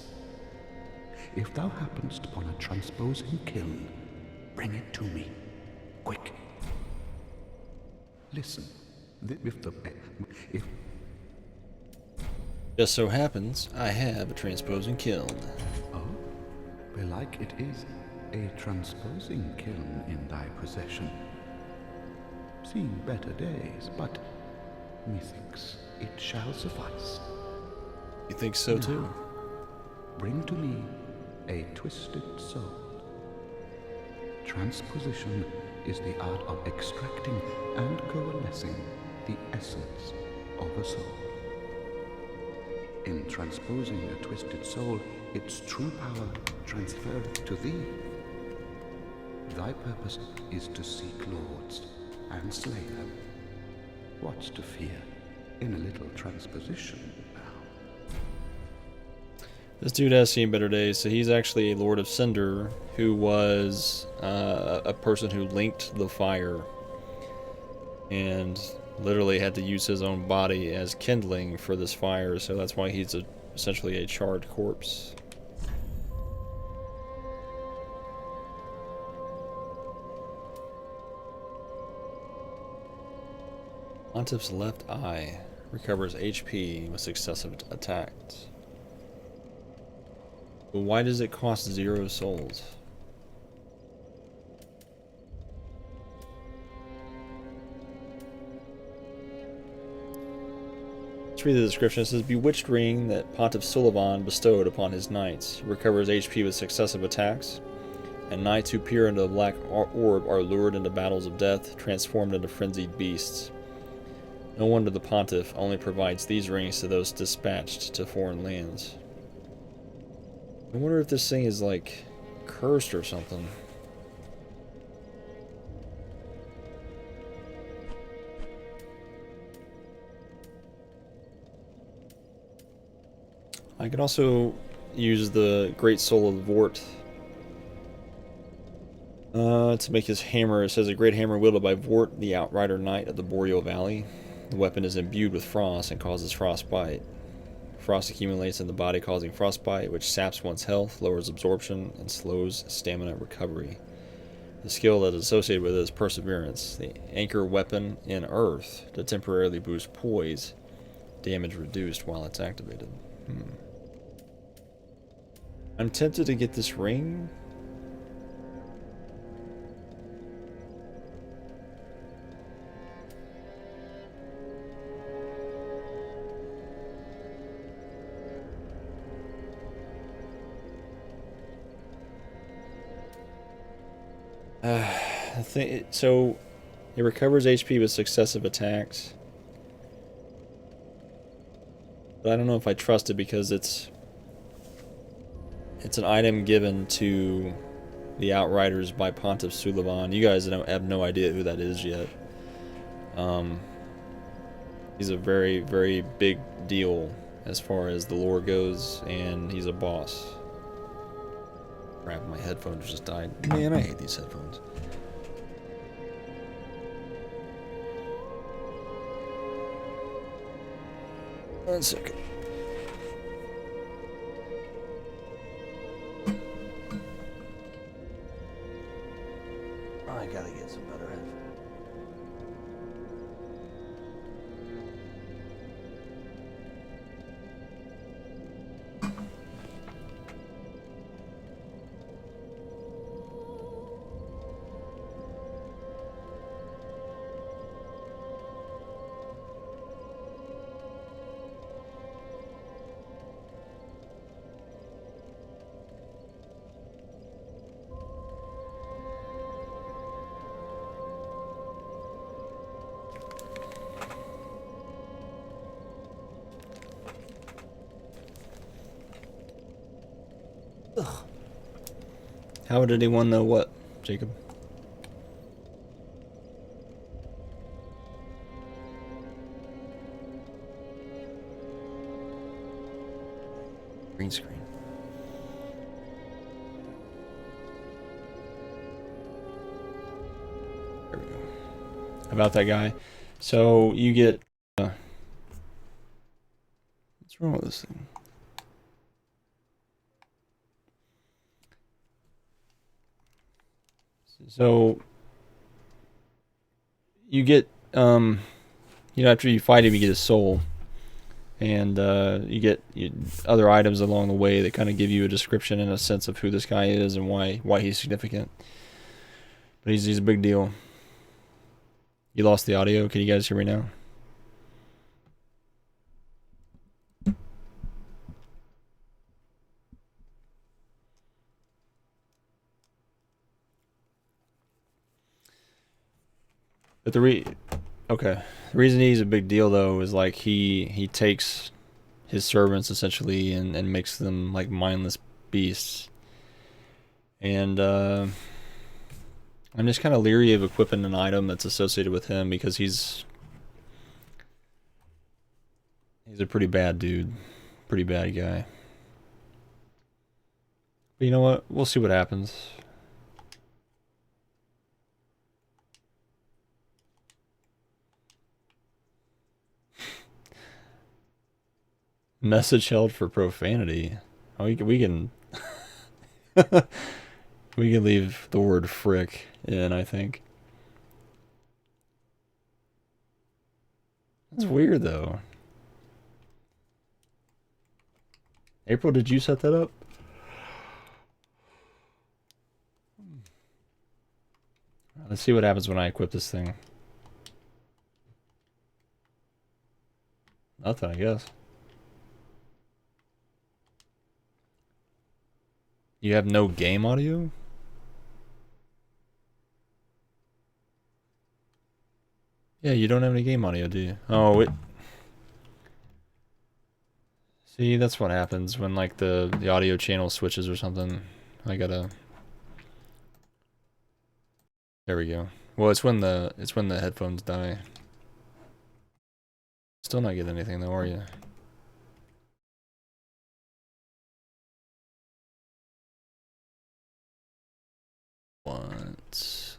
If thou happenst upon a transposing kiln, bring it to me, quick. Listen. If Just so happens, I have a transposing kiln. Oh, belike it is a transposing kiln in thy possession. Seen better days, but methinks it shall suffice. You think so too? Bring to me a twisted soul. Transposition is the art of extracting and coalescing the essence of a soul. In transposing a twisted soul, its true power transferred to thee. Thy purpose is to seek lords and slay them. What's to fear in a little transposition now? This dude has seen better days. So he's actually a Lord of Cinder who was a person who linked the fire and literally had to use his own body as kindling for this fire. So that's why he's essentially a charred corpse. Pontiff's left eye recovers HP with successive attacks. But why does it cost 0 souls? Let's read the description. It says, bewitched ring that Pontiff Sullivan bestowed upon his knights. Recovers HP with successive attacks. And knights who peer into the black orb are lured into battles of death, transformed into frenzied beasts. No wonder the Pontiff only provides these rings to those dispatched to foreign lands. I wonder if this thing is, like, cursed or something. I could also use the Great Soul of Vort to make his hammer. It says, a great hammer wielded by Vort, the Outrider Knight of the Boreal Valley. The weapon is imbued with frost and causes frostbite. Frost accumulates in the body, causing frostbite, which saps one's health, lowers absorption, and slows stamina recovery. The skill that is associated with it is Perseverance, the anchor weapon in Earth to temporarily boost poise, damage reduced while it's activated. I'm tempted to get this ring. So it recovers HP with successive attacks. But I don't know if I trust it because it's an item given to the Outriders by Pontiff Sullivan. You guys have no idea who that is yet. He's a very, very big deal as far as the lore goes, and he's a boss. Crap, my headphones just died. Man, I hate these headphones. One second. I gotta get some better headphones. Ugh. How would anyone know what, Jacob? Green screen. There we go. About that guy. So you get... what's wrong with this thing? So you get, after you fight him, you get his soul, and you get other items along the way that kind of give you a description and a sense of who this guy is and why he's significant. But he's a big deal. You lost the audio. Can you guys hear me now? But the reason he's a big deal though is like he takes his servants essentially and makes them like mindless beasts. And I'm just kind of leery of equipping an item that's associated with him because he's a pretty bad dude, pretty bad guy. But you know what? We'll see what happens. Message held for profanity. Oh, we can we can leave the word frick in, I think. That's weird though. April, did you set that up? Let's see what happens when I equip this thing. Nothing, I guess. You have no game audio? Yeah, you don't have any game audio, do you? Oh, it... See, that's what happens when, like, the audio channel switches or something. I gotta... There we go. Well, it's when the headphones die. Still not getting anything though, are you?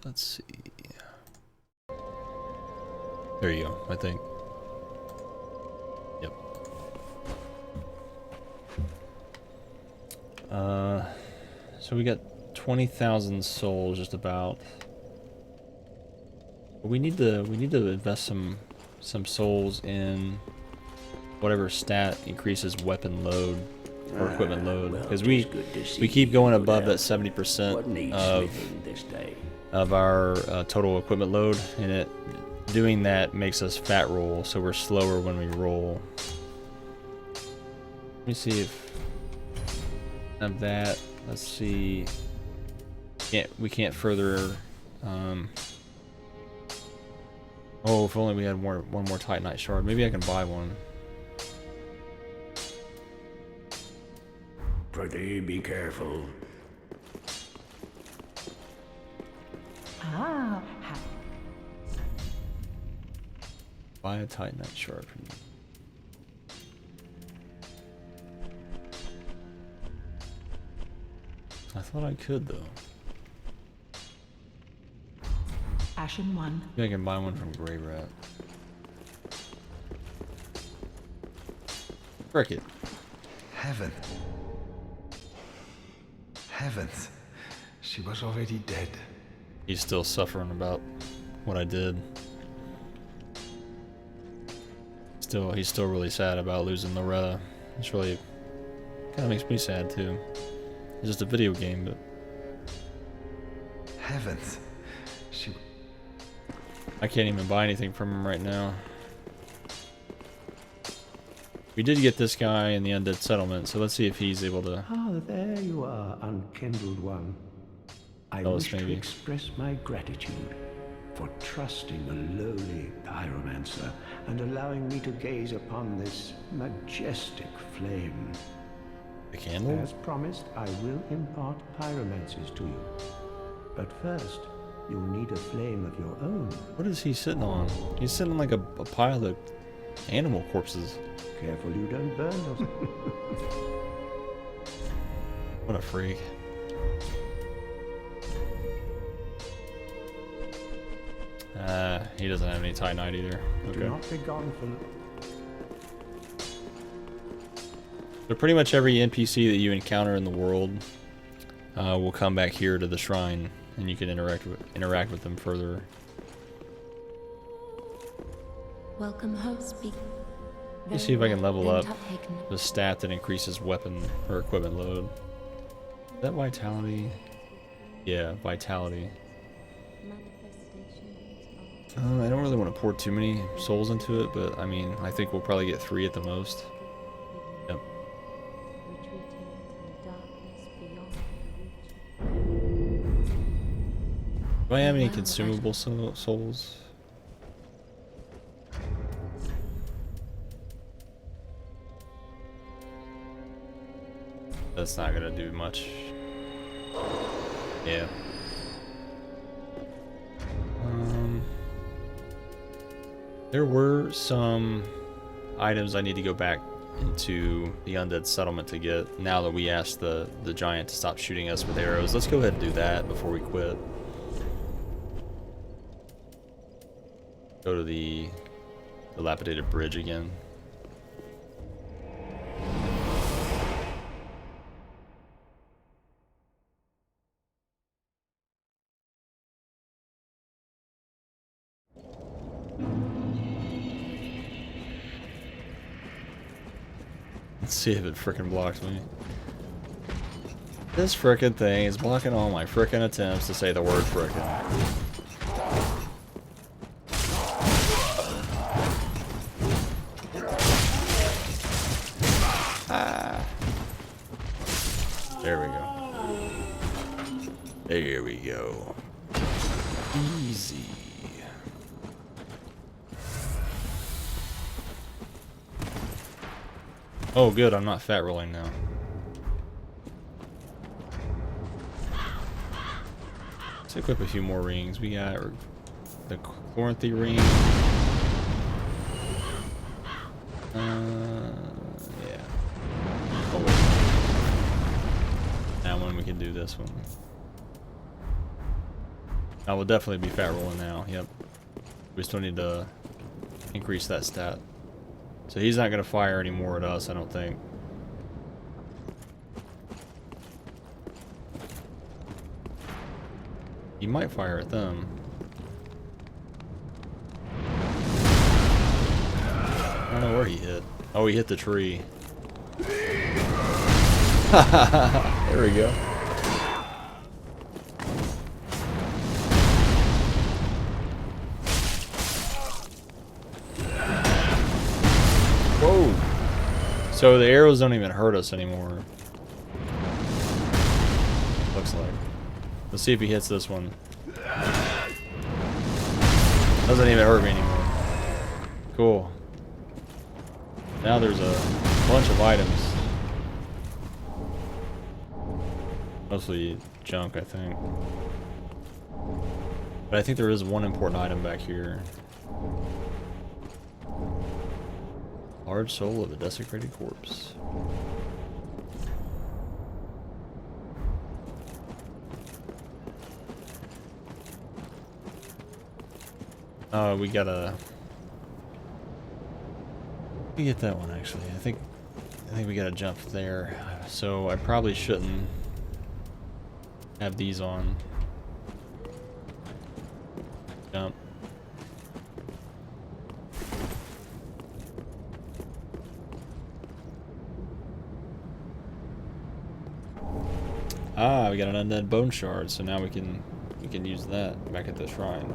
Let's see. There you go, I think. Yep. So we got 20,000 souls just about. We need to invest some souls in whatever stat increases weapon load or equipment load, because we keep going above that 70% of our total equipment load, and doing that makes us fat roll, so we're slower when we roll. Let me see if of that. Let's see. We can't further. Oh, if only we had one more Titanite shard. Maybe I can buy one. Pretty, be careful. Ah, Buy a Titanite shard from you. I thought I could though. Ashen one. Maybe I can buy one from Grey Rat. Frick it. Heaven. Heavens. She was already dead. He's still suffering about what I did. He's still really sad about losing Loretta. It's really kind of makes me sad too. It's just a video game, but Heavens. She. I can't even buy anything from him right now. We did get this guy in the Undead Settlement, so let's see if he's able to. Ah, there you are, unkindled one. I wish to express my gratitude for trusting a lowly pyromancer and allowing me to gaze upon this majestic flame. The candle? As promised, I will impart pyromancies to you. But first, you'll need a flame of your own. What is he sitting on? He's sitting on like a pile of animal corpses. Careful you don't burn yourself. What a freak. He doesn't have any Titanite either. Okay. Do not be gone for... So pretty much every NPC that you encounter in the world will come back here to the shrine, and you can interact with them further. Welcome host. Let me see if I can level up the stat that increases weapon or equipment load. Is that vitality? Yeah, vitality. I don't really want to pour too many souls into it, but I mean, I think we'll probably get 3 at the most. Yep. Do I have any consumable souls? That's not gonna do much. Yeah. There were some items I need to go back into the undead settlement to get, now that we asked the giant to stop shooting us with arrows. Let's go ahead and do that before we quit. Go to the dilapidated bridge again. Let's see if it frickin' blocks me. This frickin' thing is blocking all my frickin' attempts to say the word frickin'. Ah. There we go. There we go. Easy. Oh good, I'm not fat rolling now. Let's equip a few more rings. We got the Chloranthy ring. Yeah. Oh wait. That one we can do this one. I will definitely be fat rolling now. Yep. We still need to increase that stat. So he's not going to fire anymore at us, I don't think. He might fire at them. I don't know where he hit. Oh, he hit the tree. There we go. Whoa! So the arrows don't even hurt us anymore. Looks like. Let's see if he hits this one. Doesn't even hurt me anymore. Cool. Now there's a bunch of items. Mostly junk, I think. But I think there is one important item back here. Large soul of a desecrated corpse. We gotta... We get that one actually. I think we gotta jump there. So I probably shouldn't have these on. Jump. Ah, we got an undead bone shard, so now we can use that back at the shrine.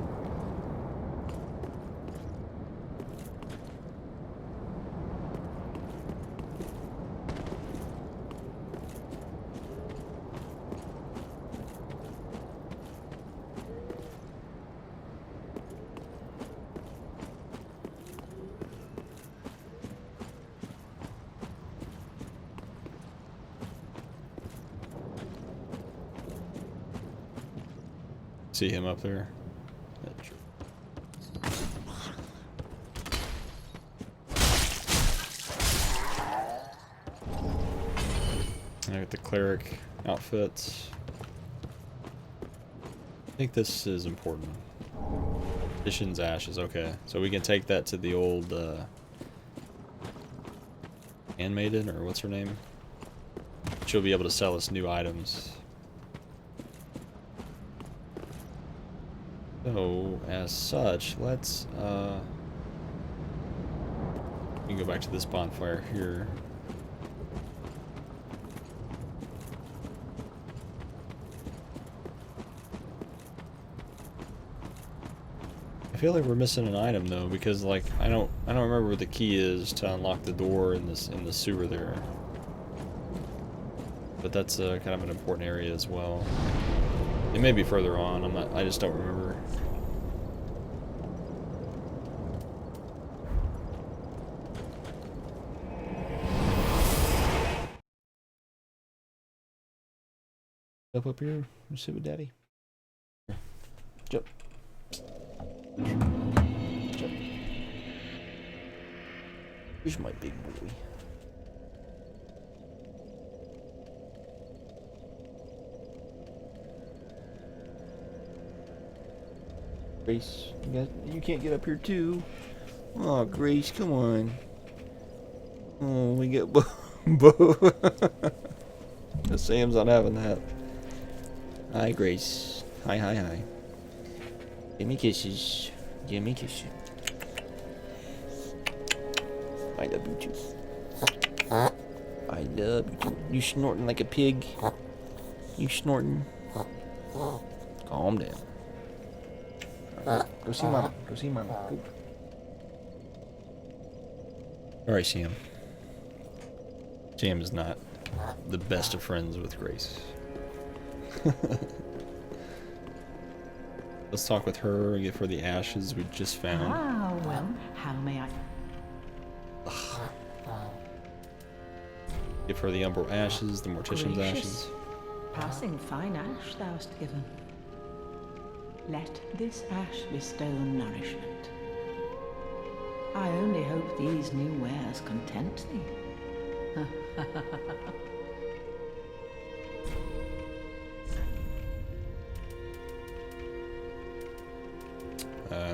See him up there. I got the cleric outfits. I think this is important. Vision's ashes, okay. So we can take that to the old handmaiden, or what's her name? She'll be able to sell us new items. So, as such, let's, we can go back to this bonfire here. I feel like we're missing an item though, because like, I don't remember where the key is to unlock the door in the sewer there. But that's kind of an important area as well. It may be further on, I just don't remember. Up here, let's sit with Daddy. Jump. Jump. Here's my big boy. Grace, you can't get up here too. Oh, Grace, come on. Oh, we get Bo. Sam's not having that. Hi, Grace. Hi, hi, hi. Give me kisses. Give me kisses. I love you too. I love you too. You snorting like a pig? You snorting? Calm down. Right, go see mama. Go see mama. Go. Alright, Sam. Sam is not the best of friends with Grace. Let's talk with her and give her the ashes we just found. Ah, well, how may I? Give her the umbral ashes, the mortician's Gracious. ashes. Passing fine ash thou'st given. Let this ash bestow nourishment. I only hope these new wares content thee.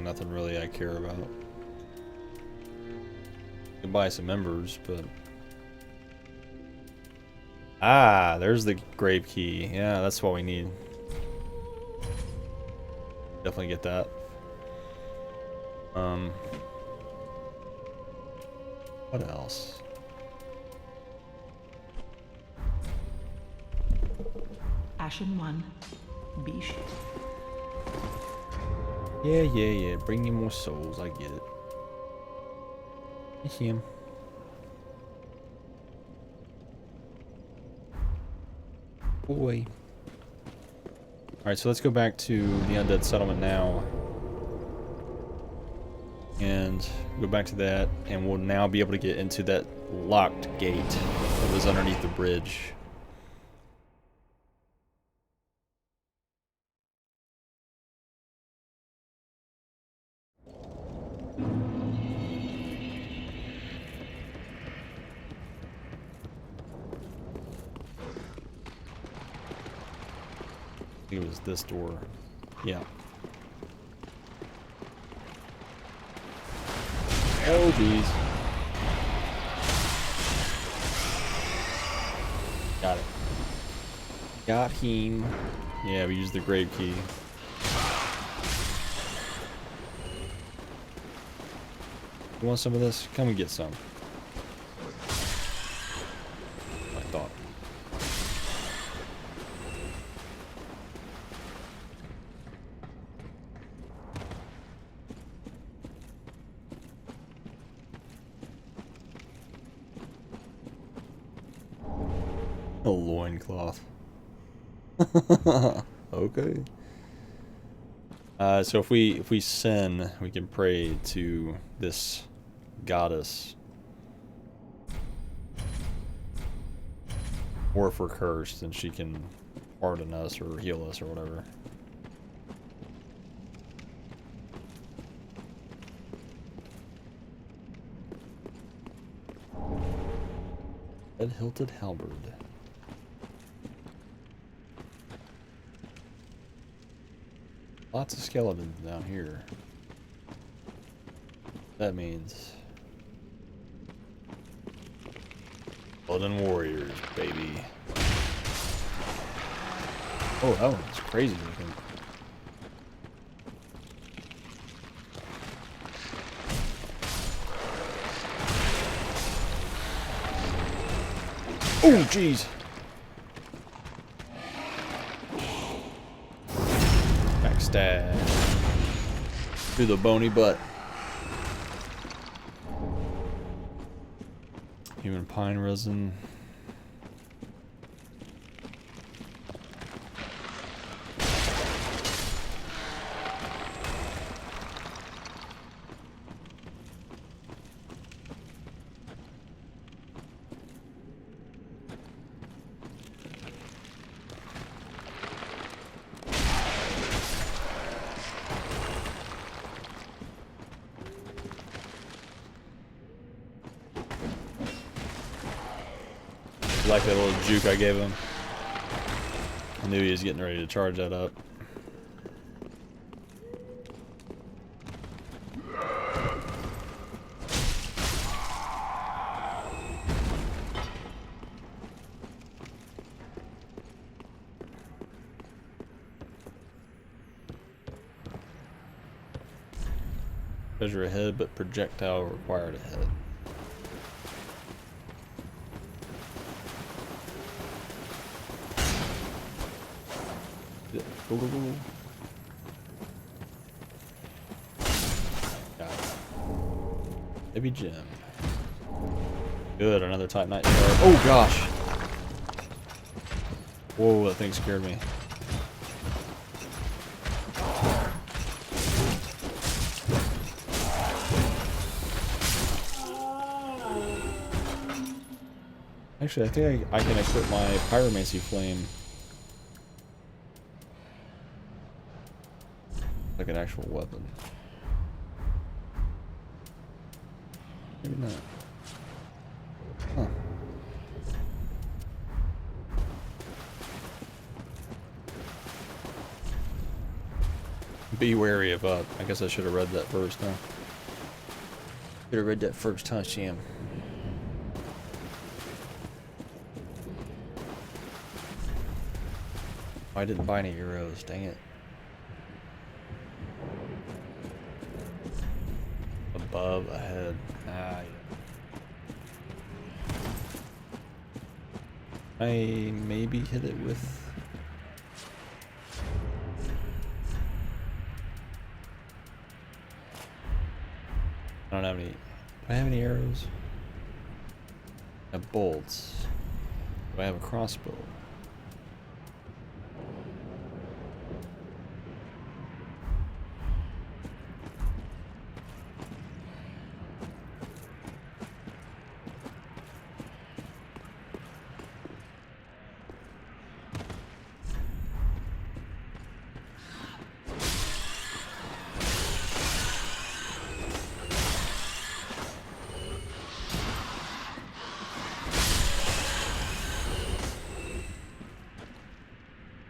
Nothing really I care about. You can buy some members, but... Ah, there's the grave key. Yeah, that's what we need. Definitely get that. What else? Ashen one, be sure. Yeah. Bring me more souls. I get it. I see him. Boy. Alright, so let's go back to the Undead Settlement now. And go back to that, and we'll now be able to get into that locked gate that was underneath the bridge. I think it was this door. Yeah. Oh, geez. Got it. Got him. Yeah, we used the grave key. You want some of this? Come and get some. I thought. A loincloth. Okay. So if we sin, we can pray to this goddess. Or if we're cursed, then she can pardon us or heal us or whatever. Red-hilted halberd. Lots of skeletons down here. That means Golden Warriors, baby. Oh, that one's crazy looking. Oh, jeez. Backstab. Through the bony butt. Human pine resin. Like that little juke I gave him. I knew he was getting ready to charge that up. Treasure ahead, but projectile required ahead. Go, go, go. Got it. Heavy gem. Good, another Titanite shard. Oh gosh! Whoa, that thing scared me. Actually, I think I can equip my pyromancy flame. Like an actual weapon. Maybe not. Huh. Be wary of I guess I should have read that first, huh? Should have read that first, huh, Sham? I didn't buy any euros, dang it. Above, ahead. Ah, yeah. I maybe hit it with... I don't have any... Do I have any arrows? I have bolts. Do I have a crossbow?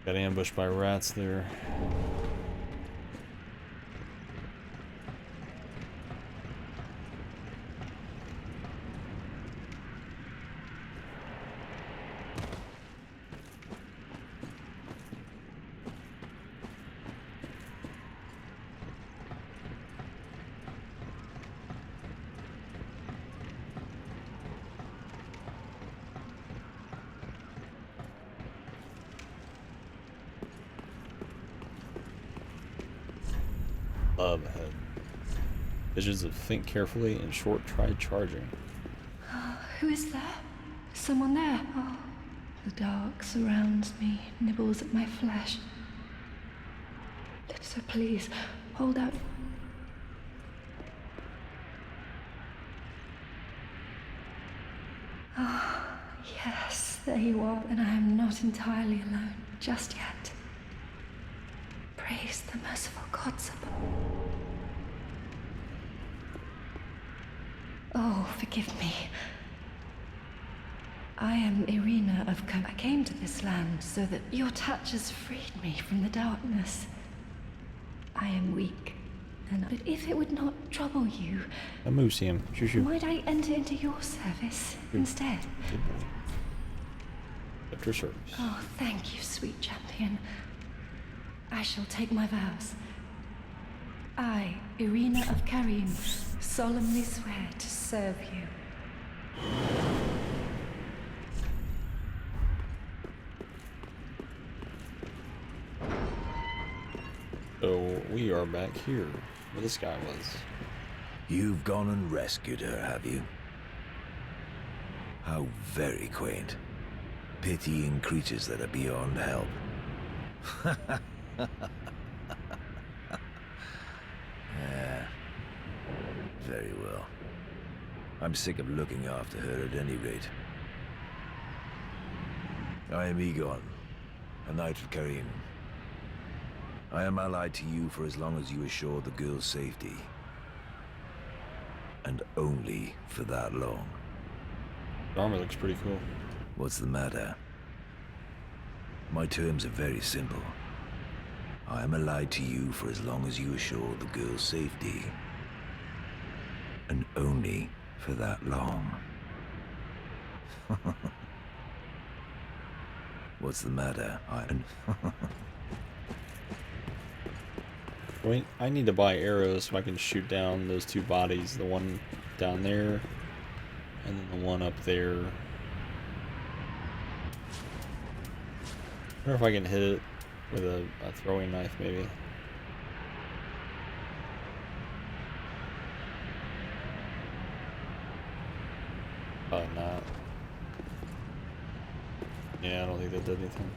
Got ambushed by rats there. Above ahead. Visions of think carefully and short try charging. Who is there? Someone there? Oh, the dark surrounds me, nibbles at my flesh. So please, hold out. Ah, yes, there you are, and I am not entirely alone just yet. Praise the merciful gods above. Oh, forgive me. I am Irina of I came to this land so that your touch has freed me from the darkness. I am weak, but if it would not trouble you, A museum. Shoo. might I enter into your service instead? At your service. Oh, thank you, sweet champion. I shall take my vows. I, Irina of Karim, solemnly swear to serve you. So we are back here where this guy was. You've gone and rescued her, have you? How very quaint. Pitying creatures that are beyond help. Yeah. Very well. I'm sick of looking after her at any rate. I am Egon, a knight of Karim. I am allied to you for as long as you assure the girl's safety. And only for that long. The armor looks pretty cool. What's the matter? My terms are very simple. I am allied to you for as long as you assure the girl's safety. And only for that long. What's the matter? I need to buy arrows so I can shoot down those two bodies. The one down there, and then the one up there. I wonder if I can hit it with a throwing knife, maybe. Probably not. Yeah, I don't think that did anything.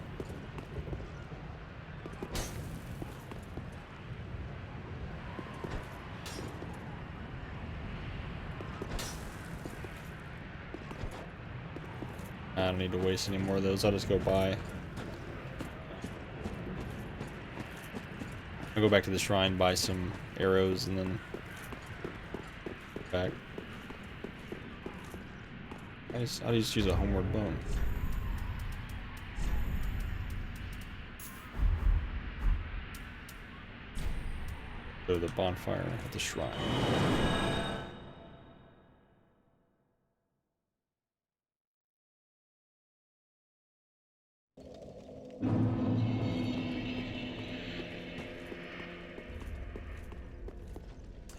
I don't need to waste any more of those. I'll just go buy. I'll go back to the shrine, buy some arrows, and then back. I'll just use a homeward bone. Go to the bonfire at the shrine.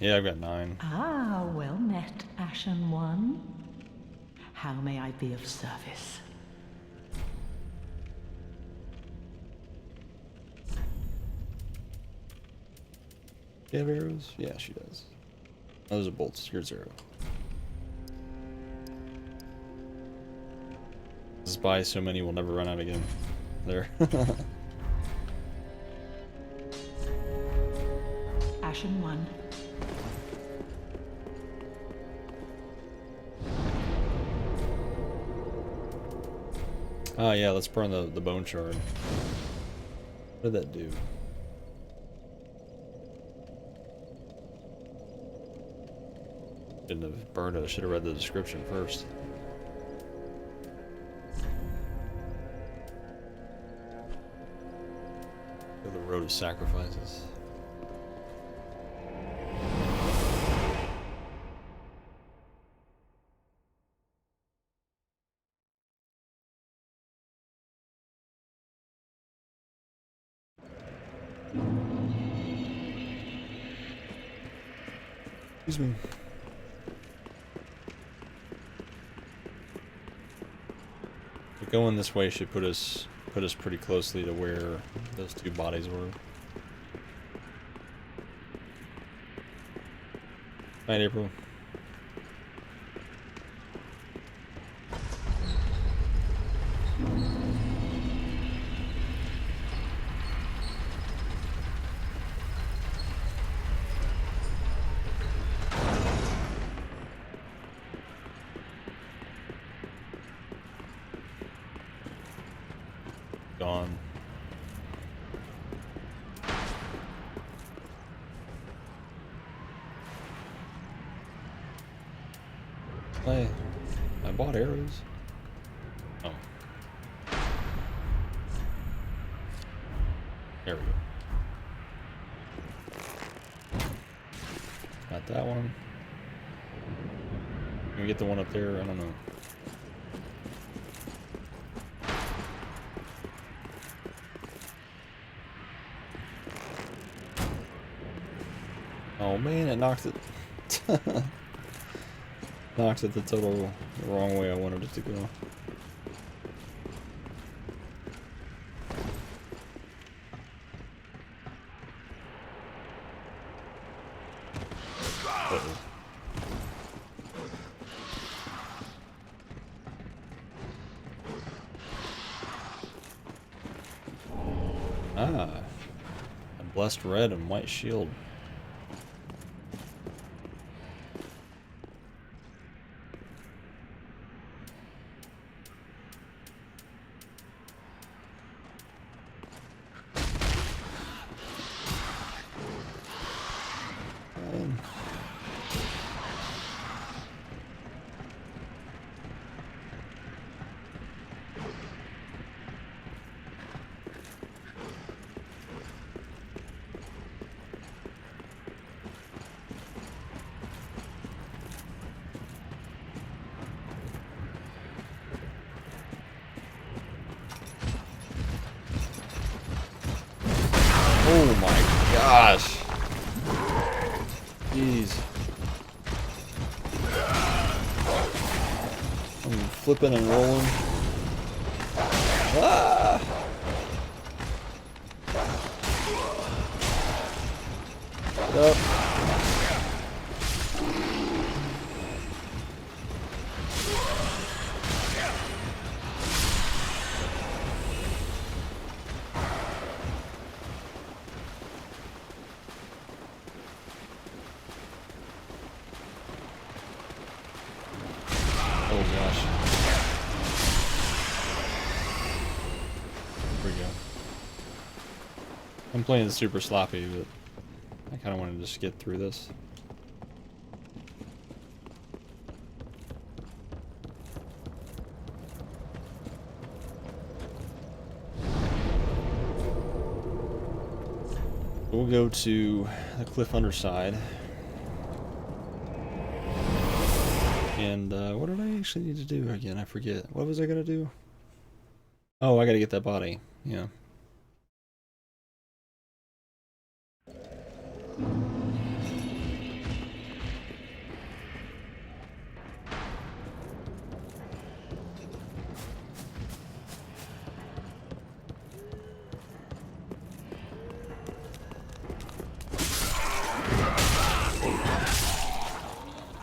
Yeah, I've got 9. Ah, well met, Ashen One. How may I be of service? Do you have arrows? Yeah, she does. Oh, those are bolts. Here's 0. Just buy so many, we'll never run out again. There. Ashen One. Oh yeah, let's burn the bone shard. What did that do? Shouldn't have burned it. I should have read the description first. Go the road of sacrifices. Excuse me. But going this way should put us pretty closely to where those two bodies were. Night, April. Gone. I bought arrows. Oh. There we go. Got that one. Can we get the one up there? I don't know. Oh man, it knocked it. Knocked it the total wrong way I wanted it to go. Uh-oh. Ah, a blessed red and white shield. Oh my gosh. Jeez. I'm flipping and rolling. Ah! Get up. Oh gosh. There we go. I'm playing super sloppy, but I kind of want to just get through this. We'll go to the cliff underside. And what did I actually need to do again? I forget. What was I gonna do? Oh, I gotta get that body. Yeah.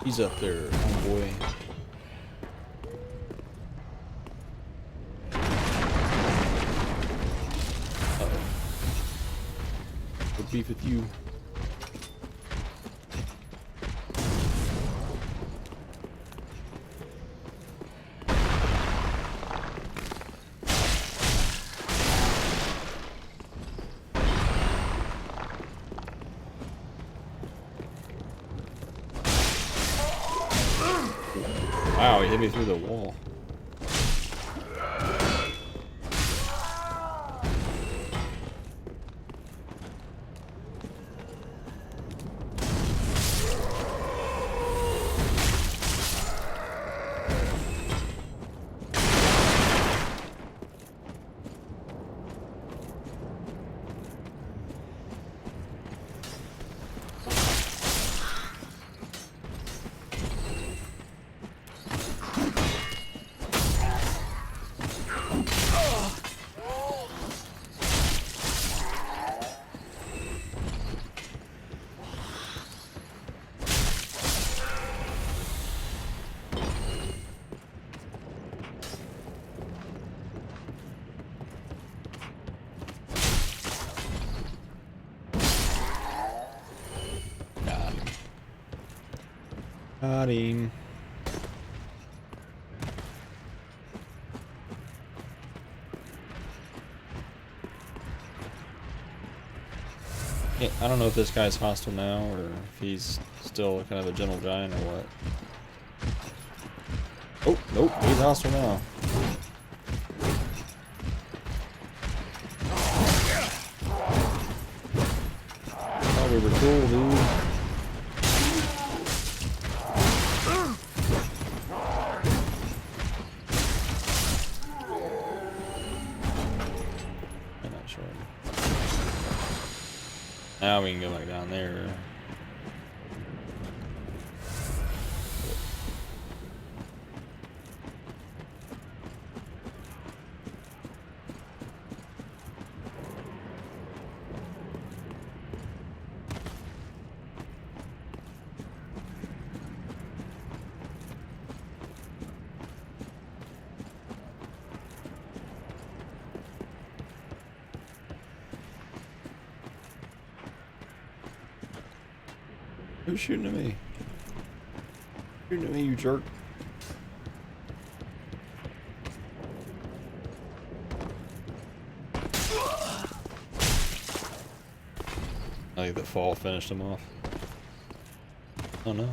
He's up there, oh boy. Uh-oh. What beef with you? Wow, he hit me through the wall. Got him. Yeah, I don't know if this guy's hostile now or if he's still kind of a gentle giant or what. Oh, nope, he's hostile now. Thought we were cool, dude. Now we can go back down there. Who's shooting at me? Shooting at me, you jerk. I think the fall finished him off. Oh no.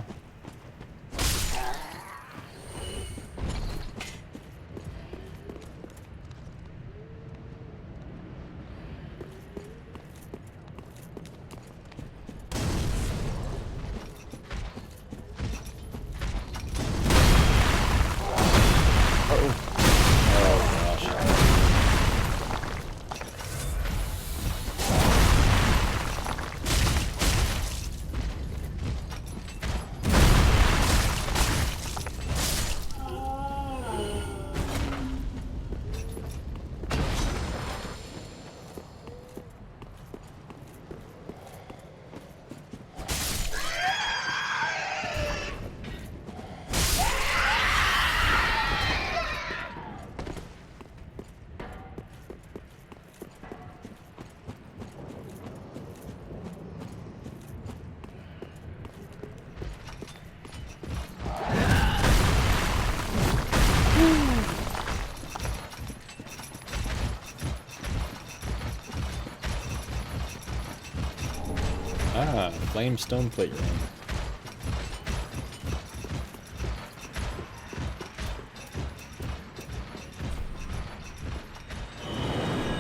Ah, flame stone plate ring.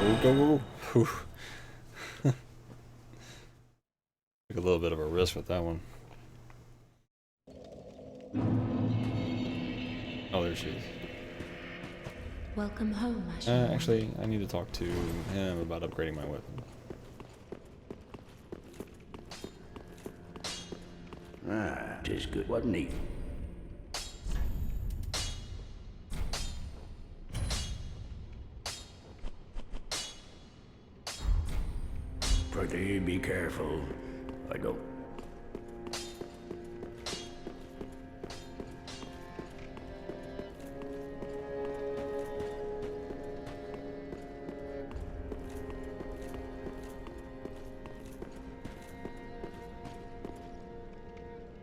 Oh, go, go. Took a little bit of a risk with that one. Oh, there she is. Welcome home, Ashen. Actually, I need to talk to him about upgrading my weapon. Ah, 'tis good, wasn't he? Pretty be careful. I don't.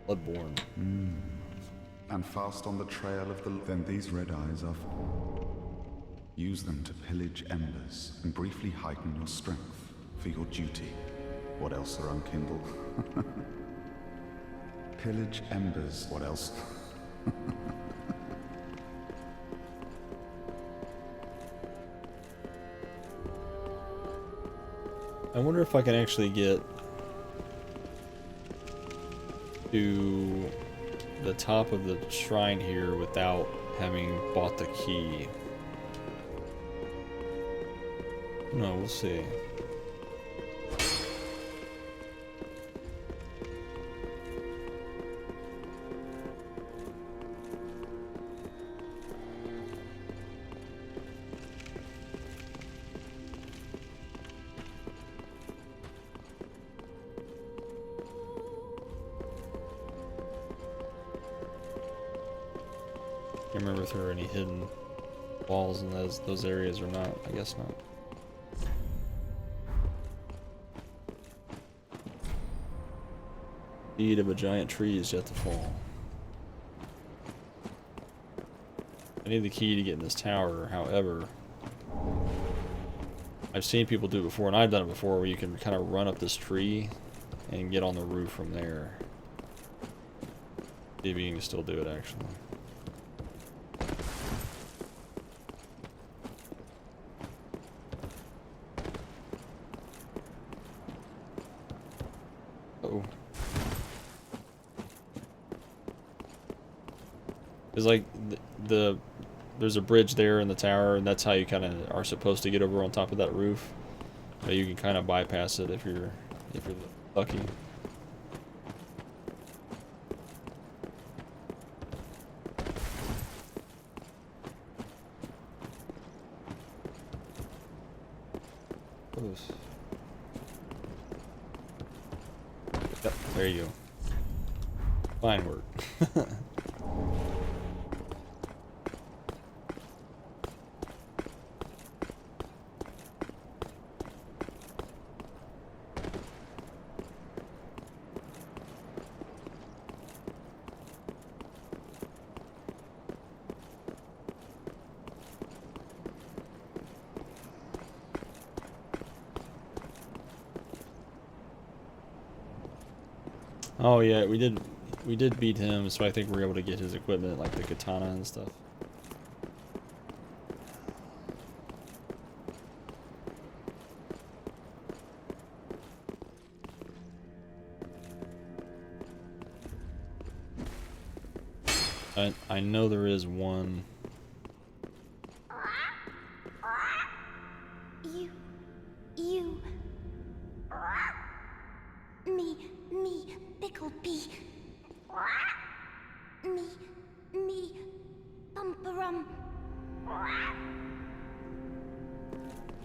Bloodborne. And fast on the trail of the... Then these red eyes are... Use them to pillage embers and briefly heighten your strength for your duty. What else are unkindled? Pillage embers. What else? I wonder if I can actually get to the top of the shrine here without having bought the key. No, we'll see. Can't remember if there are any hidden walls in those areas or not. I guess not. Seed of a giant tree is yet to fall. I need the key to get in this tower, however, I've seen people do it before, and I've done it before, where you can kind of run up this tree and get on the roof from there. See if you can still do it, actually. Uh-oh. It's like there's a bridge there in the tower, and that's how you kind of are supposed to get over on top of that roof. But you can kind of bypass it if you're lucky. Close. Yep, there you go. Fine work. Oh yeah, we did beat him, so I think we're able to get his equipment, like the katana and stuff. I know there is one. You. Me, Picklebee. Me, Bumperum.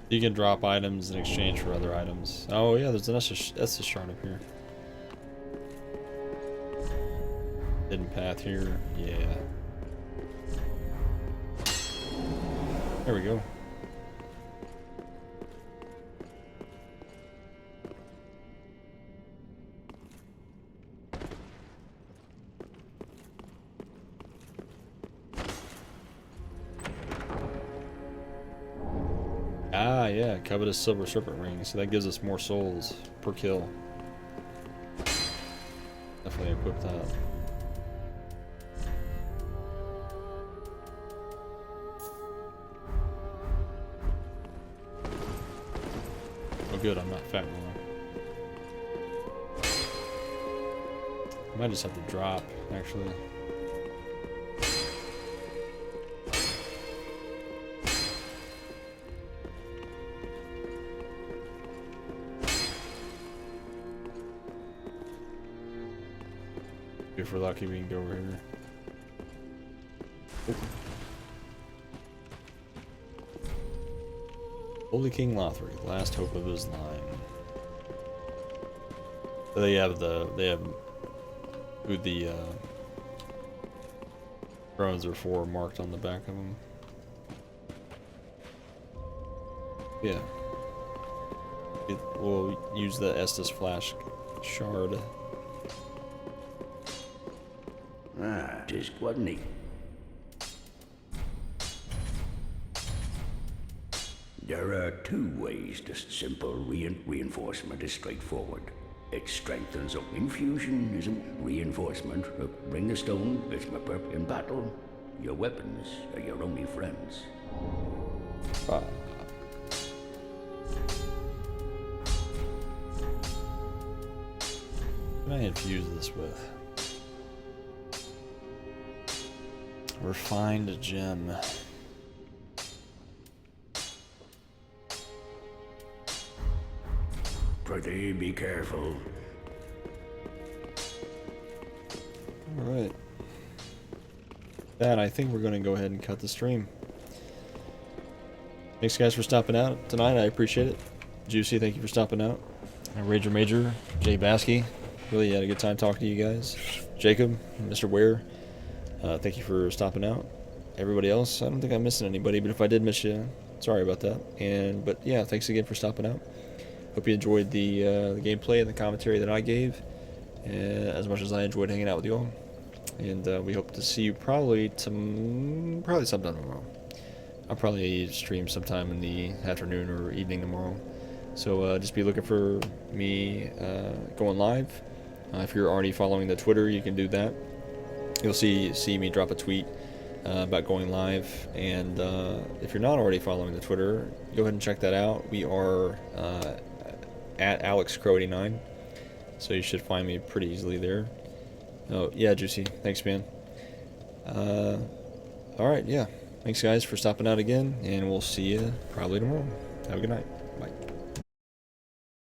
You can drop items in exchange for other items. Oh yeah, there's an Estus shard up here. Hidden path here, yeah. There we go. Ah, yeah, covetous silver serpent ring. So that gives us more souls per kill. Definitely equip that. Oh good, I'm not fat anymore. I might just have to drop, actually. If we're lucky, we can go over here. Holy King Lothric, last hope of his line. So they have who the thrones are for marked on the back of them. Yeah. We'll use the Estus Flash shard. Ah, tisk, wasn't he? There are two ways to simple reinforcement is straightforward. It strengthens up. Infusion is a reinforcement. Bring the stone, it's my perp in battle. Your weapons are your only friends. What can I infuse this with? Refined gem. Prithee, be careful. Alright. That, I think we're going to go ahead and cut the stream. Thanks guys for stopping out tonight, I appreciate it. Juicy, thank you for stopping out. Rager Major, Jay Baskey, really had a good time talking to you guys. Jacob, Mr. Ware, thank you for stopping out. Everybody else, I don't think I'm missing anybody, but if I did miss you, sorry about that. But yeah, thanks again for stopping out. Hope you enjoyed the gameplay and the commentary that I gave, as much as I enjoyed hanging out with you all. And we hope to see you probably sometime tomorrow. I'll probably stream sometime in the afternoon or evening tomorrow. So just be looking for me going live. If you're already following the Twitter, you can do that. You'll see me drop a tweet about going live. And if you're not already following the Twitter, go ahead and check that out. We are at AlexCrow89, so you should find me pretty easily there. Oh yeah, Juicy, thanks man. Alright, yeah, thanks guys for stopping out again, and we'll see you probably tomorrow. Have a good night. Bye.